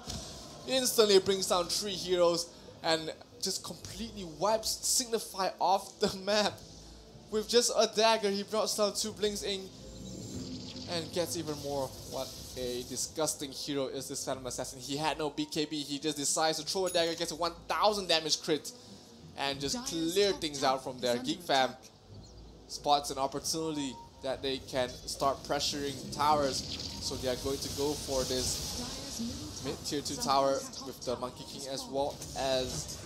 Instantly brings down 3 heroes and just completely wipes Signify off the map. With just a dagger, he brought down 2 blinks in and gets even more. What a disgusting hero is this Phantom Assassin. He had no BKB, he just decides to throw a dagger, gets a 1000 damage crit, and just clear things out from there. Geek Fam spots an opportunity that they can start pressuring towers, so they are going to go for this mid-tier 2 tower with the Monkey King as well as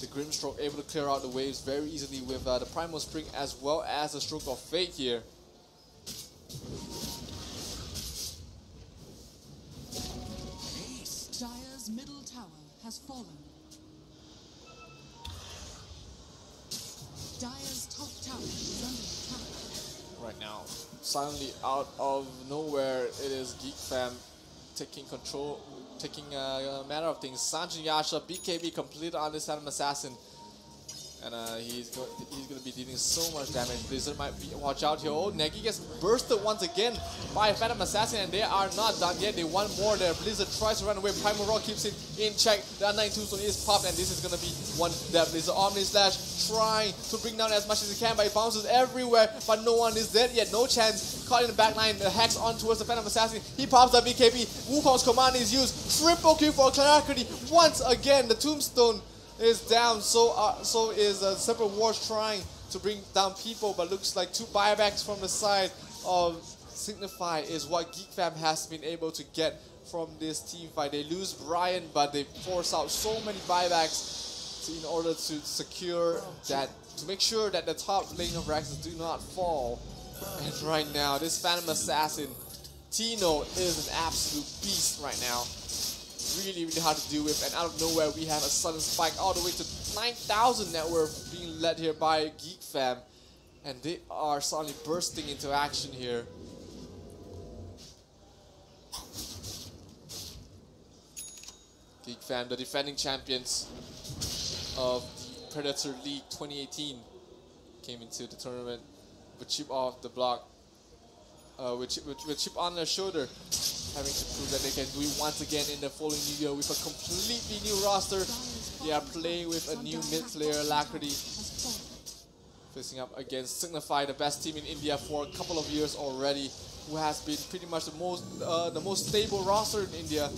the Grimstroke, able to clear out the waves very easily with the Primal Spring as well as the Stroke of Fate here. Dire's middle tower has fallen. Dire's top tower is under attack. Right now, suddenly out of nowhere, it is Geek Fam taking control, taking a matter of things. Sanjin Yasha, BKB completed on this Phantom Assassin. And he's going to be dealing so much damage. Blizzard might be, watch out here. Oh, Negi gets bursted once again by Phantom Assassin, and they are not done yet. They want more there. Blizzard tries to run away. Primal Rock keeps it in check. The Undying Tombstone is popped, and this is going to be one that Blizzard Omnislash trying to bring down as much as he can, but he bounces everywhere, but no one is dead yet. No chance. Caught in the back line. The Hex on towards the Phantom Assassin. He pops the BKB. Wukong's command is used. Triple kill for Clarity. Once again, the Tombstone is down, so is Separate Wars trying to bring down people, but looks like 2 buybacks from the side of Signify is what Geek Fam has been able to get from this team fight. They lose Brian, but they force out so many buybacks in order to secure that, to make sure that the top lane of Raxus do not fall. And right now, this Phantom Assassin, Tino, is an absolute beast right now. Really, really hard to deal with, and out of nowhere we have a sudden spike all the way to 9,000 net worth being led here by Geek Fam, and they are suddenly bursting into action here. Geek Fam, the defending champions of the Predator League 2018, came into the tournament with chip off the block, with chip on their shoulder, having to prove that they can do it once again in the following new year with a completely new roster. They are playing with a new mid player, Alacrity, facing up against Signify, the best team in India for a couple of years already, who has been pretty much the most stable roster in India.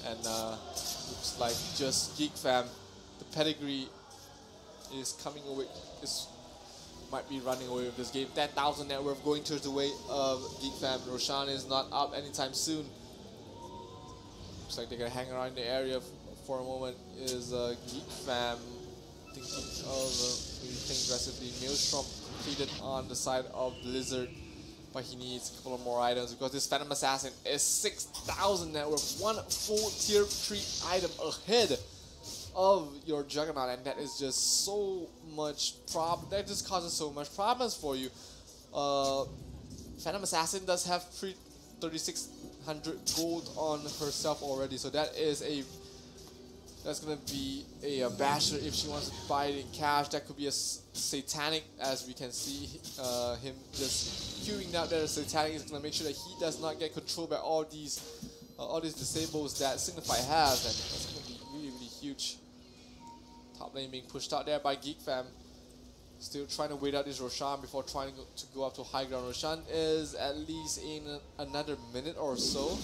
And looks like just Geek Fam, the pedigree is coming away, might be running away with this game. 10,000 net worth going towards the way of Geek Fam. Roshan is not up anytime soon. Looks like they're gonna hang around in the area for a moment. Is Geek Fam thinking of playing aggressively? Maelstrom completed on the side of Blizzard, but he needs a couple of more items because this Phantom Assassin is 6,000 net worth, 1 full tier 3 item ahead of your Juggernaut, and that is just so much that just causes so much problems for you. Phantom Assassin does have 3,600 gold on herself already, so that is a That's gonna be a basher if she wants to buy it in cash. That could be a satanic, as we can see him just queuing out there. Satanic is gonna make sure that he does not get controlled by all these disables that Signify has, and that's gonna be really, really huge. Top lane being pushed out there by Geek Fam. Still trying to wait out this Roshan before trying to go up to high ground. Roshan is at least in another minute or so.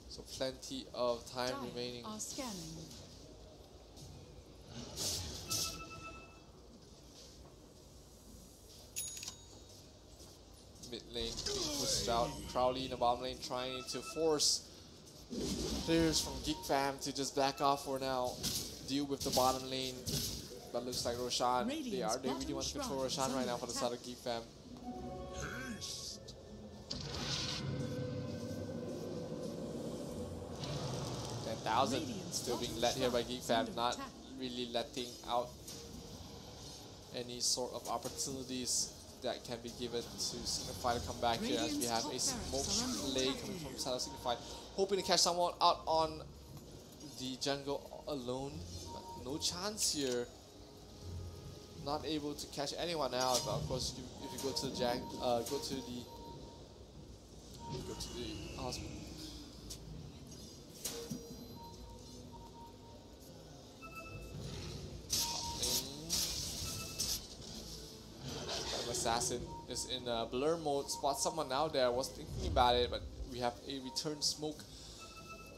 So plenty of time remaining. Are scanning. Mid lane pushed out. Crowley in the bottom lane trying to force players from Geek Fam to just back off for now. Deal with the bottom lane. But looks like Roshan, they really want to control Roshan right now for the side of Geek Fam. 10,000 still being led here by Geek Fam, not really letting out any sort of opportunities that can be given to Signify to come back here, as we have a smoke play coming from the side of Signify, hoping to catch someone out on the jungle alone, but no chance here. Not able to catch anyone out, but of course if you go to the go to the hospital. Assassin is in blur mode, spots someone out there, was thinking about it, but we have a return smoke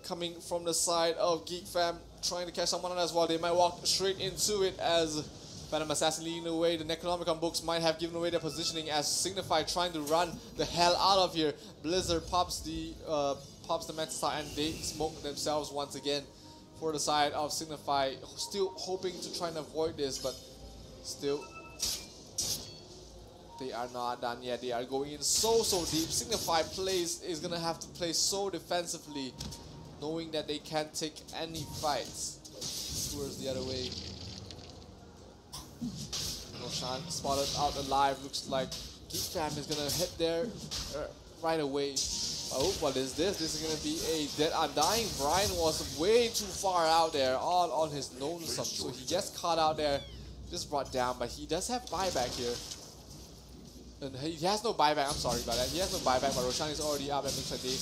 coming from the side of Geek Fam, trying to catch someone out as well. They might walk straight into it as Phantom Assassin leading the way. The Necronomicon books might have given away their positioning as Signify trying to run the hell out of here. Blizzard pops the Mantis and they smoke themselves once again for the side of Signify, still hoping to try and avoid this, but still they are not done yet. They are going in so deep. Signify is gonna have to play so defensively, knowing that they can't take any fights towards the other way. Roshan spotted out alive. Looks like Geek Fam is gonna hit there right away. Oh, what is this? This is gonna be a dead undying. Brian was way too far out there, all on his lonesome. So he gets caught out there, just brought down, but he does have buyback here. And he has no buyback, I'm sorry about that. He has no buyback, but Roshan is already up and looks like they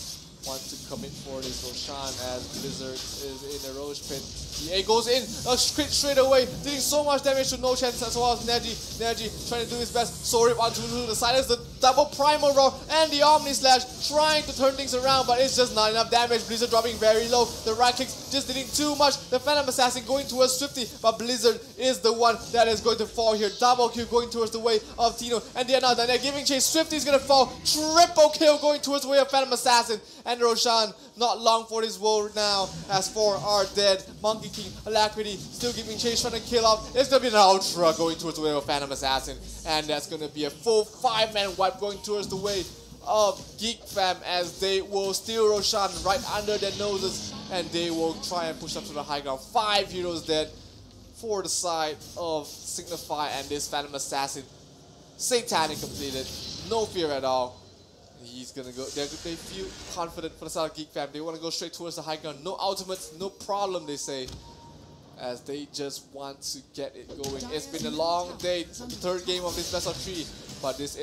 want to commit for this Roshan as Blizzard is in the Roach Pit. EA goes in, a crit straight away, dealing so much damage to no chance as well as Neji. Neji trying to do his best, so rip onto the side as the double primal roar and the Omni Slash trying to turn things around, but it's just not enough damage. Blizzard dropping very low, the right clicks just dealing too much. The Phantom Assassin going towards Swifty, but Blizzard is the one that is going to fall here. Double kill going towards the way of Tino, and they are not done. They're giving chase. Swifty is going to fall. Triple kill going towards the way of Phantom Assassin, and Roshan not long for this world now, as 4 are dead. Monkey King, Alacrity still giving chase, trying to kill off. It's going to be an Ultra going towards the way of Phantom Assassin, and that's going to be a full 5-man wipe going towards the way of Geek Fam, as they will steal Roshan right under their noses, and they will try and push up to the high ground. 5 heroes dead for the side of Signify and this Phantom Assassin. Satanic completed, no fear at all. He's gonna go. They feel confident for the side of Geek Fam. They want to go straight towards the high ground. No ultimates, no problem, they say, as they just want to get it going. It's been a long day, the 3rd game of this best of 3, but this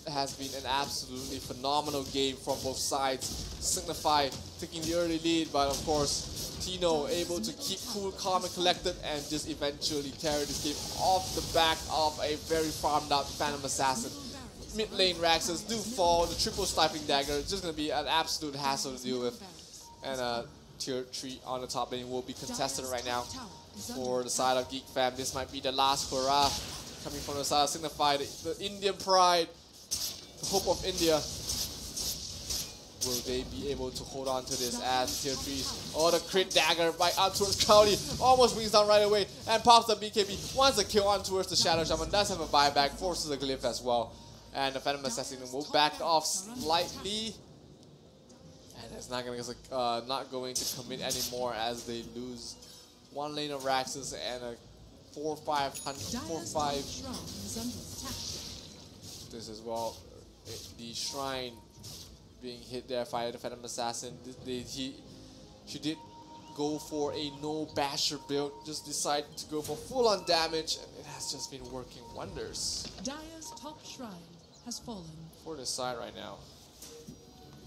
has been an absolutely phenomenal game from both sides. Signify taking the early lead, but of course Tino able to keep cool, calm, and collected, and just eventually carry this game off the back of a very farmed out Phantom Assassin. Mid lane Raxus do fall, the triple sniping dagger is just going to be an absolute hassle to deal with. And tier 3 on the top lane will be contested right now for the side of Geek Fam. This might be the last hurrah coming from the side of Signify, the Indian pride, the hope of India. Will they be able to hold on to this as tier 3s? Oh, the crit dagger by out towards Cloudy. Almost brings down right away and pops the BKB. Wants a kill on towards the Shadow Shaman. Does have a buyback, forces a glyph as well. And the Phantom Assassin will back off slightly. And it's not going to commit anymore as they lose 1 lane of Raxus and a 4-5. This as well. The Shrine being hit there by the Phantom Assassin. She did go for a no basher build, just decide to go for full-on damage, and it has just been working wonders Dire's top shrine has fallen. for this side right now.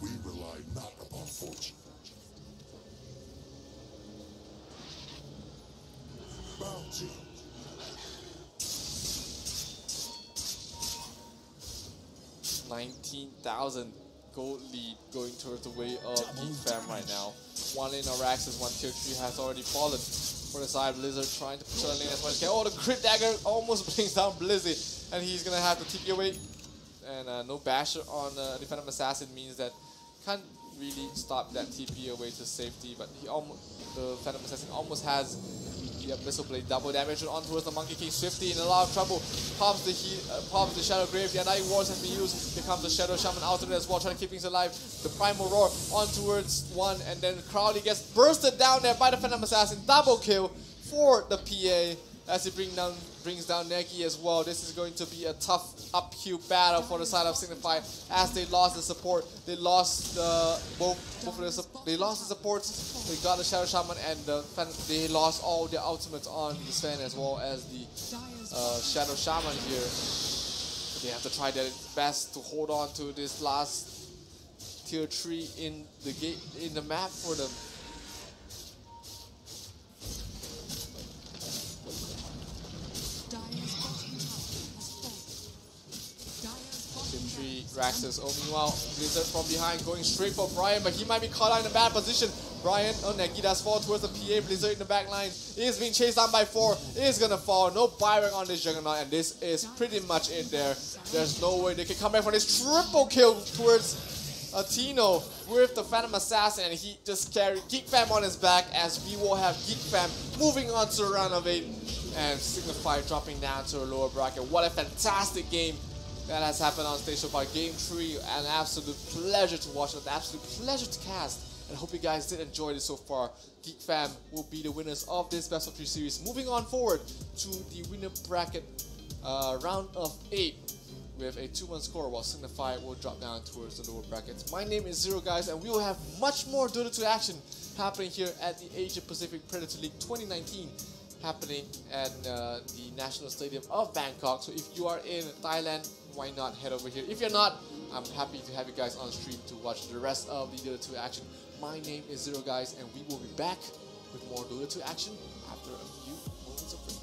We rely not upon fortune. Bounty. 19,000 gold lead going towards the way of Geek Fam right now. One in Araxis, one tier 3 has already fallen. For the side, Blizzard trying to push on lane as much as can. Oh, the crit dagger almost brings down Blizzy, and he's gonna have to TP away. And no basher on the Phantom Assassin means that can't really stop that TP away to safety, but he the Phantom Assassin almost has the Abyssal Blade double damage on towards the Monkey King. Swifty in a lot of trouble. Pops the Shadow Grave. The Undying Wars has been used. Here comes the Shadow Shaman out of it as well, trying to keep things alive. The Primal Roar on towards one, and then Crowley gets bursted down there by the Phantom Assassin. Double kill for the PA as he brings down Negi as well. This is going to be a tough uphill battle for the side of Signify as they lost the support. They lost they lost the supports. They got the Shadow Shaman, and they lost all their ultimates on the Sven as well as the Shadow Shaman here. They have to try their best to hold on to this last tier 3 in the map for them. Raxus. Oh, meanwhile, Blizzard from behind going straight for Brian, but he might be caught out in a bad position. Brian, oh, Negi does fall towards the PA. Blizzard in the back line is being chased down by 4. Is gonna fall. No buyback on this Juggernaut, and this is pretty much it there. There's no way they can come back from this triple kill towards Tino with the Phantom Assassin, and he just carried Geek Fam on his back as we will have Geek Fam moving on to a round of 8 and Signify dropping down to a lower bracket. What a fantastic game that has happened on stage so far. Game 3, an absolute pleasure to watch, an absolute pleasure to cast, and I hope you guys did enjoy this so far. Geek Fam will be the winners of this Best of 3 series. Moving on forward to the winner bracket round of 8 with a 2-1 score, while Signify will drop down towards the lower brackets. My name is Zero, guys, and we will have much more Dota 2 action happening here at the Asia Pacific Predator League 2019, happening at the National Stadium of Bangkok. So if you are in Thailand, why not head over here? If you're not, I'm happy to have you guys on stream to watch the rest of the Dota 2 action. My name is Zero, guys, and we will be back with more Dota 2 action after a few moments of breaks.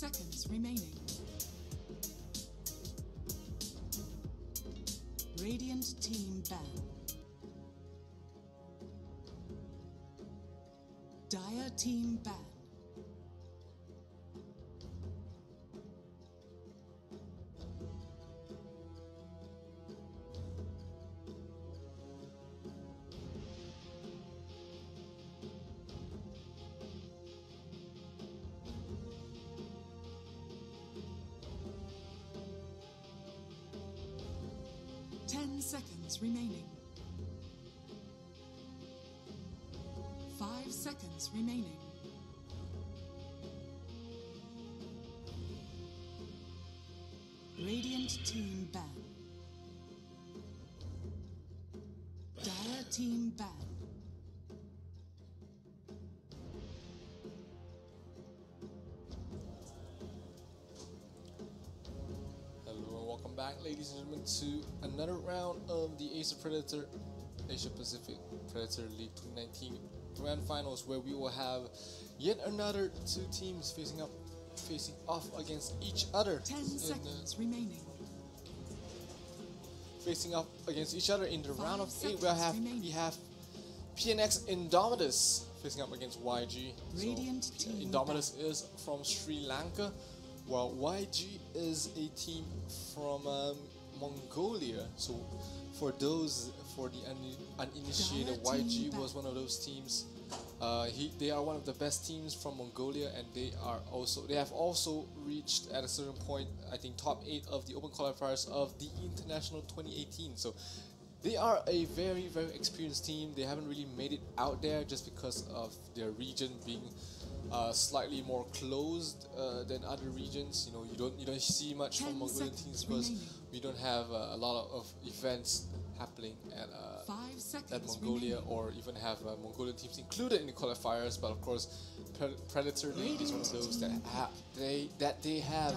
seconds remaining. Radiant team ban. Dire team ban. Ten seconds remaining. 5 seconds remaining. Radiant team ban. Dire team ban. Hello and welcome back, ladies and gentlemen, to another round of the Asia Pacific Predator League 2019 Grand Finals, where we will have yet another two teams facing off against each other. 10 seconds remaining. Facing off against each other in the round of 8, seconds we have PNX Indomitus facing up against YG. Radiant So, team Indomitus is from Sri Lanka, while YG is a team from Mongolia. So for the uninitiated, YG was one of those teams. They are one of the best teams from Mongolia, and they have also reached at a certain point, I think, top 8 of the open qualifiers of the International 2018. So they are a very, very experienced team. They haven't really made it out there just because of their region being slightly more closed than other regions. You know, you don't see much from Mongolian teams because we don't have a lot of events happening at Mongolia, or even have Mongolian teams included in the qualifiers. But of course, Predator League is one of those that they have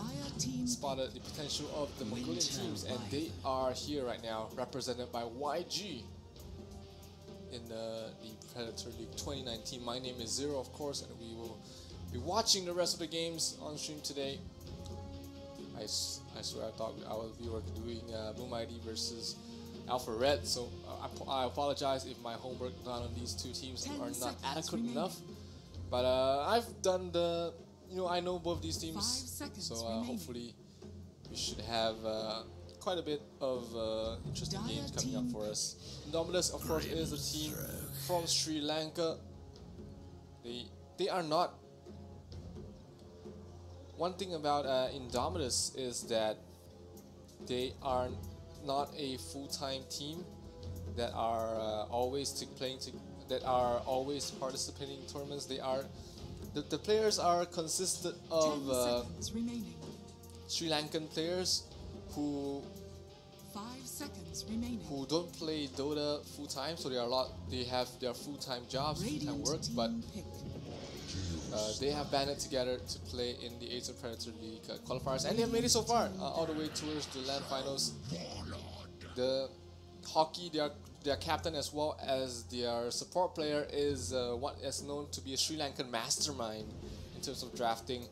spotted the potential of the Mongolian teams, and they are here right now, represented by YG in the Predator League 2019. My name is Zero, of course, and we will be watching the rest of the games on stream today. I swear I thought we were doing Boom ID versus Alpha Red, so I apologize if my homework done on these two teams are not adequate enough. But I've done I know both these teams, so hopefully we should have quite a bit of interesting games coming up for us. Indomitus, of course, is a team from Sri Lanka. They are not. One thing about Indomitus is that they are not a full-time team that are always participating in tournaments. The players are consisted of Sri Lankan players who 5 seconds remaining. who don't play Dota full-time, so they have their full-time jobs, full-time work, but they have banded together to play in the Asia Predator League qualifiers, and they have made it so far, all the way towards the LAN finals. The hockey, their captain as well as their support player is what is known to be a Sri Lankan mastermind in terms of drafting.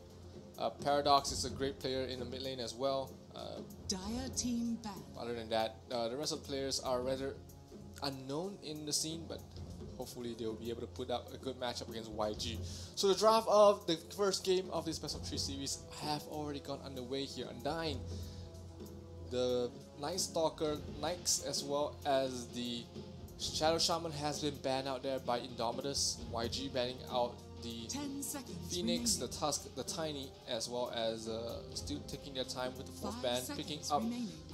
Paradox is a great player in the mid lane as well. Dire team back. Other than that, the rest of the players are rather unknown in the scene, but hopefully they will be able to put up a good matchup against YG. So the draft of the first game of this best of 3 series have already gone underway here on 9. The Night Stalker, Knights, as well as the Shadow Shaman has been banned out there by Indomitus. YG banning out the 10 seconds Phoenix, remaining. the Tusk, the Tiny, as well as still taking their time with the 4th ban, picking up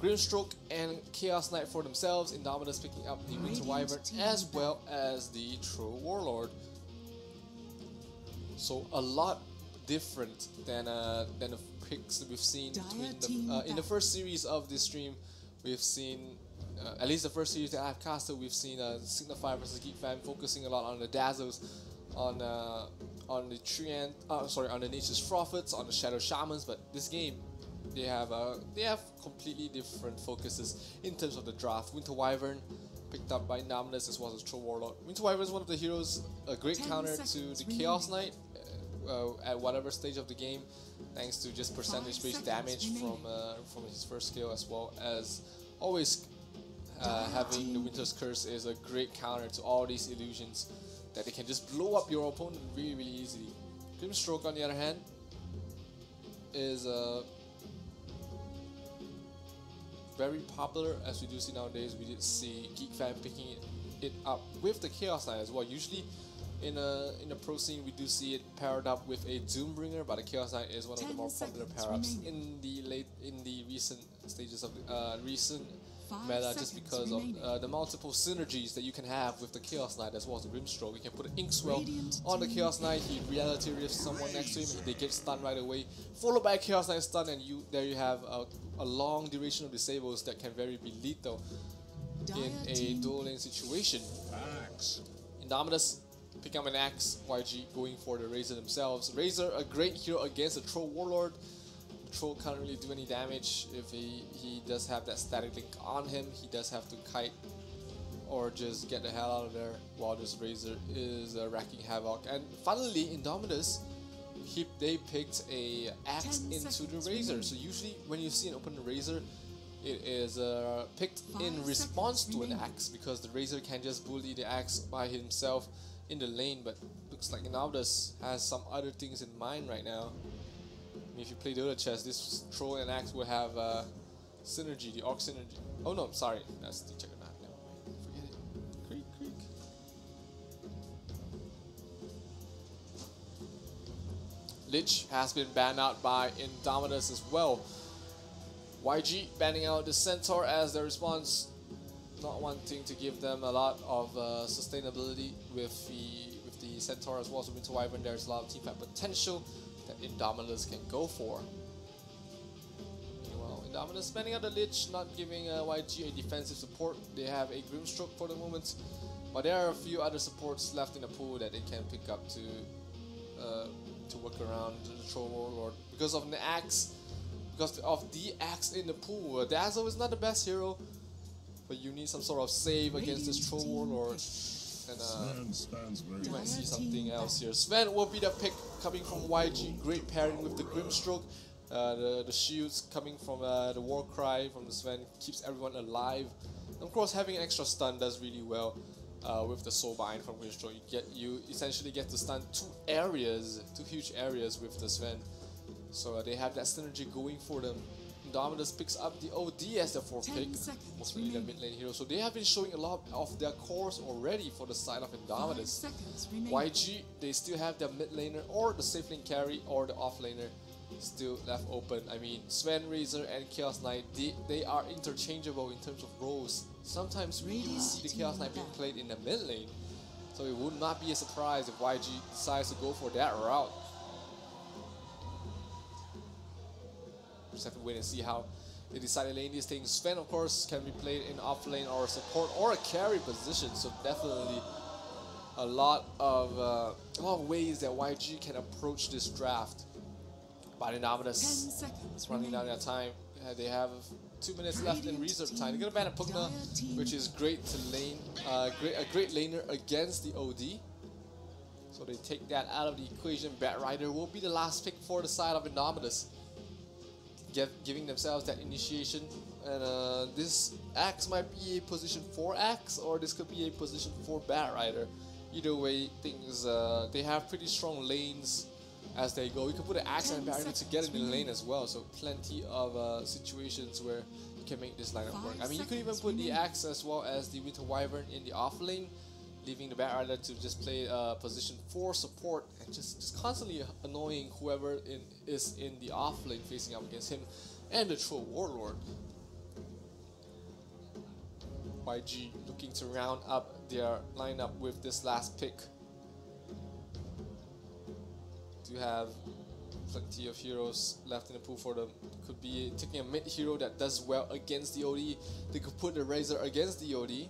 Grimstroke and Chaos Knight for themselves. Indomitus picking up the Winter Wyvern as well as the Troll Warlord. So a lot different than the picks that we've seen between in the first series of this stream. We've seen at least the first series that I've casted. We've seen Signify versus Geek Fan focusing a lot on the Dazzles, on the on the Nature's Prophets, on the Shadow Shamans. But this game, they have completely different focuses in terms of the draft. Winter Wyvern picked up by Indomitus as well as Troll Warlord. Winter Wyvern is one of the heroes, a great counter to the Chaos Knight at whatever stage of the game. thanks to just percentage-based 5 damage seconds from his first skill, as well as always having the Winter's Curse is a great counter to all these illusions that they can just blow up your opponent really easily. Grimstroke, on the other hand, is very popular, as we do see nowadays. We did see Geek Fan picking it up with the Chaos Knight as well. Usually in the pro scene we do see it paired up with a Doombringer, but the Chaos Knight is one of the more popular pair-ups in the recent stages of the recent meta, just because of the multiple synergies that you can have with the Chaos Knight as well as the Grimstroke. You can put an Inkswell on the Chaos Knight, he reality rifts someone next to him, they get stunned right away, followed by a Chaos Knight stun, and there you have a long duration of disables that can very be lethal in a dual lane situation. Indomitus picking up an axe, YG going for the Razor themselves. Razor, a great hero against the Troll Warlord. The Troll can't really do any damage if he does have that static link on him. He does have to kite or just get the hell out of there while this Razor is wrecking havoc. And finally, Indomitus, they picked a axe into the Razor. So usually when you see an open Razor, it is picked in response to an axe, because the Razor can just bully the axe by himself in the lane. But looks like Indomitus has some other things in mind right now. I mean, if you play Dota chess, this Troll and axe will have synergy, the Orc synergy. Oh no, sorry, that's the Juggernaut. Never mind, forget it. Creek. Lich has been banned out by Indomitus as well. YG banning out the Centaur as their response, not wanting to give them a lot of sustainability with the Centaur as well as the Winter Wyvern. There's a lot of teamfight potential that Indomitus can go for. Meanwhile, Indomitus banning out the Lich, not giving YG a defensive support. They have a Grimstroke for the moment, but there are a few other supports left in the pool that they can pick up to work around the Troll Warlord. Because of the axe, in the pool, Dazzle is not the best hero, but you need some sort of save against this Troll Warlord. And we might see something else here. Sven will be the pick coming from YG. Great pairing with the Grimstroke. The shields coming from the Warcry from the Sven keeps everyone alive. And of course, having an extra stun does really well with the Soulbind from Grimstroke. You essentially get to stun two huge areas with the Sven. So they have that synergy going for them. Indomitus picks up the OD as their fourth pick, most likely their mid lane hero. So they have been showing a lot of their cores already for the side of Indomitus. YG, they still have their mid laner or the safe lane carry or the off laner still left open. I mean, Sven, Razor and Chaos Knight, they are interchangeable in terms of roles. Sometimes we even see the Chaos Knight being played in the mid lane. So it would not be a surprise if YG decides to go for that route. Just have to wait and see how they decide to lane these things. Sven, of course, can be played in off lane or a support or a carry position. So definitely a lot of ways that YG can approach this draft. But Indomitus running down their time. They have 2 minutes left in reserve time. They're gonna ban a Pugna, which is great to lane, a great laner against the OD. So they take that out of the equation. Bat Rider will be the last pick for the side of Indomitus, giving themselves that initiation. And this axe might be a position 4 axe, or this could be a position 4 Bat Rider. Either way, things they have pretty strong lanes as they go. You can put an axe and a Bat Rider together in the lane as well, so plenty of situations where you can make this lineup work. I mean, you could even put the axe as well as the Winter Wyvern in the off lane, leaving the Bat Rider to just play position 4 support and just constantly annoying whoever is in the off lane facing up against him and the Troll Warlord. YG looking to round up their lineup with this last pick. Do have plenty of heroes left in the pool for them. Could be taking a mid hero that does well against the OD. They could put the Razor against the OD,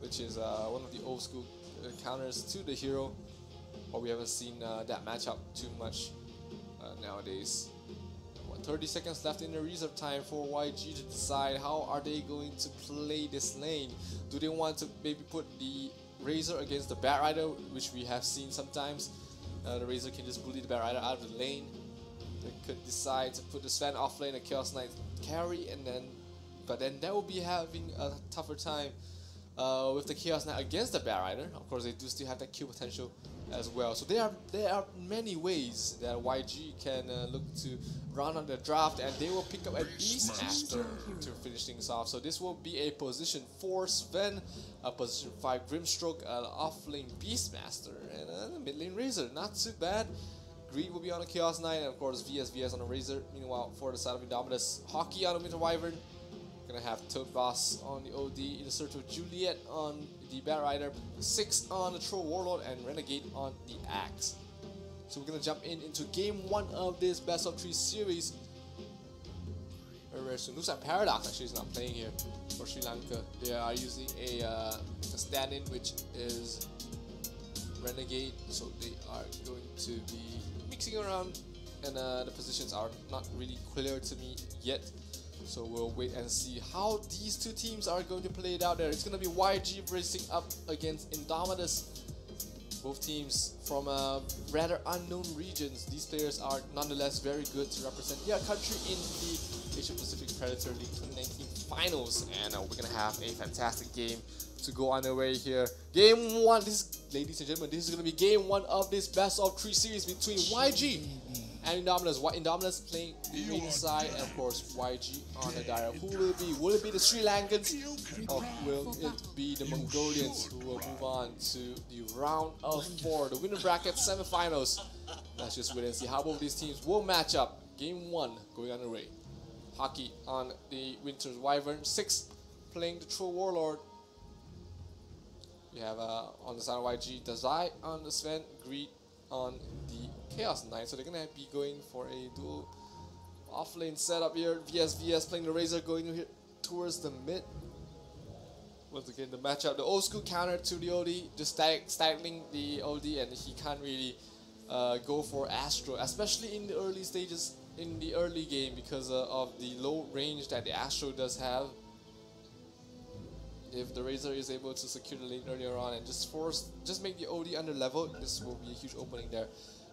which is one of the old school counters to the hero, but we haven't seen that matchup too much nowadays. 30 seconds left in the reserve time for YG to decide how are they going to play this lane. Do they want to maybe put the Razor against the Bat Rider, which we have seen sometimes. The Razor can just bully the Bat Rider out of the lane. They could decide to put the Sven off lane, a Chaos Knight carry, and then, but then that will be having a tougher time with the Chaos Knight against the Bear Rider. Of course, they do still have that kill potential as well. So there are many ways that YG can look to run on the draft, and they will pick up a Beastmaster to finish things off. So this will be a position 4 Sven, a position 5 Grimstroke, an off-lane Beastmaster, and a mid-lane Razor. Not too bad. Greed will be on a Chaos Knight, and of course VS on a Razor. Meanwhile, for the side of Indominus, Hockey on a Winter Wyvern. Gonna have Toad Boss on the OD, in search of Juliet on the Bat Rider, 6 on the Troll Warlord, and Renegade on the Axe. So we're gonna jump into game 1 of this best of 3 series very soon. Looks like Paradox actually is not playing here for Sri Lanka. They are using a stand-in, which is Renegade, so they are going to be mixing around, and the positions are not really clear to me yet. So we'll wait and see how these two teams are going to play it out there. It's going to be YG racing up against Indominus. Both teams from rather unknown regions. These players are nonetheless very good to represent their country in the Asia Pacific Predator League 2019 finals. And we're going to have a fantastic game to go underway here. Game 1, ladies and gentlemen, this is going to be game 1 of this best of 3 series between YG and Indominus. Indominus playing the green side, and of course YG on the dire. Who will it be? Will it be the Sri Lankans, or will it be the Mongolians who will move on to the round of 4, the winner bracket semifinals? Let's just wait and see how both these teams will match up. Game 1 going underway. Hockey on the Winter Wyvern, 6 playing the Troll Warlord. We have on the side of YG, Dazai on the Sven, Greed on the Chaos Knight. So they're gonna be going for a dual off-lane setup here. VS playing the Razor, going here towards the mid. Once again, the matchup, the old school counter to the OD, just stacking the OD, and he can't really go for Astro, especially in the early stages, in the early game, because of the low range that the Astro does have. If the Razor is able to secure the lane earlier on and just make the OD under level, this will be a huge opening there.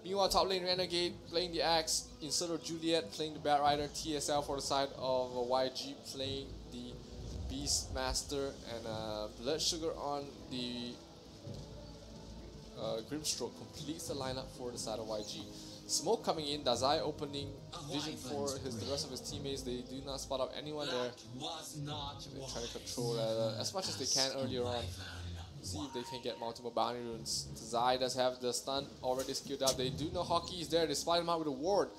Meanwhile, top lane Renegade playing the Axe, instead of Juliet playing the Bat Rider, TSL for the side of YG playing the Beastmaster, and Blood Sugar on the Grimstroke completes the lineup for the side of YG. Smoke coming in, Dazai opening vision for the rest of his teammates. They do not spot up anyone there. They're trying to control as much as they can earlier on. See if they can get multiple bounty runes. Dazai does have the stun already skilled up. They do know Hockey is there. They spot him out with a ward.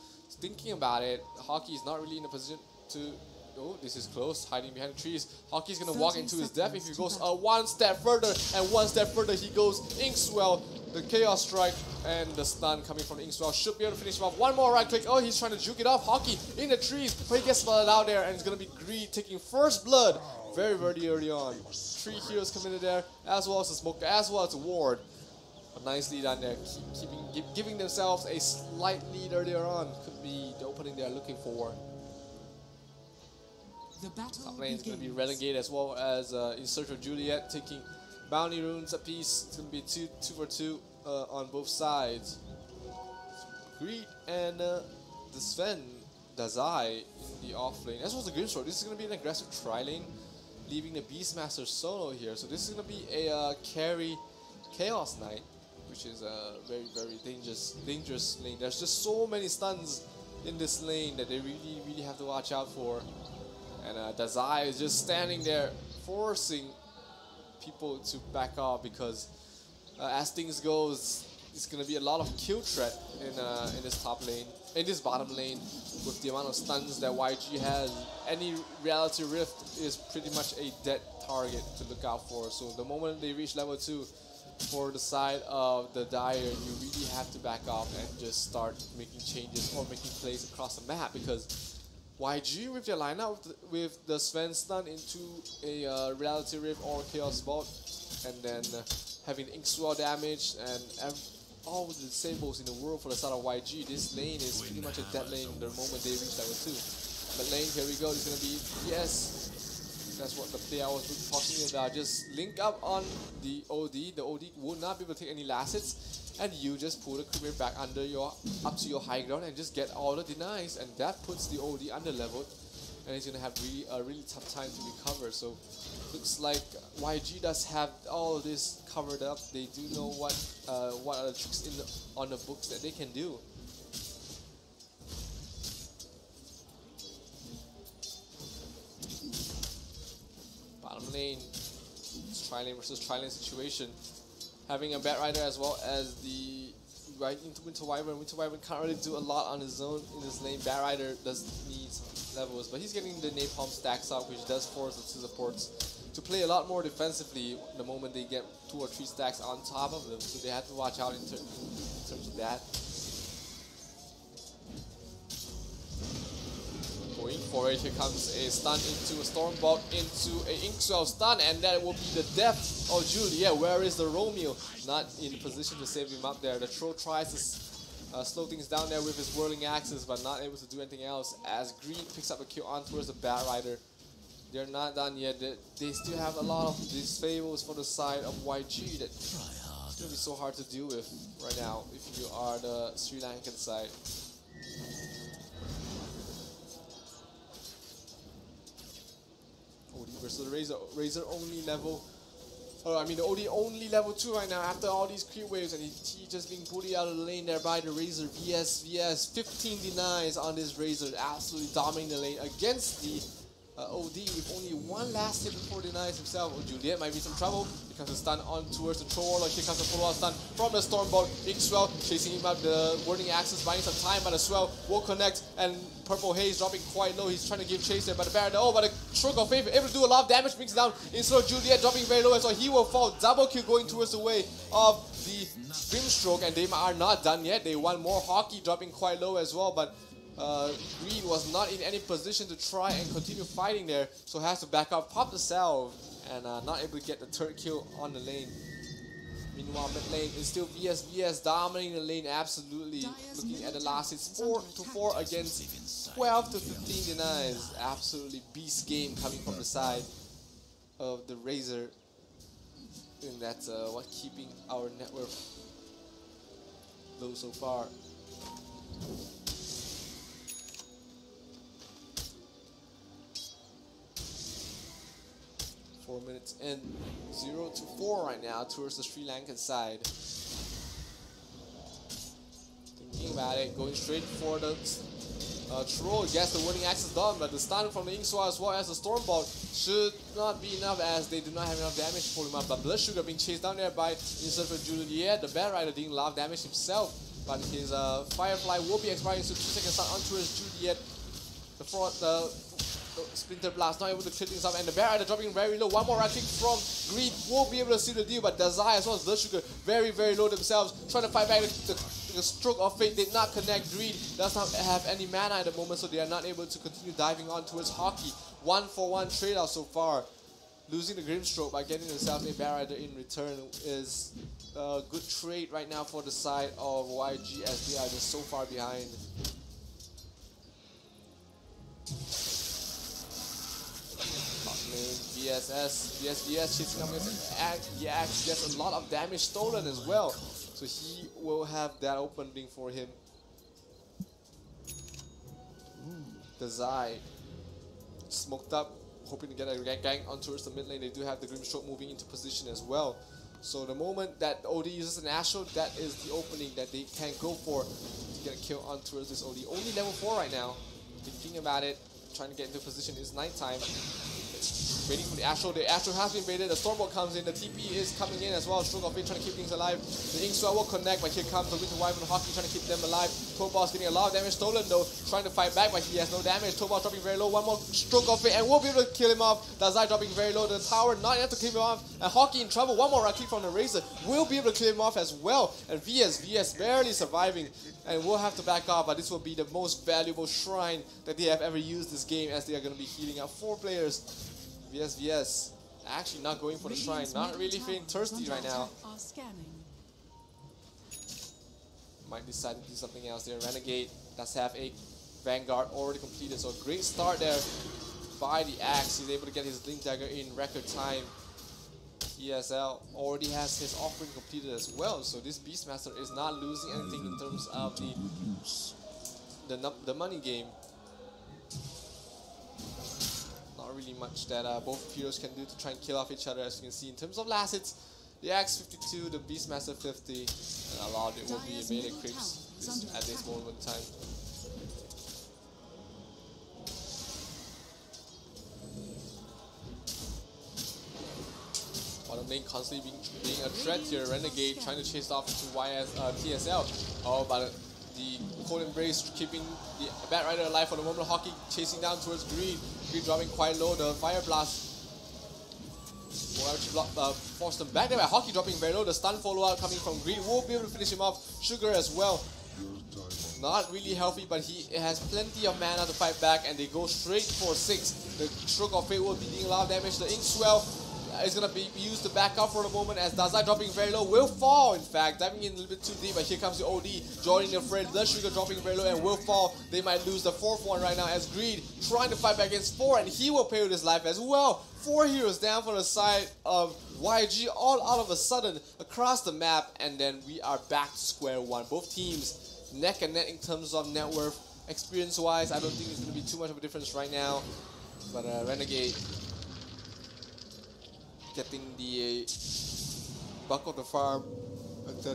Thinking about it, Hockey is not really in a position to... Oh, this is close, hiding behind the trees. Hockey's gonna walk into his death if he goes one step further, and one step further he goes. Inkswell, the Chaos Strike, and the stun coming from Inkswell should be able to finish him off. One more right click. Oh, he's trying to juke it off. Hockey in the trees, but he gets spotted out there, and it's gonna be Greed taking first blood very early on. 3 heroes committed there, as well as a Smoker, as well as a ward. But nicely done there, giving themselves a slight lead earlier on. Could be the opening they're looking for. Top lane is going to be Renegade, as well as in search of Juliet, taking bounty runes apiece. It's going to be two for two on both sides. Greed and the Sven, Dazai in the off lane, as well as the Grimstroke. This is going to be an aggressive tri-lane, leaving the Beastmaster solo here. So this is going to be a carry Chaos Knight, which is a very dangerous lane. There's just so many stuns in this lane that they really have to watch out for. And Dazai is just standing there, forcing people to back off, because as things goes, it's gonna be a lot of kill threat in this top lane, in this bottom lane, with the amount of stuns that YG has. Any Reality Rift is pretty much a dead target to look out for. So the moment they reach level 2, for the side of the Dire, you really have to back off and just start making changes or making plays across the map, because YG with their lineup with the Sven stun into a Reality Rift or Chaos Vault, and then having Inkswell damage and all the disables in the world for the side of YG, this lane is pretty much a dead lane the moment they reach level 2. But lane, here we go, it's gonna be, yes, that's what the play I was talking about. Just link up on the OD. The OD will not be able to take any last hits. and you just pull the creep wave back up to your high ground and just get all the denies, and that puts the OD under leveled, and he's gonna have a really tough time to recover. So looks like YG does have all of this covered up. They do know what are the tricks on the books that they can do. Bottom lane, it's tri-lane versus tri-lane situation. Having a Bat Rider as well as the right into Winter Wyvern. Winter Wyvern can't really do a lot on his own in this lane. Bat Rider does need some levels, but he's getting the Napalm stacks up, which does force the two supports to play a lot more defensively the moment they get 2 or 3 stacks on top of them. So they have to watch out in terms of that. Going for it, here comes a stun into a Stormbolt, into a Inkswell stun, and that will be the death of Juliet. Where is the Romeo? Not in position to save him up there. The Troll tries to slow things down there with his whirling axes, but not able to do anything else as Green picks up a kill on towards the Bat Rider. They're not done yet. They still have a lot of these fables for the side of YG that it's going to be so hard to deal with right now if you are the Sri Lankan side. OD versus the Razor only level. Oh, I mean the OD only level 2 right now after all these creep waves, and he just being bullied out of the lane there by the Razor. VS 15 denies on this Razor, absolutely dominating the lane against the OD with only one last hit before denies himself. Oh, Juliet might be some trouble. Here comes a stun on towards the Troll. Here comes a follow-up stun from the Stormbolt. Inkswell chasing him up, the Whirling Axis, buying some time, but the Swell will connect, and Purple Haze dropping quite low. He's trying to give chase there, but the Baron, oh, but a Stroke of Faith able to do a lot of damage, brings down instead of Juliet dropping very low, and so he will fall. Double kill going towards the way of the Grimstroke, and they are not done yet. They want more. Hockey dropping quite low as well, but Green was not in any position to try and continue fighting there, so has to back up, pop the salve, and not able to get the third kill on the lane. Meanwhile, mid lane is still VS dominating the lane absolutely. Looking at the last hits, 4-4 against 12 to 15 denies. Absolutely beast game coming from the side of the Razor, and that's what keeping our network low so far. 4 minutes in, 0-4 right now towards the Sri Lankan side. Thinking about it, going straight for the Troll. Gets the winning axis done, but the stun from the Inkswell as well as the Stormbolt should not be enough, as they do not have enough damage to pull him up. But Blood Sugar being chased down there by instead of Juliet. The Bat Rider doing a lot of damage himself, but his Firefly will be expiring, so 2 seconds stun on towards Juliet. The front, Splinter Blast not able to clear things up, and the Bat Rider dropping very low. One more right click from Greed will be able to seal the deal, but Dazai as well as Blood Sugar very low themselves, trying to fight back. The Stroke of Fate did not connect. Greed does not have any mana at the moment, so they are not able to continue diving on towards Hockey. 1-for-1 trade out so far. Losing the Grimstroke by getting themselves a Bat Rider in return is a good trade right now for the side of YG, as they are just so far behind. VS chasing up with Axe gets a lot of damage stolen as well, so he will have that opening for him. The Zai smoked up, hoping to get a gang on towards the mid lane. They do have the Grimstroke moving into position as well, so the moment that OD uses an Astral, that is the opening that they can go for to get a kill on towards this OD. Only level 4 right now. Thinking about it, trying to get into position. It's nighttime. Waiting for the Astral. The Astral has been baited. The Stormbolt comes in. The TP is coming in as well. Stroke of Fate trying to keep things alive. The Inkswell will connect, but here comes the Winter Wyvern Hockey trying to keep them alive. Tobal's getting a lot of damage stolen though. Trying to fight back, but he has no damage. Tobal dropping very low. One more Stroke of Fate and we'll be able to kill him off. Dazai dropping very low. The tower not enough to kill him off. And Hockey in trouble. One more right click from the Razor will be able to kill him off as well. And VS barely surviving, and we'll have to back off, but this will be the most valuable shrine that they have ever used this game, as they are going to be healing up 4 players. VS actually not going for the shrine, not really feeling thirsty right now. Might decide to do something else there. Renegade does have a Vanguard already completed, so a great start there by the Axe. He's able to get his Link Dagger in record time. TSL already has his offering completed as well, so this Beastmaster is not losing anything in terms of the money game. Not really much that both heroes can do to try and kill off each other, as you can see. In terms of last hits, the Axe 52, the Beastmaster 50, and a lot of it will be melee creeps at this moment in time. Bottom lane constantly being a threat here. Renegade trying to chase off into TSL. Oh, but the Cold Embrace keeping the Bat Rider alive for the moment. Hockey chasing down towards Greed. Greed dropping quite low. The Fire Blast will actually force them back there. Hockey dropping very low. The stun follow out coming from Greed will be able to finish him off. Sugar as well. Not really healthy, but he has plenty of mana to fight back, and they go straight for 6. The Stroke of Fate will be dealing a lot of damage. The Inkswell is going to be used to back up for the moment, as Dazai dropping very low will fall, in fact, diving in a little bit too deep, but here comes the OD, joining the fray. Blood Sugar dropping very low and will fall. They might lose the 4th one right now, as Greed trying to fight back against 4, and he will pay with his life as well. 4 heroes down for the side of YG all out of a sudden across the map, and then we are back to square one. Both teams neck and neck in terms of net worth. Experience wise, I don't think it's going to be too much of a difference right now, but Renegade getting the buck of the farm.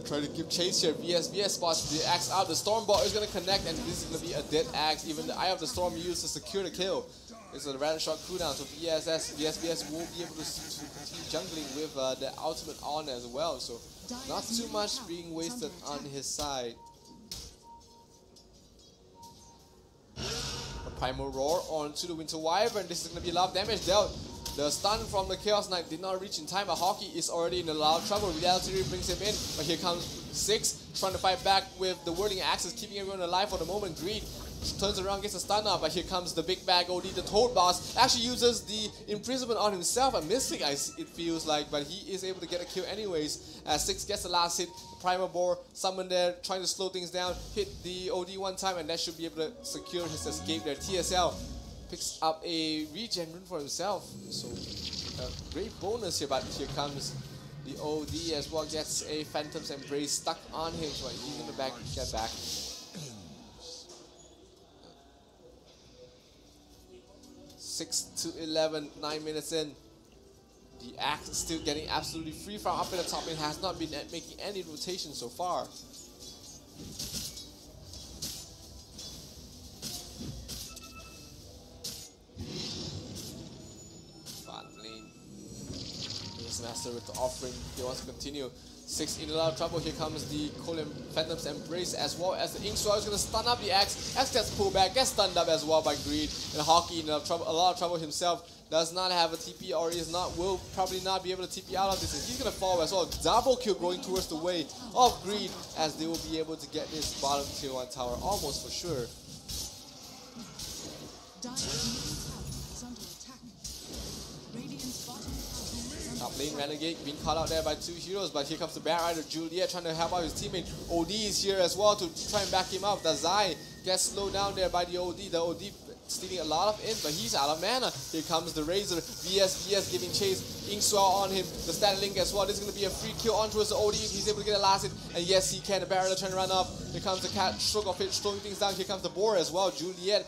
Trying to give chase here. VS spots the axe out. The Stormball is going to connect, and this is going to be a dead axe. Even the Eye of the Storm used to secure the kill. It's a rather short cooldown, so VS will be able to continue jungling with the ultimate on as well. So not too much being wasted on his side. A Primal Roar onto the Winter Wyvern. This is going to be a lot of damage dealt. The stun from the Chaos Knight did not reach in time, but Hockey is already in a lot of trouble. Reality brings him in, but here comes 6, trying to fight back with the Whirling Axes, keeping everyone alive for the moment. Greed turns around, gets a stun up, but here comes the big bag OD, the Toad Boss. Actually uses the imprisonment on himself, a mystic it feels like, but he is able to get a kill anyways, as 6 gets the last hit. Primal Boar summoned there, trying to slow things down, hit the OD one time, and that should be able to secure his escape there. TSL picks up a regen rune for himself, so a great bonus here, but here comes the OD as well, gets a Phantom's Embrace stuck on him, so he's gonna get back. Six to 11, 9 minutes in. The Axe is still getting absolutely free from up in the top. It has not been making any rotation so far. Master with the offering, he wants to continue. 6 in a lot of trouble. Here comes the Phantom's Embrace as well as the Inkswell is going to stun up the Axe. Axe gets pulled back, gets stunned up as well by Greed. And Hockey in a lot of trouble himself. Does not have a TP, or will probably not be able to TP out of this. And he's going to fall as well. Double kill going towards the way of Greed, as they will be able to get this bottom tier 1 tower almost for sure. Top lane Renegade being caught out there by 2 heroes, but here comes the Bat Rider Juliet trying to help out his teammate. OD is here as well to try and back him up. Dazai gets slowed down there by the OD. The OD stealing a lot of int, but he's out of mana. Here comes the Razor. VS giving chase. Inkswell on him. The Stat Link as well. This is going to be a free kill on towards the OD if he's able to get a last hit. And yes, he can. The Bat Rider trying to run up. Here comes the Cat, Stroke of Fate, slowing things down. Here comes the Boar as well. Juliet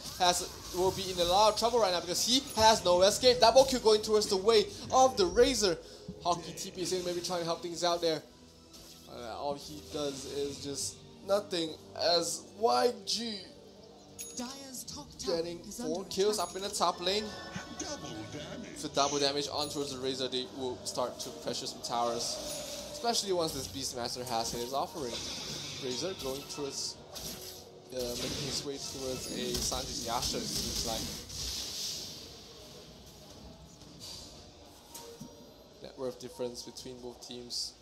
will be in a lot of trouble right now because he has no escape. Double kill going towards the way of the Razor. Hockey TP is in, maybe trying to help things out there. All he does is just nothing, as YG getting 4 kills up in the top lane. So double damage on towards the Razor. They will start to pressure some towers, especially once this Beastmaster has his offering. Razor going towards making his way towards a Sanji's Yasha, it seems like. Net worth difference between both teams.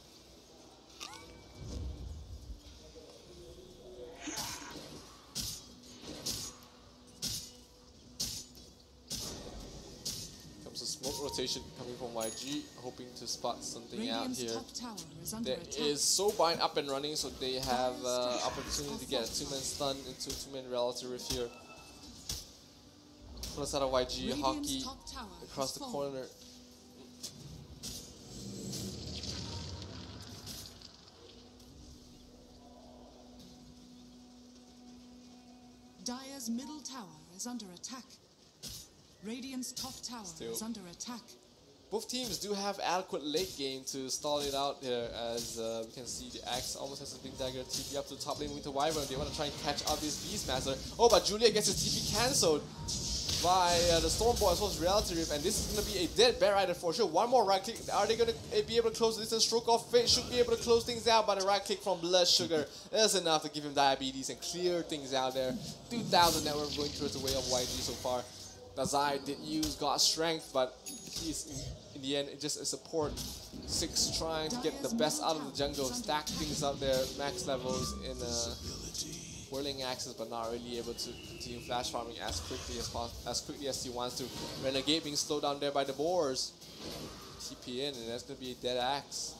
Comes a smoke rotation coming from YG, hoping to spot something out here. There is Soulbind up and running, so they have opportunity to get a 2-man stun into a 2-man relative rift here. From the side of YG, Hockey across the corner. Radiant's middle tower is under attack. Radiant's top tower is under attack. Both teams do have adequate late game to stall it out there, as we can see the Axe almost has a big dagger TP up to the top lane with the Wyvern. They want to try and catch up this Beastmaster. Oh, but Juliet gets his TP cancelled by the Stormbolt as well as Reality Rift, and this is going to be a dead Bear Rider for sure. One more right click. Are they going to be able to close this? Stroke of Fate should be able to close things out, but a right click from Blood Sugar is enough to give him diabetes and clear things out there. 2,000 network going towards the way of YG so far. Dazai did use God's Strength, but he's in the end just a support. 6 trying to get the best out of the jungle, stack things up there, max levels in whirling axes, but not really able to continue flash farming as quickly as he wants to. Renegade being slowed down there by the boars. TP in, and that's gonna be a dead axe.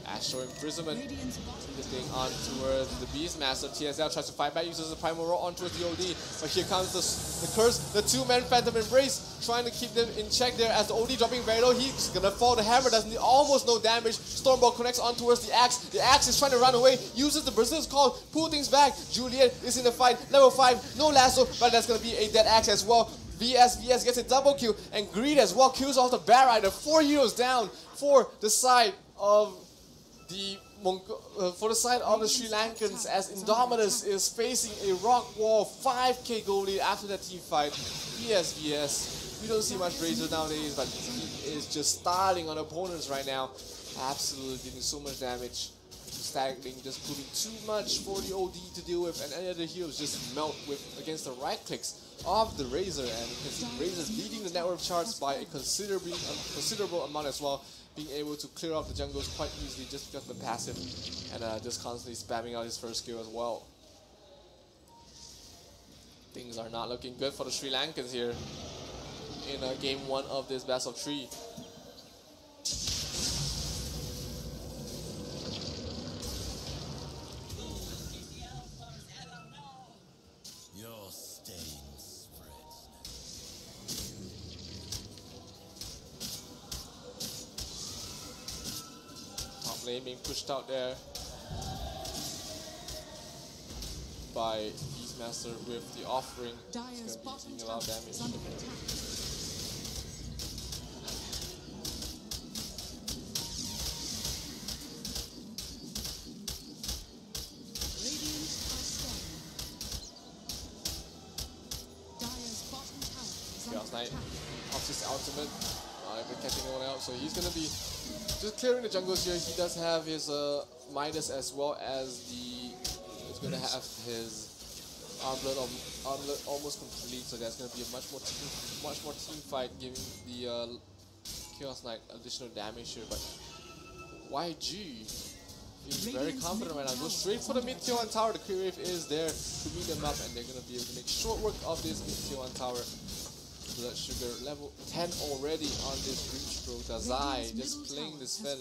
Astral Imprisonment getting on towards the Beastmaster. TSL tries to fight back, uses the Primal Roar on towards the OD, but here comes the curse, the 2-man Phantom Embrace, trying to keep them in check there as the OD dropping very low. He's gonna fall, the hammer does almost no damage. Stormbolt connects on towards the Axe. The Axe is trying to run away, uses the Brazil's Call, pull things back. Juliet is in the fight, level 5, no lasso, but that's gonna be a dead Axe as well. VS gets a double kill, and Greed as well kills off the Bear Rider. 4 heroes down for the side of the Sri Lankans, as Indomitus is facing a rock wall. 5k gold lead after that team fight. VS, we don't see much Razor nowadays, but he is just starting on opponents right now. Absolutely dealing so much damage. Staggering, just putting too much for the OD to deal with, and any other heroes just melt with against the right clicks of the Razor, and you can see Razor's leading the network charts by a considerable amount as well, being able to clear out the jungles quite easily just because of the passive, and just constantly spamming out his first skill as well. Things are not looking good for the Sri Lankans here in game 1 of this best of 3. Lane being pushed out there by Beastmaster with the offering. It's going to be dealing a lot of damage. Chaos Knight off his ultimate, not even catching anyone else, so he's going to be just clearing the jungles here. He does have his Midas as well as he's going to have his armlet almost complete, so that's going to be a much more team fight, giving the Chaos Knight additional damage here. But YG feeling very confident right now. Go straight for the mid tier 1 tower. The Crit Wave is there to meet them up, and they're going to be able to make short work of this mid tier 1 tower. Blood Sugar level 10 already on this Grimstroke. Dazai just playing this Fen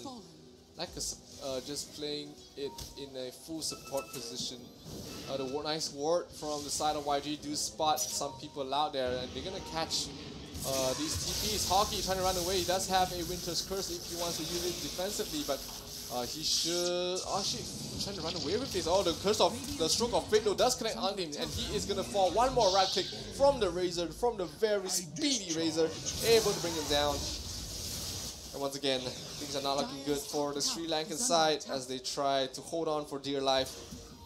like just playing it in a full support position. The nice ward from the side of YG do spot some people out there, and they're gonna catch these TPs. Hockey trying to run away. He does have a Winter's Curse if he wants to use it defensively, but he should actually trying to run away with this. Oh, the curse of the Stroke of Fate though does connect on him, and he is gonna fall. One more right click from the Razor, from the very speedy Razor, able to bring him down. And once again, things are not looking good for the Sri Lankan side as they try to hold on for dear life,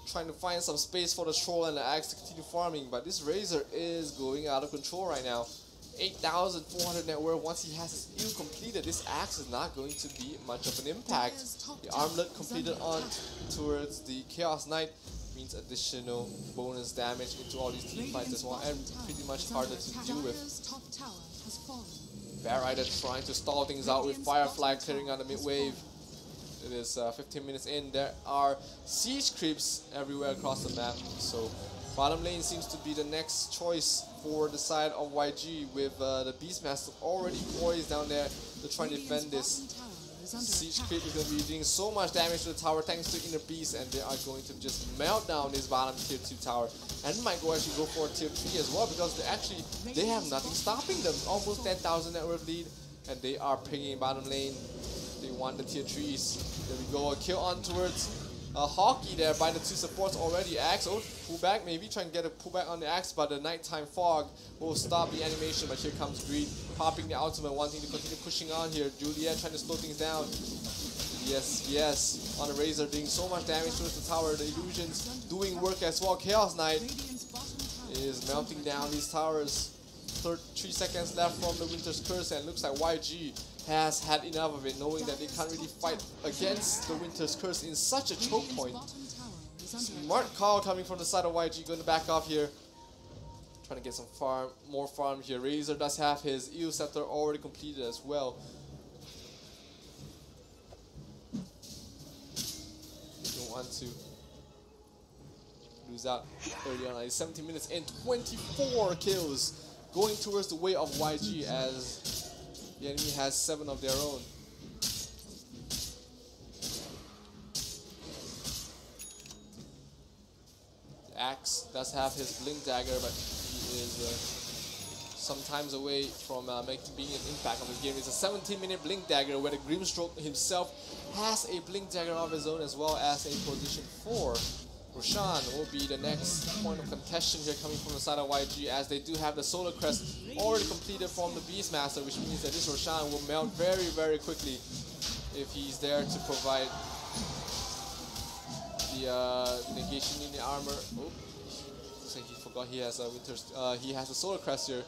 trying to find some space for the Troll and the Axe to continue farming. But this Razor is going out of control right now. 8,400 net worth. Once he has his skill completed, this Axe is not going to be much of an impact. The armlet completed on towards the Chaos Knight means additional bonus damage into all these team fights as well, and pretty much harder to deal with. Bear Rider trying to stall things out with Firefly clearing out the mid wave. It is 15 minutes in. There are siege creeps everywhere across the map, so bottom lane seems to be the next choice for the side of YG, with the Beastmaster already poised down there to try and defend this. Siege creep is going to be doing so much damage to the tower thanks to Inner Beast, and they are going to just melt down this bottom tier 2 tower, and might actually go for a tier 3 as well, because they have nothing stopping them. Almost 10,000 net worth lead, and they are pinging bottom lane. They want the tier 3s. There we go, a kill on towards hockey there by the two supports already. Axe, oh, pullback, maybe trying to get a pullback on the Axe, but the nighttime fog will stop the animation. But here comes Greed, popping the ultimate, wanting to continue pushing on here. Juliet trying to slow things down. Yes, on the Razor, doing so much damage towards the tower. The illusions doing work as well. Chaos Knight is melting down these towers. 3 seconds left from the Winter's Curse, and it looks like YG has had enough of it, knowing that they can't really fight against the Winter's Curse in such a choke point. Smart call coming from the side of YG, going to back off here. Trying to get some more farm here. Razor does have his Eel Scepter already completed as well. Don't want to lose out early on. 17 minutes and 24 kills. Going towards the way of YG as the enemy has 7 of their own. The Axe does have his Blink Dagger, but he is sometimes away from being an impact on the game. It's a 17-minute Blink Dagger where the Grimstroke himself has a Blink Dagger of his own, as well as a position 4. Roshan will be the next point of contention here, coming from the side of YG, as they do have the Solar Crest already completed from the Beastmaster, which means that this Roshan will melt very, very quickly if he's there to provide the negation in the armor. Oh, looks like he forgot he has a he has a Solar Crest here.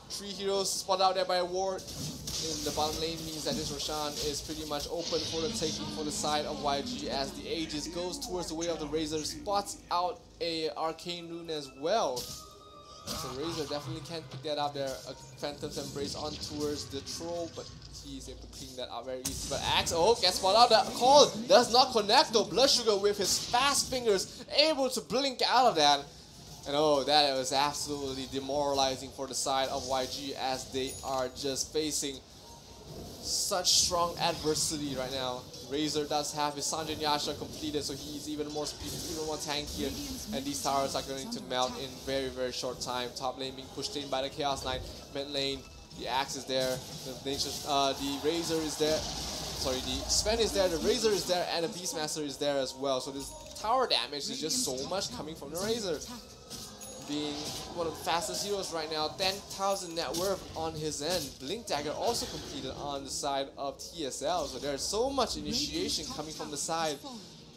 3 heroes spotted out there by a ward in the bottom lane means that this Roshan is pretty much open for the taking for the side of YG, as the Aegis goes towards the way of the Razor, spots out a Arcane Rune as well. So Razor definitely can't pick that up there. A Phantom's Embrace on towards the Troll, but he's able to clean that up very easy. But Axe, oh, gets spotted out. That call does not connect though. Blood Sugar with his fast fingers able to blink out of that. And oh, that was absolutely demoralizing for the side of YG, as they are just facing such strong adversity right now. Razor does have his Sanjin Yasha completed, so he's even more speedy, even more tankier, and these towers are going to melt in very, very short time. Top lane being pushed in by the Chaos Knight. Mid lane, the Axe is there, the Razor is there. Sorry, the Sven is there, the Razor is there, and the Beastmaster is there as well. So this tower damage is just so much coming from the Razor. Being one of the fastest heroes right now, 10,000 net worth on his end. Blink Dagger also completed on the side of TSL, so there's so much initiation coming from the side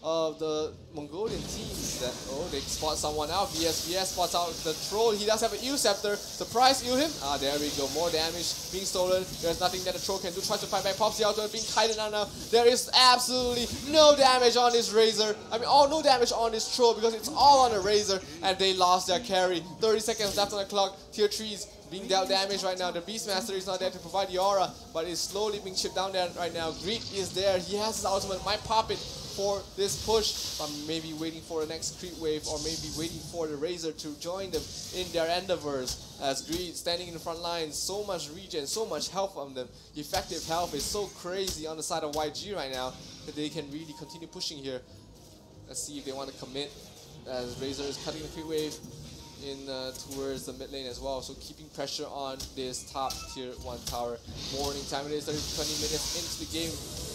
of the Mongolian teams that, oh, they spot someone out. VSVS spots out the Troll. He does have an Eel Scepter. Surprise, Eel him. Ah, there we go. More damage being stolen. There's nothing that the Troll can do. Tries to fight back. Pops the ultimate, being kited out now. There is absolutely no damage on this Razor. I mean, no damage on this Troll, because it's all on the Razor, and they lost their carry. 30 seconds left on the clock. Tier 3's being dealt damage right now. The Beastmaster is not there to provide the aura, but is slowly being chipped down there right now. Greed is there. He has his ultimate. Might pop it for this push, but maybe waiting for the next creep wave, or maybe waiting for the Razor to join them in their endeavors. As Greed standing in the front lines, so much regen, so much health on them. Effective health is so crazy on the side of YG right now that they can really continue pushing here. Let's see if they want to commit, as Razor is cutting the creep wave in towards the mid lane as well, so keeping pressure on this top tier 1 tower. Morning time, it is 30-20 minutes into the game.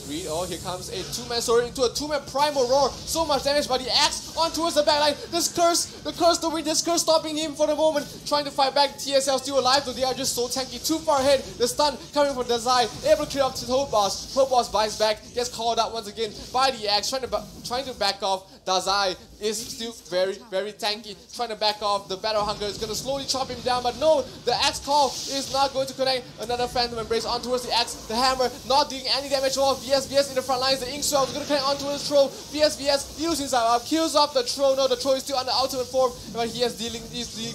Greed, oh, here comes a 2-man sword into a 2-man primal roar. So much damage by the Axe on towards the backline. This the Winter's Curse stopping him for the moment, trying to fight back. TSL still alive, though they are just so tanky, too far ahead. The stun coming from Dazai, able to clear up to Toad Boss. Toad Boss buys back, gets called out once again by the Axe, trying to back off. Dazai is still very, very tanky, trying to back off. The Battle Hunger is going to slowly chop him down, but no, the Axe call is not going to connect. Another Phantom Embrace on towards the Axe. The Hammer not doing any damage at all. VSVS in the front lines. The Ink Swell is going to connect on towards the Troll. VSVS using himself up, kills off the Troll. No, the Troll is still under ultimate form, but he's dealing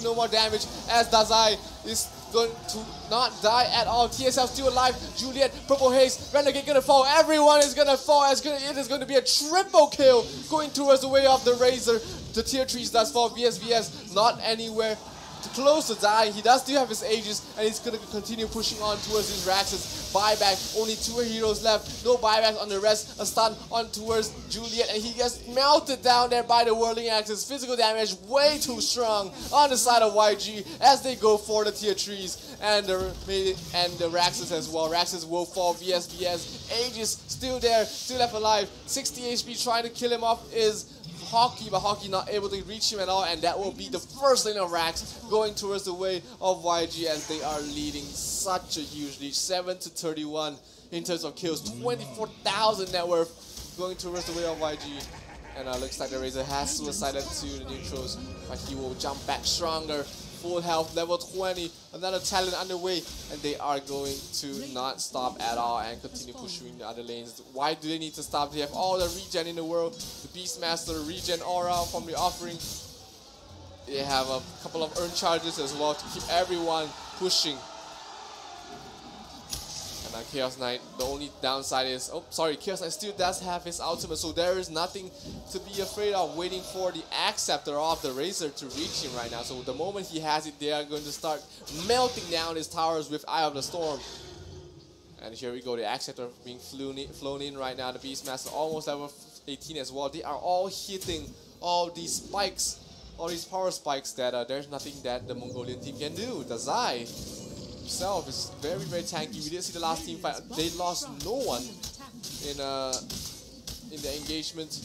no more damage, as Dazai is going to not die at all. TSL still alive. Juliet, Purple Haze, Renegade gonna fall. Everyone is gonna fall. It is going to be a triple kill going towards the way of the Razor. The tier 3s does fall. VSVS not anywhere to close the die. He does have his Aegis, and he's going to continue pushing on towards his Raxes. Buyback, only 2 heroes left. No buyback on the rest. A stun on towards Juliet, and he gets melted down there by the Whirling Axes. Physical damage way too strong on the side of YG as they go for the tier 3s and the Raxes as well. Raxes will fall. VS. Aegis still there, still left alive. 60 HP trying to kill him off is Hockey, but Hockey not able to reach him at all, and that will be the first lane of Rax going towards the way of YG as they are leading such a huge lead, 7-31 in terms of kills, 24,000 net worth going towards the way of YG. And looks like the Razor has suicided to the neutrals, but he will jump back stronger. Full health, level 20, another talent underway, and they are going to not stop at all and continue pushing the other lanes. Why do they need to stop? They have all the regen in the world, the Beastmaster regen aura from the offering. They have a couple of earn charges as well to keep everyone pushing. And Chaos Knight, the only downside is, oh sorry, Chaos Knight still does have his ultimate, so there is nothing to be afraid of, waiting for the Acceptor of the Razor to reach him right now. So the moment he has it, they are going to start melting down his towers with Eye of the Storm. And here we go, the Acceptor being flown in right now. The Beastmaster almost level 18 as well. They are all hitting all these spikes, all these power spikes that there's nothing that the Mongolian team can do. The Zai himself is very tanky. We did see the last team fight. They lost no one in the engagement.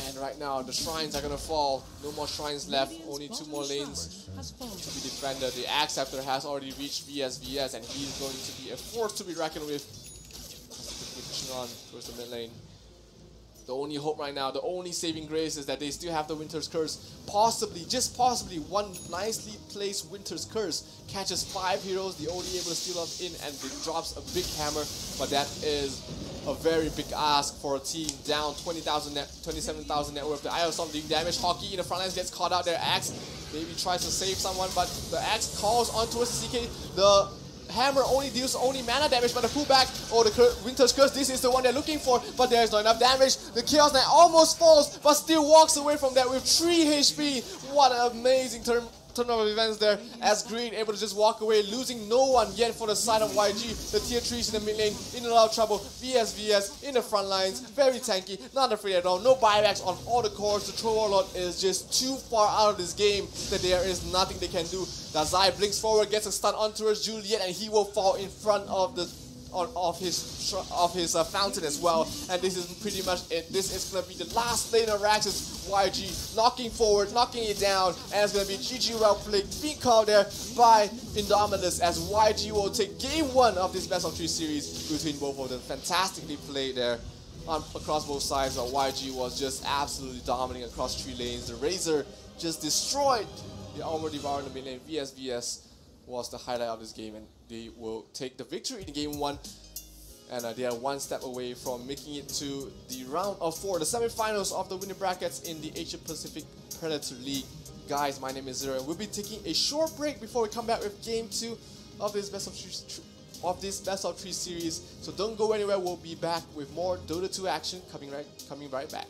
And right now the shrines are gonna fall. No more shrines left. Only 2 more lanes to be defended. The Acceptor has already reached VS, and he's going to be a force to be reckoned with. Pushing on towards the mid lane. The only hope right now, the only saving grace is that they still have the Winter's Curse. Possibly, just possibly, one nicely placed Winter's Curse catches 5 heroes. The only able to steal up in, and it drops a big hammer. But that is a very big ask for a team down 20,000 net, 27,000 net worth. The Eye of Storm doing damage. Hockey in the front lines gets caught out. Their axe maybe tries to save someone, but the axe calls on towards the CK. The hammer only deals mana damage, but the pullback or the Winter's Curse, this is the one they're looking for, but there's not enough damage. The Chaos Knight almost falls, but still walks away from that with 3 HP. What an amazing turn of events there, as Green able to just walk away, losing no one yet for the side of YG. The tier 3s in the mid lane in a lot of trouble. VS in the front lines, very tanky, not afraid at all. No buybacks on all the cores. The Troll Warlord is just too far out of this game that there is nothing they can do. Dazai blinks forward, gets a stun on towards Juliet, and he will fall in front of the of his fountain as well. And this is pretty much it. This is going to be the last lane of Rax's YG knocking forward, knocking it down, and it's going to be GG well played, being called there by Indominus, as YG will take game 1 of this best of 3 series between both of them. Fantastically played there across both sides, but YG was just absolutely dominating across 3 lanes. The Razor just destroyed the Armor Devourer in the mid lane. VS was the highlight of this game, and they will take the victory in game 1, and they are 1 step away from making it to the round of 4, the semi-finals of the winner brackets in the Asia Pacific Predator League. Guys, my name is Zero, and we'll be taking a short break before we come back with game 2 of this best of 3 series. So don't go anywhere. We'll be back with more Dota 2 action coming right back.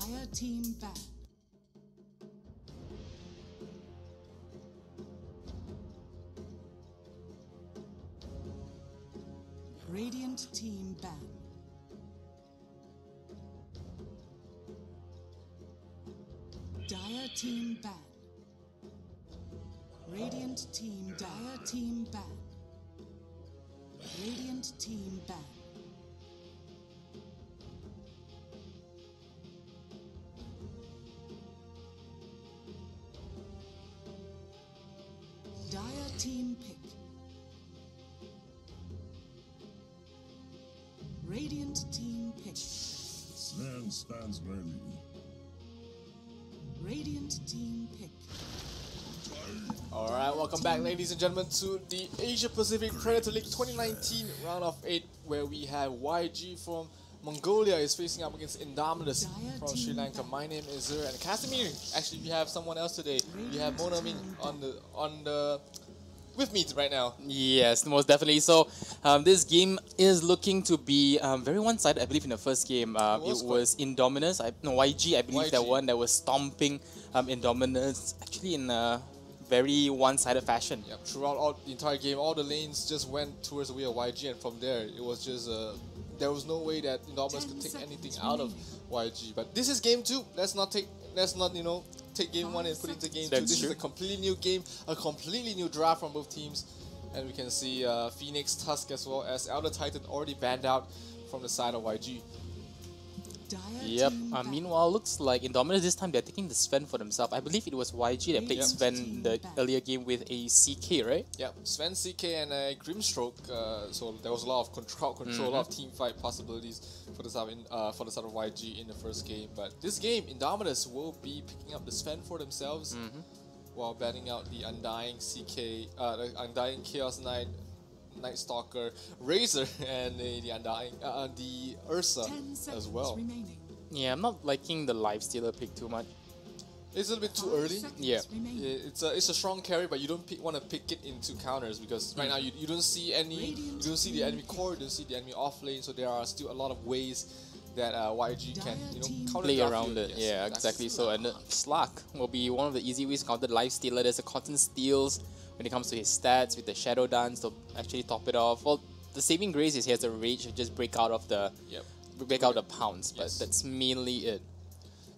Dire team ban. Radiant team ban. Dire team ban. Radiant team Dire team ban. Radiant team ban. Dire team pick. Radiant team pick. Sven stands ready. Radiant team pick. Alright, welcome back, ladies and gentlemen, to the Asia Pacific Predator League 2019 round of 8, where we have YG from Mongolia is facing up against Indominus from Sri Lanka. My name is Zer, and Casimir. Actually, we have someone else today. We have Mona Ming on the with me right now. Yes, most definitely. So this game is looking to be very one-sided. I believe in the first game it was Indominus. YG. I believe that one that was stomping Indominus actually in a very one-sided fashion. Yep. Throughout the entire game, all the lanes just went towards the way of YG, and from there it was just there was no way that Indominus could take anything out of YG. But this is game 2. Let's not take game 1 and put it into game 2. This is a completely new game, a completely new draft from both teams, and we can see Phoenix, Tusk, as well as Elder Titan already banned out from the side of YG. Yep. Meanwhile, looks like Indominus this time they're taking the Sven for themselves. I believe it was YG that played Sven in the earlier game with a CK, right? Yep, Sven, CK, and a Grimstroke. So there was a lot of control, a lot of team fight possibilities for the side of YG in the first game. But this game, Indominus will be picking up the Sven for themselves while banning out the Undying CK, the Undying Chaos Knight, Night Stalker, Razor, and the Undying, the Ursa as well. Remaining. Yeah, I'm not liking the Lifestealer pick too much. It's a little bit too early. Yeah. It's a strong carry, but you don't want to pick it into counters because right now you don't see the enemy core, you don't see the enemy off lane, so there are still a lot of ways that YG can counter play around it. Yes, yeah, exactly. So and Slack will be one of the easy ways to counter Lifestealer. There's a Cotton Steals when it comes to his stats with the Shadow Dance to actually top it off. Well, the saving grace is he has the Rage to just break out of the pounce, but that's mainly it.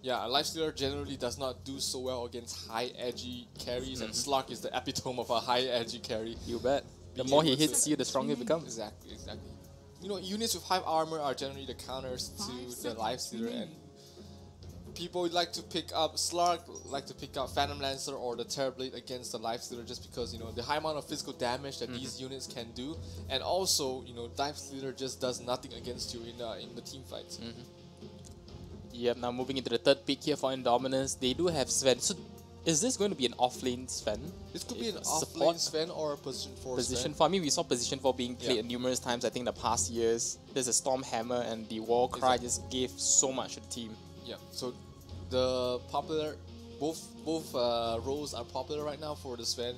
Yeah, Lifestealer generally does not do so well against high edgy carries, and Slug is the epitome of a high edgy carry. You bet. The more he hits you, the stronger it becomes. Exactly. Units with high armor are generally the counters to the Lifestealer, and people like to pick up Slug, like to pick up Phantom Lancer or the Terrorblade against the Lifestealer just because the high amount of physical damage that these units can do, and also Lifestealer just does nothing against you in the team fights. Yep. Now moving into the third pick here for Indominus, they do have Sven. So is this going to be an off-lane Sven? This could be an off-lane Sven or a position 4 Position 4. I mean, we saw position 4 being played numerous times, I think, in the past years. There's a Storm Hammer, and the War Cry just gave so much to the team. Yeah, so the popular, both roles are popular right now for the Sven.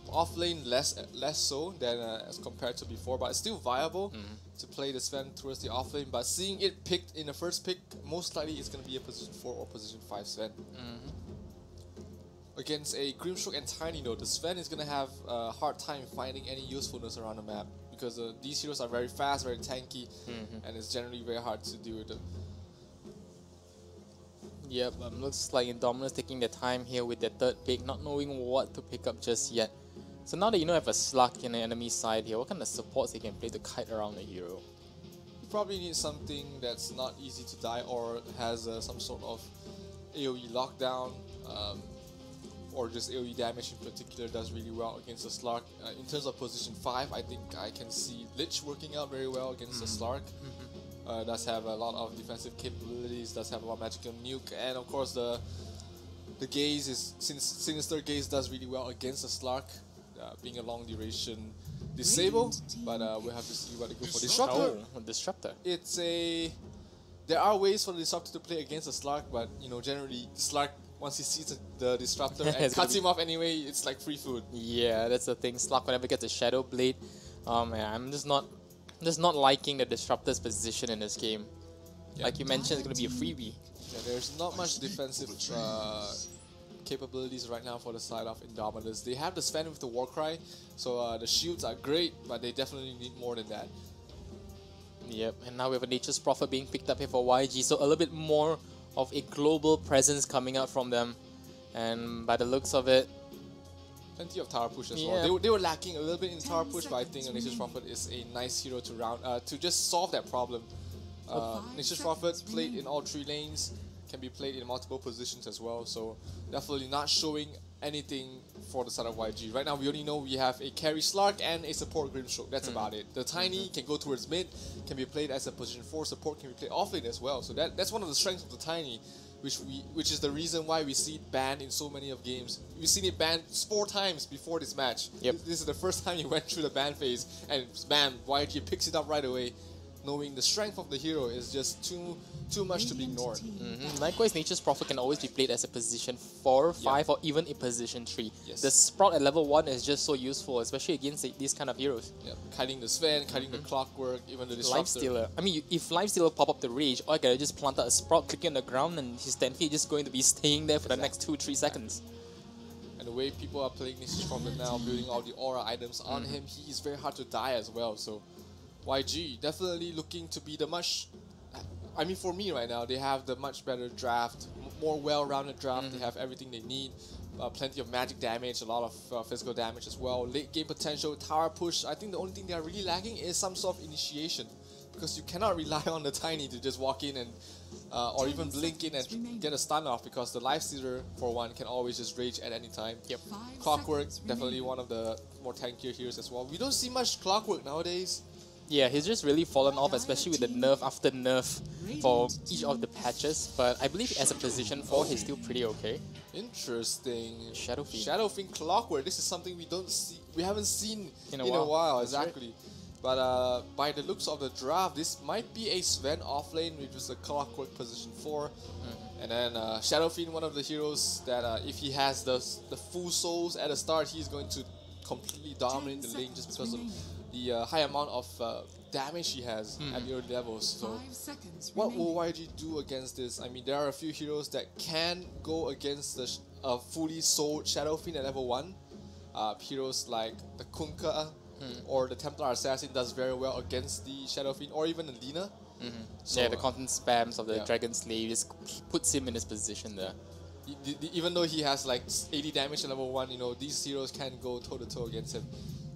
Off lane less so than as compared to before, but it's still viable to play the Sven towards the off lane. But seeing it picked in the first pick, most likely it's going to be a position 4 or position 5 Sven. Against a Grimstroke and Tiny, though, the Sven is going to have a hard time finding any usefulness around the map because these heroes are very fast, very tanky, and it's generally very hard to deal with them. Yep, looks like Indominus taking their time here with their third pick, not knowing what to pick up just yet. So now that you have a Slug in the enemy side here, what kind of supports they can play to kite around the hero? You probably need something that's not easy to die or has some sort of AoE lockdown, or just AoE damage in particular does really well against the Slug. In terms of position 5, I think I can see Lich working out very well against the Slug. Does have a lot of defensive capabilities, does have a lot of magical nuke, and of course the gaze is, since Sinister Gaze does really well against the Slug, being a long duration disable, but we'll have to see what they go for. Disruptor. Oh, Disruptor. There are ways for the Disruptor to play against the Slug, but generally the Slug, once he sees the Disruptor and cuts him off anyway, it's like free food. Yeah, that's the thing. Slug whenever gets a Shadow Blade, I'm just not liking the Disruptor's position in this game. Like you mentioned, it's going to be a freebie. Yeah, there's not much defensive capabilities right now for the side of Indominus. They have the Sven with the Warcry, so the shields are great, but they definitely need more than that. Yep, and now we have a Nature's Prophet being picked up here for YG, so a little bit more of a global presence coming out from them. And by the looks of it, plenty of tower push as well. They were lacking a little bit in tower push, but I think Nature's Prophet is a nice hero to to just solve that problem. Nature's Prophet played in all 3 lanes, can be played in multiple positions as well, so definitely not showing anything for the side of YG. Right now we only know we have a carry Slark and a support Grimstroke, that's about it. The Tiny can go towards mid, can be played as a position 4 support, can be played off lane as well, so that's one of the strengths of the Tiny, which is the reason why we see it banned in so many of games. We've seen it banned 4 times before this match. Yep. This is the first time he went through the ban phase, and bam, YG picks it up right away, knowing the strength of the hero is just too much to be ignored. Likewise, Nature's Prophet can always be played as a position 4, 5, or even a position 3. Yes. The Sprout at level 1 is just so useful, especially against these kind of heroes. Yeah, kiting the Sven, kiting the Clockwork, even the Disruptor. Lifestealer. I mean, if Lifestealer pop up the Rage, all I gotta just plant out a Sprout, clicking on the ground, and he's technically just going to be staying there for the next 2-3 seconds. And the way people are playing Nature's Prophet now, building all the aura items on him, he is very hard to die as well, so YG definitely looking to be the much... I mean, for me right now, they have the much better draft, more well-rounded draft. They have everything they need, plenty of magic damage, a lot of physical damage as well, late game potential, tower push. I think the only thing they are really lacking is some sort of initiation, because you cannot rely on the Tiny to just walk in and or even blink in and get a stun off, because the Lifestealer, for one, can always just rage at any time. Yep. Clockwork, definitely one of the more tankier heroes as well. We don't see much Clockwork nowadays. Yeah, he's just really fallen off, especially with the nerf after nerf for each of the patches. But I believe as a position 4, he's still pretty okay. Interesting. Shadow Fiend. Shadow Fiend Clockwork. This is something we haven't seen in a while. Exactly. Right. But by the looks of the draft, this might be a Sven offlane, which is a Clockwork position 4. And then Shadow Fiend, one of the heroes that if he has the full souls at the start, he's going to completely dominate the lane just because of the high amount of damage he has at the early levels. So what will YG do against this? I mean, there are a few heroes that can go against the fully sold Shadow Fiend at level 1. Heroes like the Kunkka or the Templar Assassin does very well against the Shadow Fiend, or even the Lina. So, yeah, the constant spams of the Dragon Slave just puts him in his position there. Even though he has like 80 damage at level 1, you know, these heroes can go toe-to-toe against him.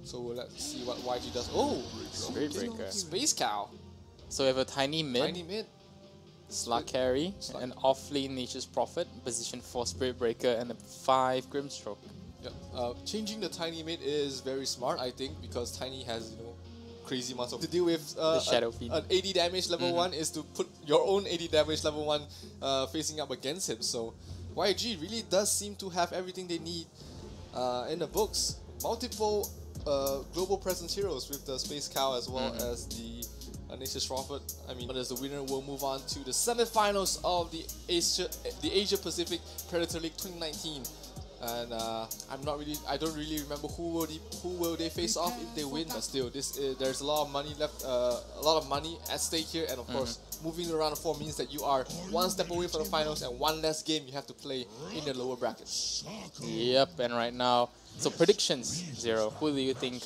So let's see what YG does. Oh! Spirit Breaker. Space Cow. So we have a Tiny Mid. Tiny Mid. Slug Carry. An off-lane Nature's Prophet. Position 4 Spirit Breaker. And a 5 Grimstroke. Yeah. Changing the Tiny Mid is very smart, I think, because Tiny has, you know, crazy amounts of to deal with the Shadow Fiend. An 80 damage level 1 is to put your own 80 damage level 1 facing up against him. So YG really does seem to have everything they need in the books. Multiple global presence heroes with the Space Cow as well as the Nature's Prophet. I mean, as the winner will move on to the semifinals of the Asia Pacific Predator League 2019. And I don't really remember who will they face off if they win. But still, there's a lot of money left, a lot of money at stake here, and of course, moving around the 4 means that you are one step away from the finals and one less game you have to play in the lower brackets. Yep, and right now, so predictions, Zero. Who do you think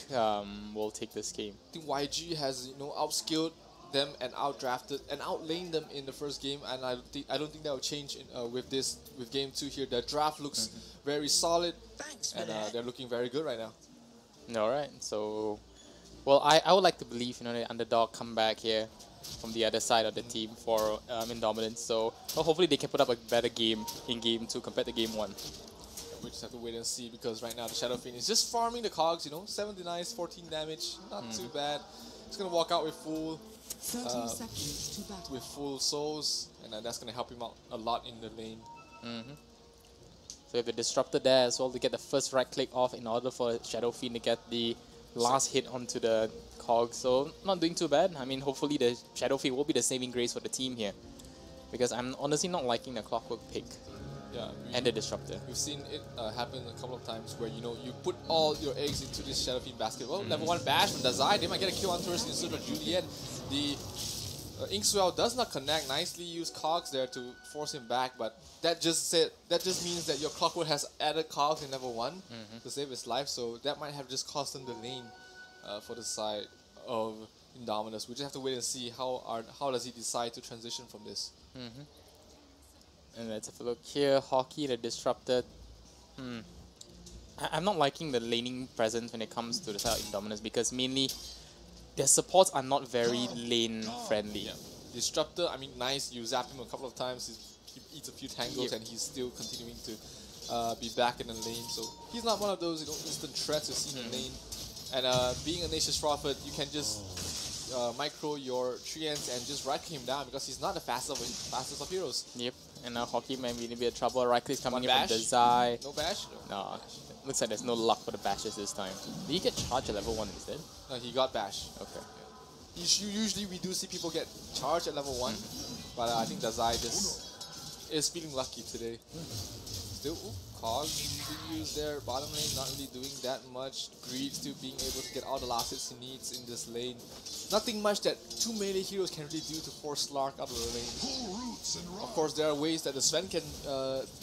will take this game? I think YG has, you know, outskilled them and outdrafted and outlaned them in the first game, and I don't think that will change with game 2 here. The draft looks very solid, and they're looking very good right now. Alright, so well, I would like to believe, you know, the underdog come back here from the other side of the team for Indominance. So well, hopefully they can put up a better game in game 2 compared to game 1. We just have to wait and see, because right now the Shadow Fiend is just farming the cogs, you know, 79, 14 damage, not too bad. He's gonna walk out with full souls, and that's gonna help him out a lot in the lane. So we have the Disruptor there as well to get the first right click off in order for Shadow Fiend to get the last hit onto the cog. So not doing too bad. I mean, hopefully the Shadow Fiend will be the saving grace for the team here, because I'm honestly not liking the Clockwork pick. Yeah, and the Disruptor. We've seen it happen a couple of times where, you know, you put all your eggs into this Shadow Fiend basket. Well, level 1 bash from Dazai, they might get a kill on Tourist instead of Juliet. The Inkswell does not connect. Nicely used cogs there to force him back, but that just means that your Clockwork has added cogs in level 1 to save his life, so that might have just cost him the lane for the side of Indominus. We just have to wait and see how does he decide to transition from this. And let's have a look here. Hockey, the disrupted. I'm not liking the laning presence when it comes to the side of Indominus because mainly their supports are not very lane friendly. Yeah. Disruptor, I mean, nice. You zap him a couple of times. He eats a few tangles and he's still continuing to be back in the lane. So he's not one of those instant threats you see in the lane. And being a Nature's Prophet, you can just micro your treants and just right click him down because he's not the fastest of heroes. Yep. And now Hockey might be in a bit of trouble. Right click's coming in bash? from Desai. No bash? No. Looks like there's no luck for the bashes this time. Did he get charged at level 1 instead? No, he got bash. Okay. Usually we do see people get charged at level 1, but I think Dazai just is feeling lucky today. Still, Cog being used there, bottom lane not really doing that much. Greed still being able to get all the last hits he needs in this lane. Nothing much that two melee heroes can really do to force Slark out of the lane. Of course, there are ways that the Sven can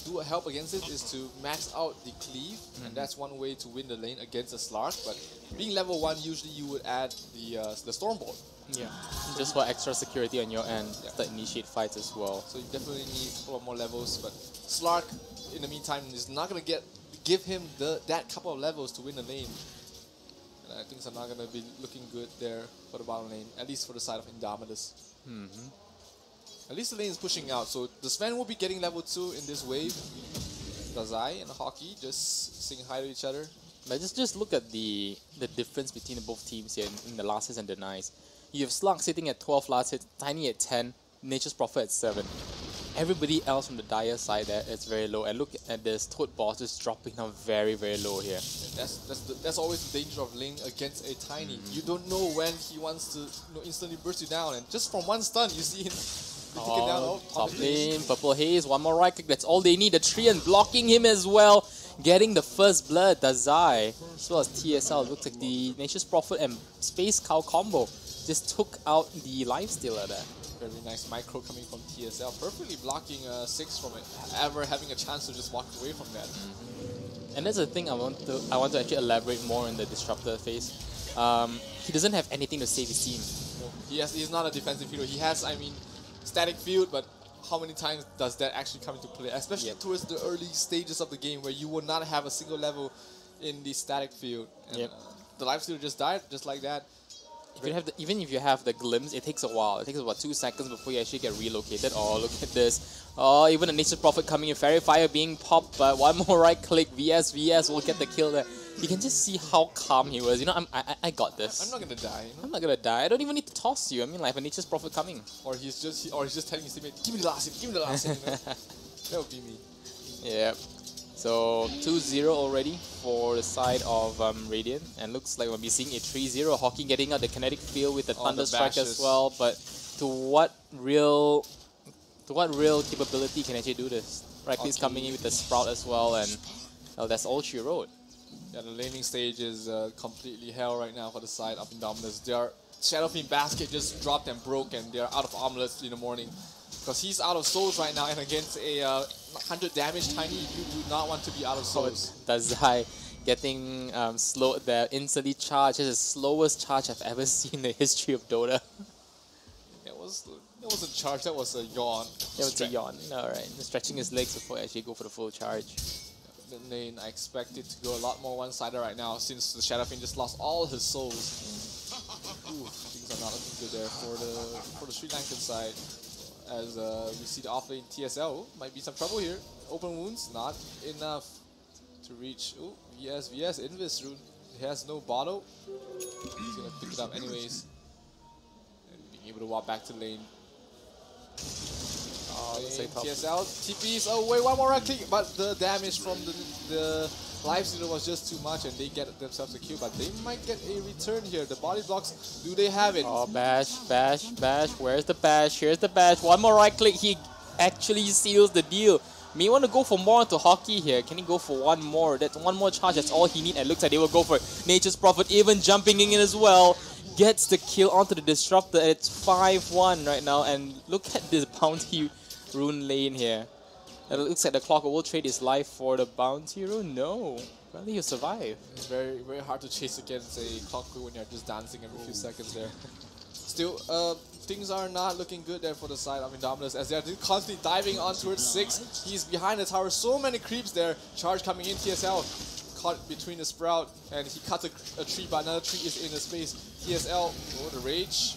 do a help against it, is to max out the cleave, and that's one way to win the lane against a Slark. But being level 1, usually you would add the Stormbolt. Yeah, just for extra security on your end to initiate fights as well. So you definitely need a couple more levels, but Slark, in the meantime, is not going to give him that couple of levels to win the lane. And things are not going to be looking good there for the bottom lane, at least for the side of Indominus. At least the lane is pushing out, so the Sven will be getting level 2 in this wave. Dazai and Hockey just saying hi to each other. But just look at the difference between both teams here in the last hits and denies. You have Slug sitting at 12 last hits, Tiny at 10, Nature's Prophet at 7. Everybody else from the Dire side there is very low. And look at this Toad Boss just dropping down very, very low here. That's always the danger of lane against a Tiny. You don't know when he wants to instantly burst you down, and just from one stun you see him taken down. Top lane, Purple Haze, one more right click, that's all they need. The Treant blocking him as well, getting the first blood. Dazai, as well as TSL, looks like the Nature's Prophet and Space Cow combo just took out the Lifestealer there. Very nice micro coming from TSL, perfectly blocking 6 from it, ever having a chance to just walk away from that. And that's the thing I want to actually elaborate more in the Disruptor phase. He doesn't have anything to save his team. No, he's not a defensive hero. He has, I mean, static field, but how many times does that actually come into play? Especially towards the early stages of the game where you will not have a single level in the static field. And, the Lifestealer just died, just like that. Even if you have the glimpse, it takes a while. It takes about 2 seconds before you actually get relocated. Oh, look at this. Oh, even a Nature's Prophet coming in. Fairy Fire being popped, but one more right click. VS will get the kill there. You can just see how calm he was. You know, I got this. I'm not gonna die. You know? I'm not gonna die. I don't even need to toss you. I mean, like, a Nature's Prophet coming. Or he's just telling his teammate, give me the last hit, give me the last hit. You know? That would be me. Yeah. So 2-0 already for the side of Radiant, and looks like we'll be seeing a 3-0. Hockey getting out the kinetic field with the Thunder Strike as well. But to what real capability can actually do this? Right, he's coming in with the Sprout as well, and well, that's all she wrote. Yeah, the laning stage is completely hell right now for the side of Indominus. Their Shadow Fiend basket just dropped and broke, and they're out of armlets in the morning. Because he's out of souls right now, and against a 100 damage Tiny, you do not want to be out of souls. Dazai getting slowed there, instantly charged. It's the slowest charge I've ever seen in the history of Dota. It wasn't charge, that was a yawn. It was a yawn, alright. Stretching his legs before I actually go for the full charge. The lane, I expect it to go a lot more one-sided right now since the Shadow Fiend just lost all his souls. Ooh, things are not looking good there for the Sri Lankan side. As we see the off lane TSL, might be some trouble here. Open wounds, not enough to reach. Oh, VS, Invis rune. He has no bottle. He's gonna pick it up anyways. And being able to walk back to lane. TSL, TPs, oh wait, one more right click, but the damage from the Lifestealer was just too much and they get themselves a kill, but they might get a return here. The body blocks, do they have it? Oh, bash, where's the bash? Here's the bash, one more right click, he actually seals the deal. May want to go for more into Hockey here. Can he go for one more? That's one more charge, that's all he needs. And it looks like they will go for it. Nature's Prophet even jumping in as well. gets the kill onto the Disruptor, and it's 5-1 right now. And look at this bounty rune lane here. It looks like the clock will trade his life for the bounty rune. No, apparently he'll survive. It's very, very hard to chase against a clockwork when you're just dancing every few seconds there. Still, things are not looking good there for the side of Indominus as they're constantly diving on towards 6. He's behind the tower, so many creeps there. Charge coming in, TSL caught between the Sprout, and he cuts a tree, but another tree is in the space. TSL, oh, the Rage,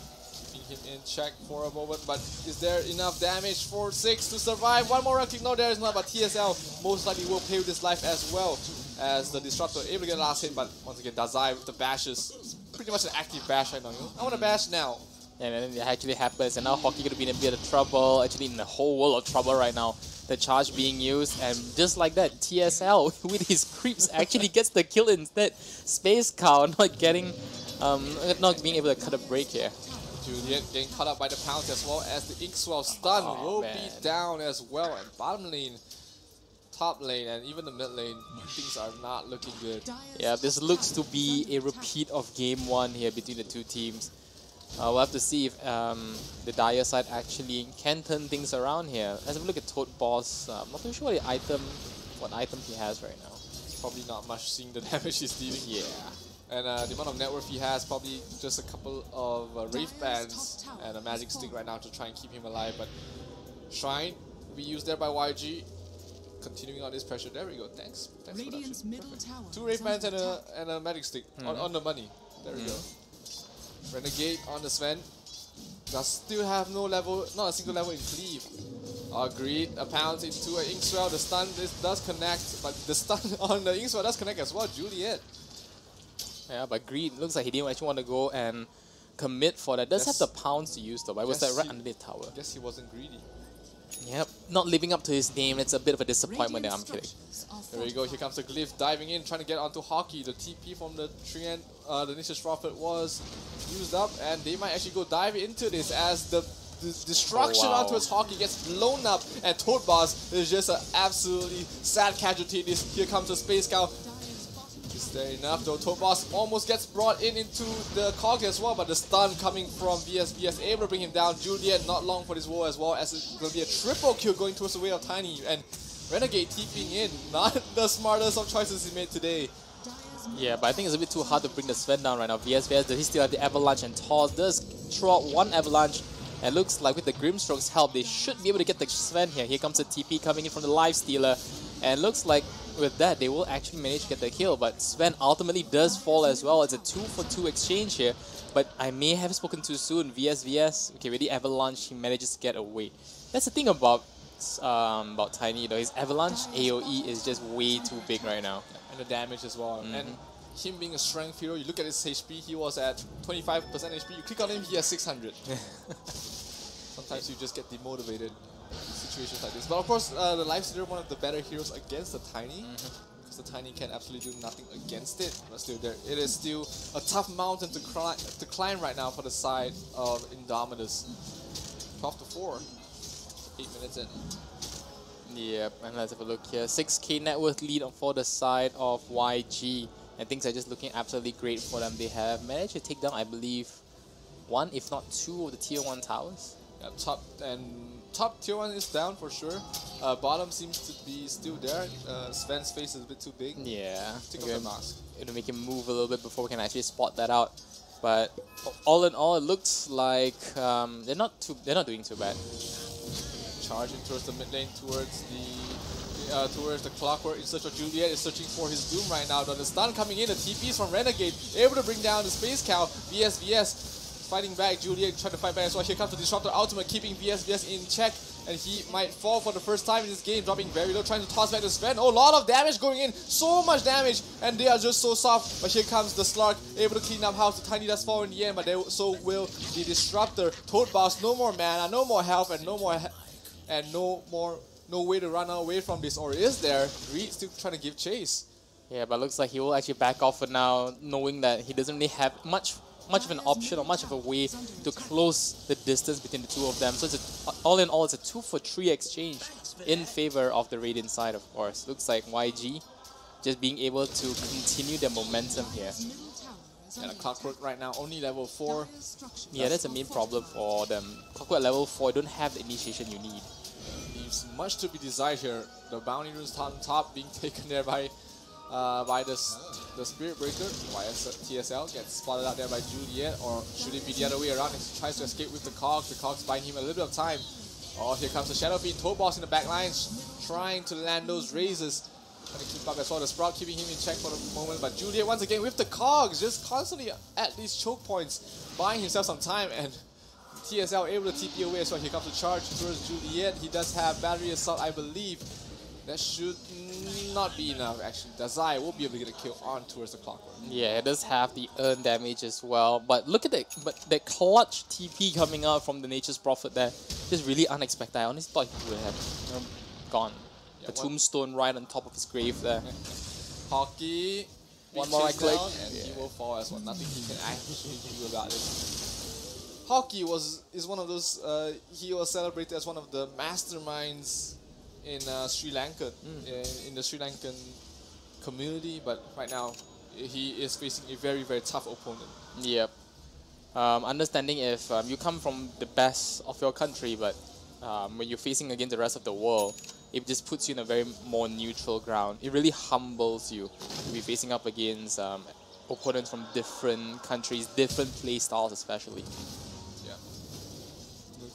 keeping him in check for a moment, but is there enough damage for 6 to survive? One more round kick, no there is not, but TSL most likely will pay with his life as well, as the Disruptor able to get the last hit, but once again, Dazai with the bashes. It's pretty much an active bash right now. I want to bash now. And then it actually happens, and now Hockey gonna be in a bit of trouble, actually in the whole world of trouble right now. The charge being used, and just like that, TSL with his creeps actually gets the kill instead. Space Cow not getting, not being able to cut a break here. Juliet getting caught up by the pounds as well as the Inkswell stun will be down as well. And bottom lane, top lane, and even the mid lane, things are not looking good. Yeah, this looks to be a repeat of game 1 here between the two teams. We'll have to see if the Dire side actually can turn things around here. Let's have a look at Toad Boss. I'm not too sure what item he has right now. Probably not much seeing the damage he's dealing. Yeah. And the amount of net worth he has, probably just a couple of Wraith Bands and a Magic Stick right now to try and keep him alive. But Shrine will be used there by YG. Continuing on this pressure. There we go. Thanks. Thanks for that. 2 Wraith Bands and a Magic Stick on the money. There we go. Renegade on the Sven. Does still have no level, not a single level in Cleave. Greed, a pounce into an Inkswell. The stun does connect, but the stun on the Inkswell does connect as well. Juliet. Yeah, but Greed looks like he didn't actually want to go and commit for that. Does have the pounce to use though, but it was that right under the tower. Guess he wasn't greedy. Yep, not living up to his name. It's a bit of a disappointment there, I'm kidding. There we go, here comes the Glyph diving in, trying to get onto Hockey. The TP from the Treant, the Nisha Prophet was used up, and they might actually go dive into this as the destruction onto his Hockey gets blown up, and Toad Boss is just an absolutely sad casualty. Here comes the Space Cow. Is there enough though? Toad Boss almost gets brought into the cog as well, but the stun coming from VS able to bring him down. Juliet not long for this war as well, as it's going to be a triple kill going towards the way of Tiny, and Renegade TPing in. Not the smartest of choices he made today. Yeah, but I think it's a bit too hard to bring the Sven down right now. VS, does he still have the Avalanche, and Toss does throw out one Avalanche. And looks like with the Grimstroke's help, they should be able to get the Sven here. Here comes the TP coming in from the Lifestealer. And looks like with that, they will actually manage to get the kill. But Sven ultimately does fall as well. It's a 2-for-2 exchange here. But I may have spoken too soon. VS, okay, with the Avalanche, he manages to get away. That's the thing about Tiny though. His Avalanche AoE is just way too big right now. And the damage as well. And him being a strength hero, you look at his HP, he was at 25% HP. You click on him, he has 600. Sometimes you just get demotivated in situations like this. But of course, the Lifestealer, one of the better heroes against the Tiny. Because the Tiny can absolutely do nothing against it. But still, it is still a tough mountain to climb right now for the side of Indominus. 12-4. 8 minutes in. Yep, and let's have a look here. 6k net worth lead for the side of YG. And things are just looking absolutely great for them. They have managed to take down, I believe, 1 if not 2 of the tier 1 towers. Yeah, top tier 1 is down for sure. Bottom seems to be still there. Sven's face is a bit too big. Yeah. Take off the mask. It'll make him move a little bit before we can actually spot that out. But all in all, it looks like they're not doing too bad. Charging towards the mid lane, towards the Clockwork in search of Juliet, is searching for his doom right now. The stun coming in, the TPs from Renegade, able to bring down the Space Cow. VS fighting back, Juliet trying to fight back as well. Here comes the Disruptor Ultimate, keeping VS in check, and he might fall for the first time in this game, dropping very low, trying to toss back the Sven. Oh, a lot of damage going in, so much damage, and they are just so soft. But here comes the Slark, able to clean up house. The Tiny does fall in the end, but so will the Disruptor. Toad Boss, no more mana, no more health, and no way to run away from this, or is there? Greed still trying to give chase. Yeah, but looks like he will actually back off for now, knowing that he doesn't really have much of an option or much of a way to close the distance between the two of them. So it's all in all, it's a 2-for-3 exchange in favor of the Radiant side, of course. Looks like YG just being able to continue their momentum here. is And under a Clockwork attack. right now only level 4. Dire's structures Yeah, that's the are main problem fortified. for them. Clockwork at level 4, don't have the initiation you need. Leaves much to be desired here. The bounty runes on top being taken there by the Spirit Breaker. TSL gets spotted out there by Juliet, or should it be the other way around? He tries to escape with the Cogs buying him a little bit of time. Oh, here comes the Shadow Fiend, Toe Boss in the back lines, trying to land those raises. Trying to keep up as well. The Sprout keeping him in check for the moment, but Juliet once again with the Cogs, just constantly at these choke points, buying himself some time, and TSL able to TP away as well. Here comes the charge towards Juliet. He does have Battery Assault, I believe. That should not be enough, actually. Dazai will be able to get a kill on towards the Clockwork. Yeah, it does have the earn damage as well. But look at that clutch TP coming out from the Nature's Prophet there. Just really unexpected. I honestly thought he would have gone. Yeah, The tombstone right on top of his grave there. Hockey. One more right click. And he will fall as well. Nothing he can actually do about it. Hockey is one of those, he was celebrated as one of the masterminds in Sri Lanka, in the Sri Lankan community, but right now he is facing a very, very tough opponent. Yep. Understanding if you come from the best of your country, but when you're facing against the rest of the world, it just puts you in a very more neutral ground. It really humbles you to be facing up against opponents from different countries, different play styles especially. Yeah.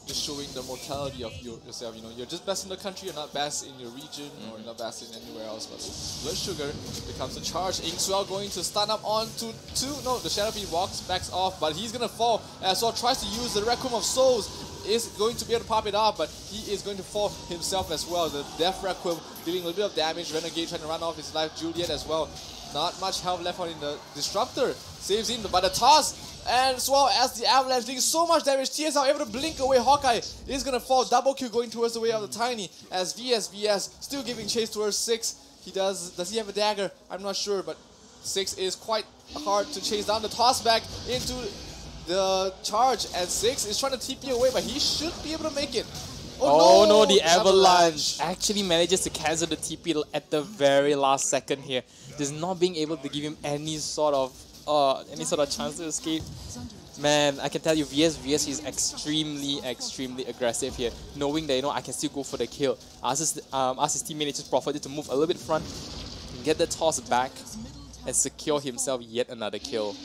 Just showing the mortality of yourself, you know, you're just best in the country, you're not best in your region, or you're not best in anywhere else. But Blood Sugar becomes a charge. Inkswell going to stun up onto 2. No, the Shadow Fiend backs off, but he's gonna fall as well. Tries to use the Requiem of Souls, is going to be able to pop it off, but he is going to fall himself as well. The Death Requiem dealing a little bit of damage. Renegade trying to run off his life. Juliet as well. Not much health left on in the Disruptor. Saves him, but the toss, and as well as the Avalanche doing so much damage. TSL able to blink away. Hawkeye is going to fall. Double kill going towards the way of the Tiny, as VS still giving chase towards 6. Does he have a dagger? I'm not sure, but 6 is quite hard to chase down. The toss back into the charge, and 6 is trying to TP away, but he should be able to make it. Oh no, the Avalanche actually manages to cancel the TP at the very last second here. Just not being able to give him any sort of chance to escape. Is under attack. Man, I can tell you, VS is extremely aggressive here, knowing that, you know, I can still go for the kill. Ask his teammate just Prophet to move a little bit front, get the toss back, and secure himself yet another kill.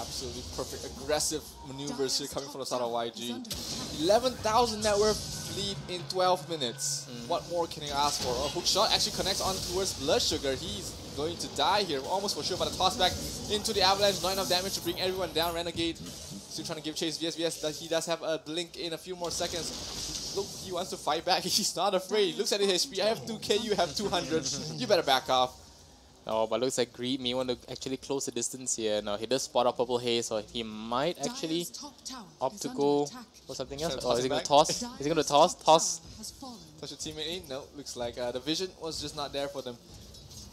Absolutely perfect, aggressive maneuvers here coming from the side of YG. 11,000 net worth lead in 12 minutes. What more can you ask for? A hook shot actually connects on towards Blood Sugar. He's going to die here, almost for sure, but a toss back into the Avalanche. Not enough damage to bring everyone down. Renegade still trying to give chase. VS, he does have a blink in a few more seconds. Look, he wants to fight back. He's not afraid. He looks at his HP. I have 2k, you have 200. You better back off. Oh, but looks like Greed may want to actually close the distance here. No, he does spot up Purple Haze, so he might actually Dire's top tower opt is to under go attack. for something Trying else. to Or toss is he it going back? to toss? Is he going to toss? Dire's Toss? top tower has fallen. Touch your teammate in? No, looks like the vision was just not there for them.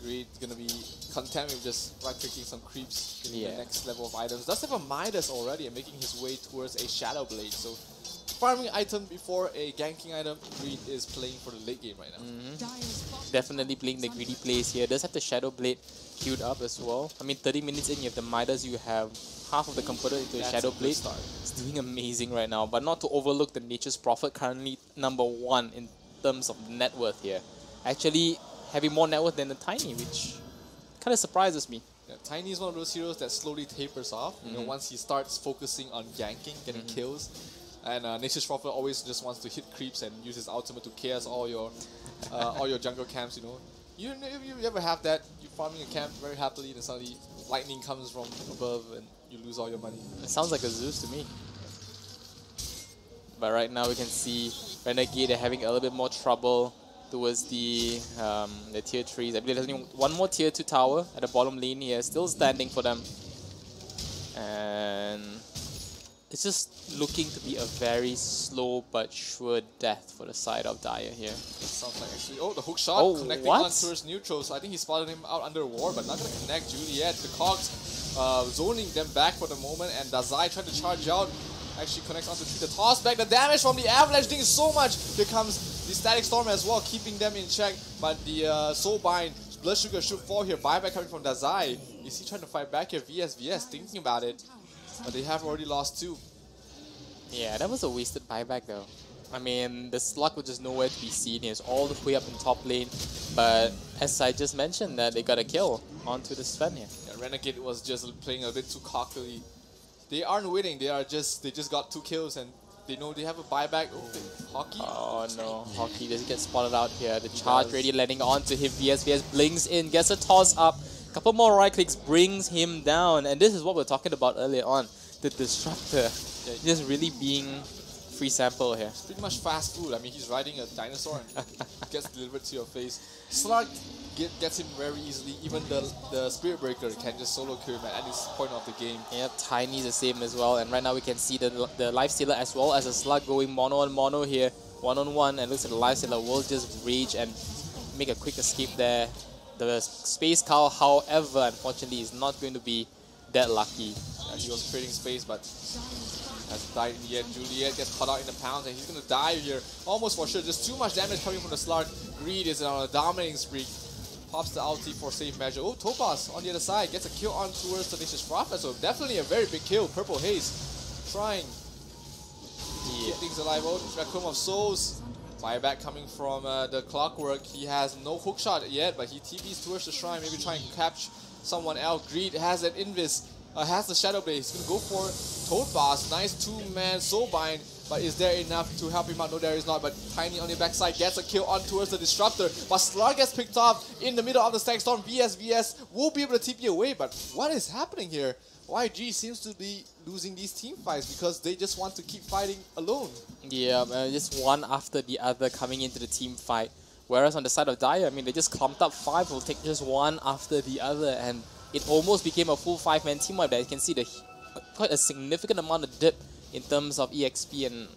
Greed's gonna be content with just right-clicking some creeps, getting the next level of items. Does have a Midas already and making his way towards a Shadow Blade. So farming item before a ganking item. Greed is playing for the late game right now. Dire's bottom Definitely tower playing is the under greedy attack. plays here. Does have the Shadow Blade queued up as well. I mean, 30 minutes in, you have the Midas, you have half of the converter into a That's Shadow a good Blade. start. It's doing amazing right now, but not to overlook the Nature's Prophet, currently #1 in terms of net worth here. Actually having more net worth than the Tiny, which kind of surprises me. Yeah, Tiny is one of those heroes that slowly tapers off. You know, once he starts focusing on ganking, getting kills, and Nature's Prophet always just wants to hit creeps and use his ultimate to chaos all your jungle camps. You know, you ever have that? You're farming a camp very happily, and suddenly lightning comes from above and you lose all your money. It sounds like a Zeus to me. But right now we can see Renegade are having a little bit more trouble towards the tier 3s. I believe there's only one more tier 2 tower at the bottom lane here, still standing for them. And it's just looking to be a very slow but sure death for the side of Dire here. Sounds like actually. Oh, the hook shot Oh, connecting what? on towards neutral. So I think he spotted him out under ward, but not gonna connect Juliet. The Cogs zoning them back for the moment, and Dazai trying to charge out. Actually connects onto the toss back. The damage from the Avalanche doing so much. Here comes the Static Storm as well, keeping them in check. But the Soulbind Blood Sugar should fall here. Buyback coming from Dazai. Is he trying to fight back here? VS, thinking about it. But they have already lost 2. Yeah, that was a wasted buyback though. I mean, the slug was just nowhere to be seen. He was all the way up in top lane. But as I just mentioned, that they got a kill onto the Sven here. Yeah, Renegade was just playing a bit too cockily. They aren't winning. They just got 2 kills and they know they have a buyback. Oh, Hockey. Oh no, Hockey just gets spotted out here. The charge ready landing onto him. VS blinks in, gets a toss up. Couple more right clicks brings him down. And this is what we are talking about earlier on. The Disruptor just really being free sample here. It's pretty much fast food. I mean, he's riding a dinosaur and gets delivered to your face. Slug gets him very easily. Even the Spirit Breaker can just solo kill him at this point of the game. Yep, Tiny's the same as well. And right now we can see the Lifestealer as well as a Slug going mono on mono here. 1-on-1, and looks like the Lifestealer will just rage and make a quick escape there. The Space Cow, however, unfortunately is not going to be that lucky. He was creating space, but has died in the end. Juliet gets caught out in the pounds and he's gonna die here. Almost for sure. Just too much damage coming from the Slug. Greed is on a dominating streak. Pops the ulti for safe measure. Oh, Topaz on the other side gets a kill on towards Tenacious Prophet. So definitely a very big kill. Purple Haze trying to keep things alive. Oh, Raccoon of Souls. Buyback coming from the Clockwork. He has no hook shot yet, but he TPs towards the shrine. Maybe try and catch someone else. Greed has that Invis. Has the Shadow Blade. He's gonna go for Toad Boss. Nice 2-man Soulbind, but is there enough to help him out? No, there is not. But Tiny on the backside gets a kill on towards the Disruptor. But Slug gets picked off in the middle of the Stack Storm. VS will be able to TP away. But what is happening here? YG seems to be losing these team fights because they just want to keep fighting alone. Yeah, just one after the other coming into the team fight. Whereas on the side of Dire, I mean, they just clumped up 5. Will take just one after the other, and it almost became a full 5-man team wipe. That you can see quite a significant amount of dip in terms of EXP and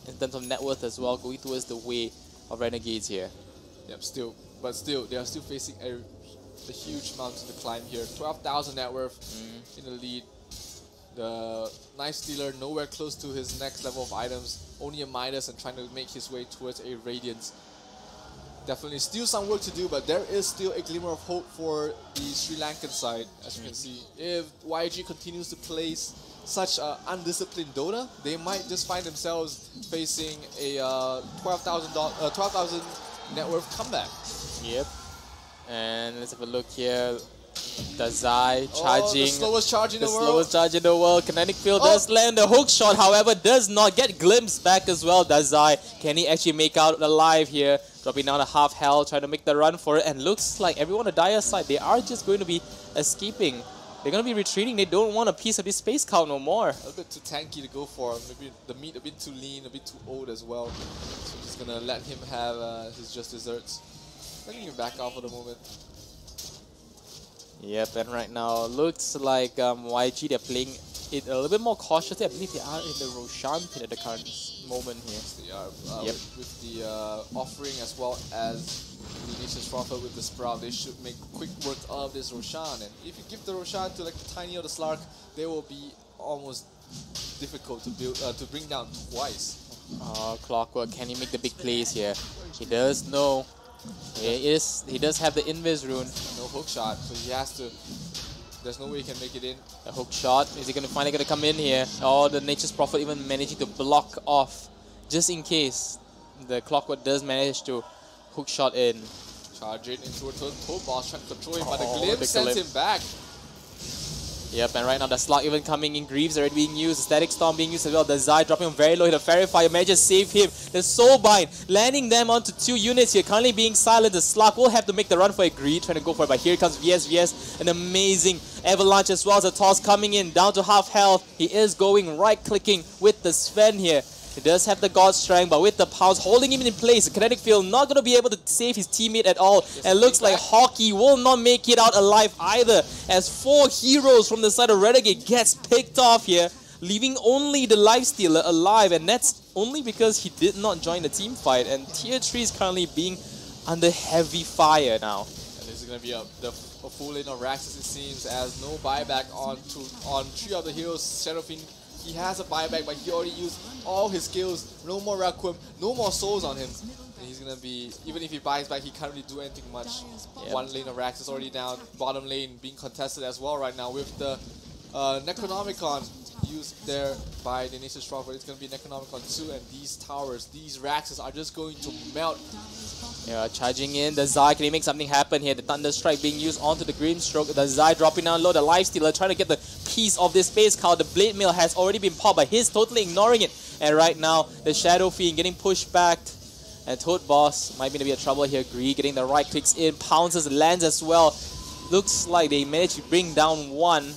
in terms of net worth as well, going towards the way of Renegades here. Yep, still, they are still facing a huge mountain to climb here. 12,000 net worth in the lead. The Knife Stealer nowhere close to his next level of items. Only a Midas and trying to make his way towards a Radiance. Definitely still some work to do, but there is still a glimmer of hope for the Sri Lankan side, as you can see. If YG continues to play such undisciplined Dota, they might just find themselves facing a 12,000 net worth comeback. Yep. And let's have a look here. Dazai charging. The slowest charge in the world. The slowest charge in the world. Kinetic Field does land the hook shot, however, does not get glimpsed back as well. Dazai, can he actually make out alive here? Dropping down to half health, trying to make the run for it. And looks like everyone on Dire's side, they are just going to be escaping. They're going to be retreating. They don't want a piece of this space count no more. A little bit too tanky to go for. Maybe the meat a bit too lean, a bit too old as well. So just going to let him have his just desserts. Letting him back off for the moment. Yep, and right now looks like YG, they're playing it a little bit more cautiously. I believe they are in the Roshan pit at the current moment here. They are with the offering as well as the Tenacious Prophet with the Sprout. They should make quick work of this Roshan. And if you give the Roshan to like the Tiny or the Slark, they will be almost difficult to build to bring down twice. Clockwork, can he make the big plays here? He does know. He does have the Invis rune. No hook shot, so he has to. There's no way he can make it in. The hook shot, is he finally gonna come in here? Oh, the Nature's Prophet even managing to block off, just in case the Clockwork does manage to hook shot in. Charge it into a Toad Boss, trying to control him, but the glimpse sends him back. Yep, and right now the Slug even coming in, Greaves already being used, Static Storm being used as well, the Zai dropping him very low, the Fairy Fire manages to save him, the Soulbind landing them onto 2 units here, currently being silent. The Slug will have to make the run for a Greed, trying to go for it, but here comes VS, an amazing Avalanche as well as a toss coming in, down to half health. He is going right-clicking with the Sven here. He does have the God Strength, but with the Pounce holding him in place, the Kinetic Field not going to be able to save his teammate at all. And looks like Hockey will not make it out alive either, as 4 heroes from the side of Renegade gets picked off here, leaving only the Lifestealer alive, and that's only because he did not join the team fight. And Tier 3 is currently being under heavy fire now. And this is going to be a full lane of Raxus, it seems, as no buyback on 3 of the heroes. Shadowfiend, he has a buyback, but he already used all his skills. No more Requiem, no more souls on him. And he's gonna be, even if he buys back, he can't really do anything much. Yep. One lane of Rax is already down. Bottom lane being contested as well right now with the Necronomicon used there by the Nature Strawberry. It's gonna be Necronomicon 2, and these towers, these Raxes are just going to melt. Yeah, charging in. The Zai, can he make something happen here? The Thunder Strike being used onto the Grimstroke. The Zai dropping down low. The Lifestealer trying to get the piece of this space count. The Blade Mail has already been popped, but he's totally ignoring it. And right now, the Shadow Fiend getting pushed back. And Toad Boss might be in a bit of trouble here. Gree getting the right clicks in. Pounces, lands as well. Looks like they managed to bring down one.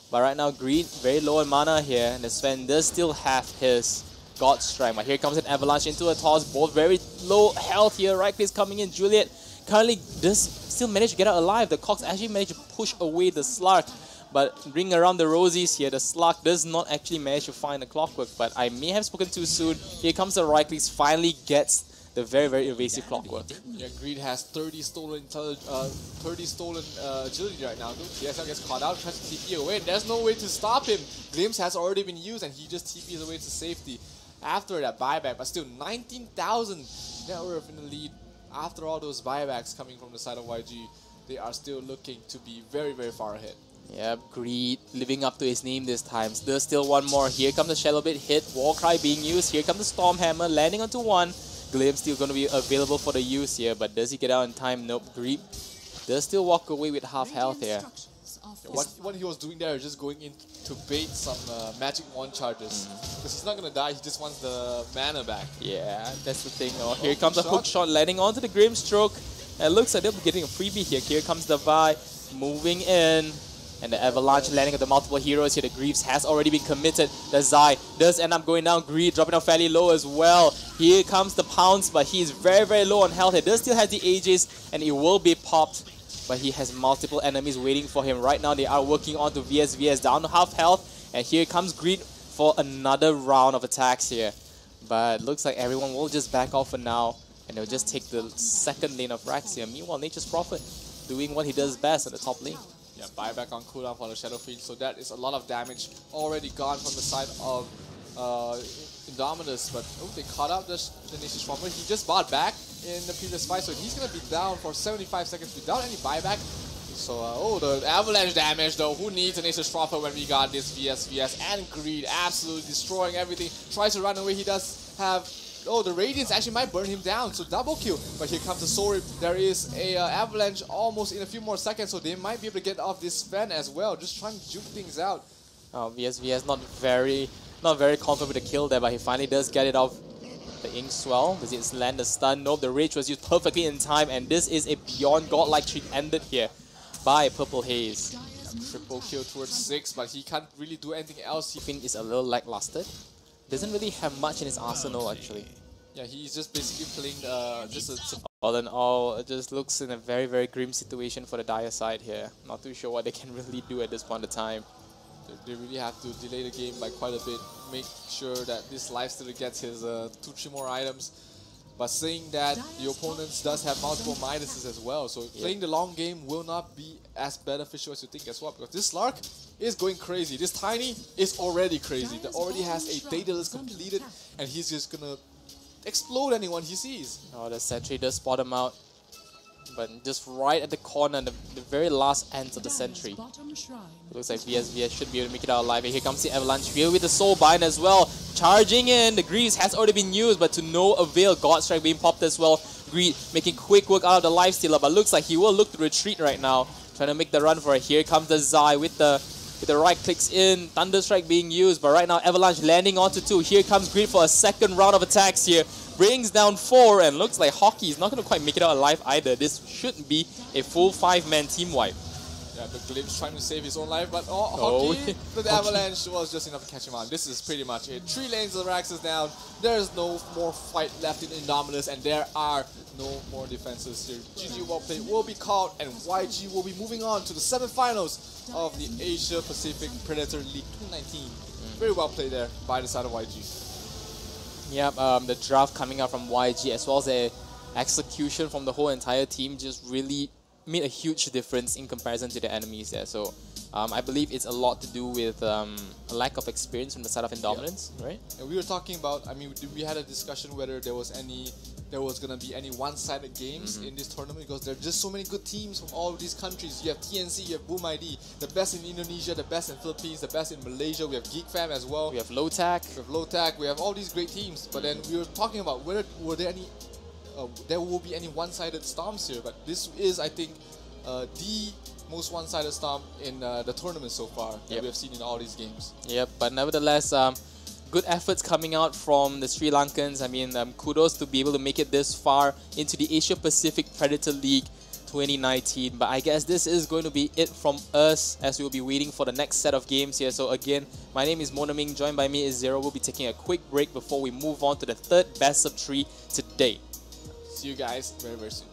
But right now, Green very low in mana here. And the Sven does still have his God Strike. But here comes an Avalanche into a toss. Both very low health here. Right clicks coming in. Juliet currently does still manage to get out alive. The Cox actually managed to push away the Slark. But ring around the Rosies here. The Slark does not actually manage to find the Clockwork. But I may have spoken too soon. Here comes the right clicks. Finally gets the very, very evasive Clockwork. Yeah, Greed has 30 stolen agility right now. TSL gets caught out, tries to TP away. There's no way to stop him. Glimpse has already been used, and he just TPs away to safety after that buyback. But still, 19,000 net worth in the lead. After all those buybacks coming from the side of YG, they are still looking to be very, very far ahead. Yep, Greed living up to his name this time. There's still one more. Here comes the Shallow Bit hit. Warcry being used. Here comes the Storm Hammer landing onto one. Glim still going to be available for the use here, but does he get out in time? Nope. Greed does still walk away with half health here. What he was doing there is just going in to bait some magic wand charges. Because he's not going to die, he just wants the mana back. Yeah, that's the thing. Oh, here comes a hook shot landing onto the Grimstroke. And it looks like they'll be getting a freebie here. Here comes the Vi moving in. And the Avalanche landing on the multiple heroes here. The Greaves has already been committed. The Zai does end up going down. Greed dropping down fairly low as well. Here comes the Pounce, but he is very, very low on health. He does still have the Aegis, and it will be popped. But he has multiple enemies waiting for him. Right now, they are working on to VS down to half health. And here comes Greed for another round of attacks here. But looks like everyone will just back off for now. And they'll just take the second lane of Rax here. Meanwhile, Nature's Prophet doing what he does best on the top lane. Yeah, buyback on cooldown for the Shadow Fiend, so that is a lot of damage already gone from the side of Indominus. But they caught out the Nation's Trumper. He just bought back in the previous fight, so he's going to be down for 75 seconds without any buyback. So, the avalanche damage though. Who needs a Nation's Trumper when we got this VS and Greed absolutely destroying everything. Tries to run away. He does have... Oh, the Radiance actually might burn him down, so double kill. But here comes the Soul Rip. There is a Avalanche almost in a few more seconds, so they might be able to get off this Sven as well. Just trying to juke things out. Oh, VS not very confident with the kill there, but he finally does get it off the Ink Swell. Does it land the stun? Nope, the Rage was used perfectly in time, and this is a beyond godlike treat ended here by Purple Haze. Triple kill towards 6, but he can't really do anything else. He think is a little lackluster. Doesn't really have much in his arsenal actually. Yeah, he's just basically playing All in all, it just looks in a very, very grim situation for the Dire side here. Not too sure what they can really do at this point in time. They really have to delay the game by quite a bit. Make sure that this Lifestealer gets his 2-3 more items. But saying that, the opponents does have multiple Midases as well. So playing the long game will not be as beneficial as you think as well. Because this Slark is going crazy. This Tiny is already crazy. That already has a Daedalus completed. And he's just gonna explode anyone he sees. Oh, the Sentry does spot him out. But just right at the corner, the very last ends of the Sentry. It looks like VS should be able to make it out alive. And here comes the Avalanche Field with the Soul Bind as well. Charging in, the Greaves has already been used, but to no avail. God Strike being popped as well. Greed making quick work out of the Lifestealer, but looks like he will look to retreat right now. Trying to make the run for it. Here comes the Zai with the right clicks in. Thunder Strike being used, but right now Avalanche landing onto 2. Here comes Greed for a second round of attacks here. Brings down 4, and looks like Hockey is not going to quite make it out alive either. This shouldn't be a full 5-man team wipe. Yeah, the Glimpse trying to save his own life, but Hockey, the Avalanche was just enough to catch him out. This is pretty much it. 3 lanes of Rax is down. There's no more fight left in Indominus, and there are no more defenses here. GG well played will be called, and YG will be moving on to the semifinals of the Asia Pacific Predator League 2019. Very well played there by the side of YG. Yep, the draft coming out from YG as well as the execution from the whole entire team just really made a huge difference in comparison to the enemies there. So I believe it's a lot to do with a lack of experience from the side of Indominance, right? And we were talking about, I mean, we had a discussion whether there was any there was gonna be any one-sided games in this tournament because there are just so many good teams from all of these countries. You have TNC, you have Boom ID, the best in Indonesia, the best in Philippines, the best in Malaysia. We have Geek Fam as well. We have LowTac. We have LowTac. We have all these great teams. But then we were talking about were there any there will be any one-sided stomps here. But this is, I think, the most one-sided stomp in the tournament so far that we have seen in all these games. Yep, but nevertheless, good efforts coming out from the Sri Lankans. I mean, kudos to be able to make it this far into the Asia Pacific Predator League 2019. But I guess this is going to be it from us as we will be waiting for the next set of games here. So again, my name is Monaming, joined by me is Zero. We'll be taking a quick break before we move on to the third best of 3 today. See you guys very, very soon.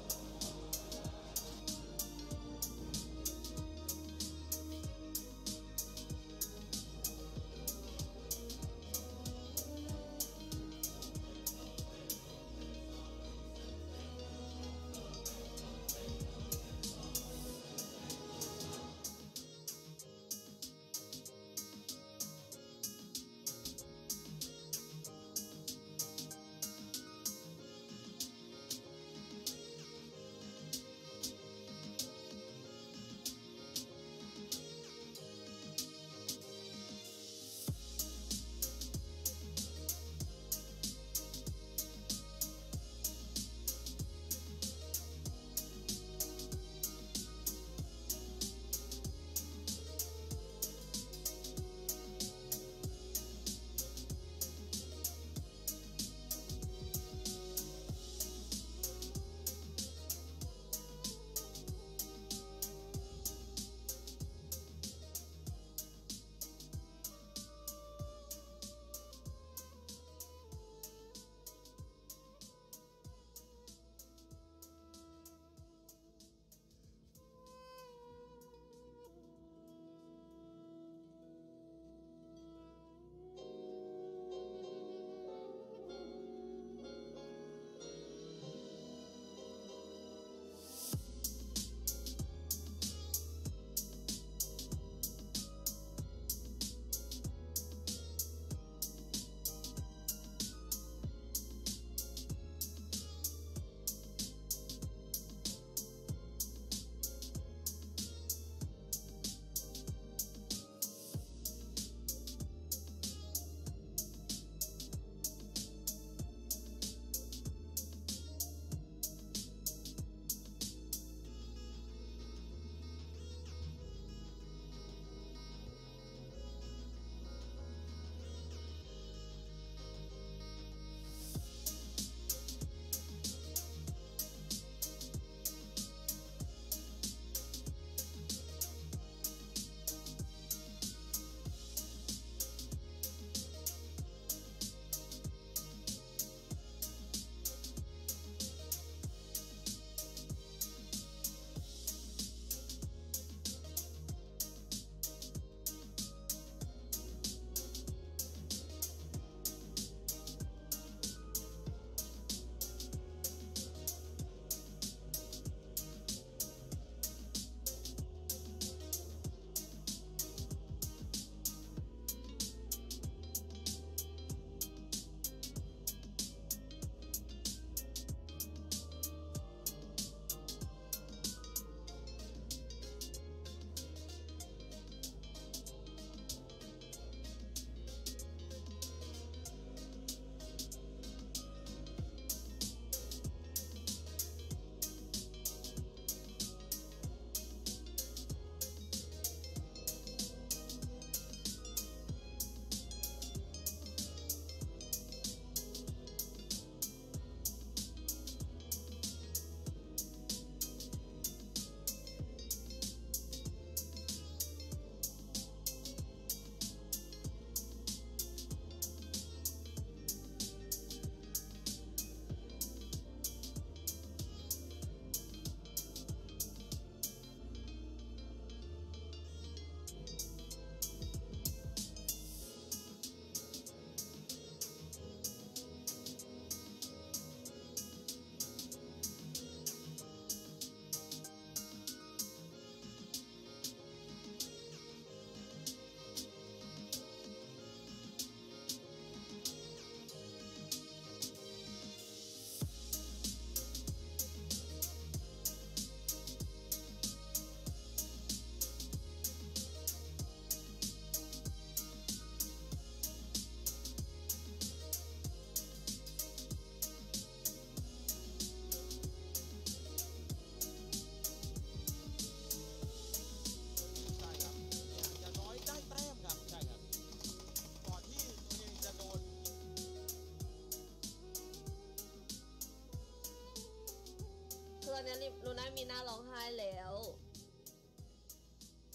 ายแล้ว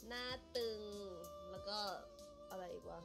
หน้าตึงแล้วก็อะไรอีกวะ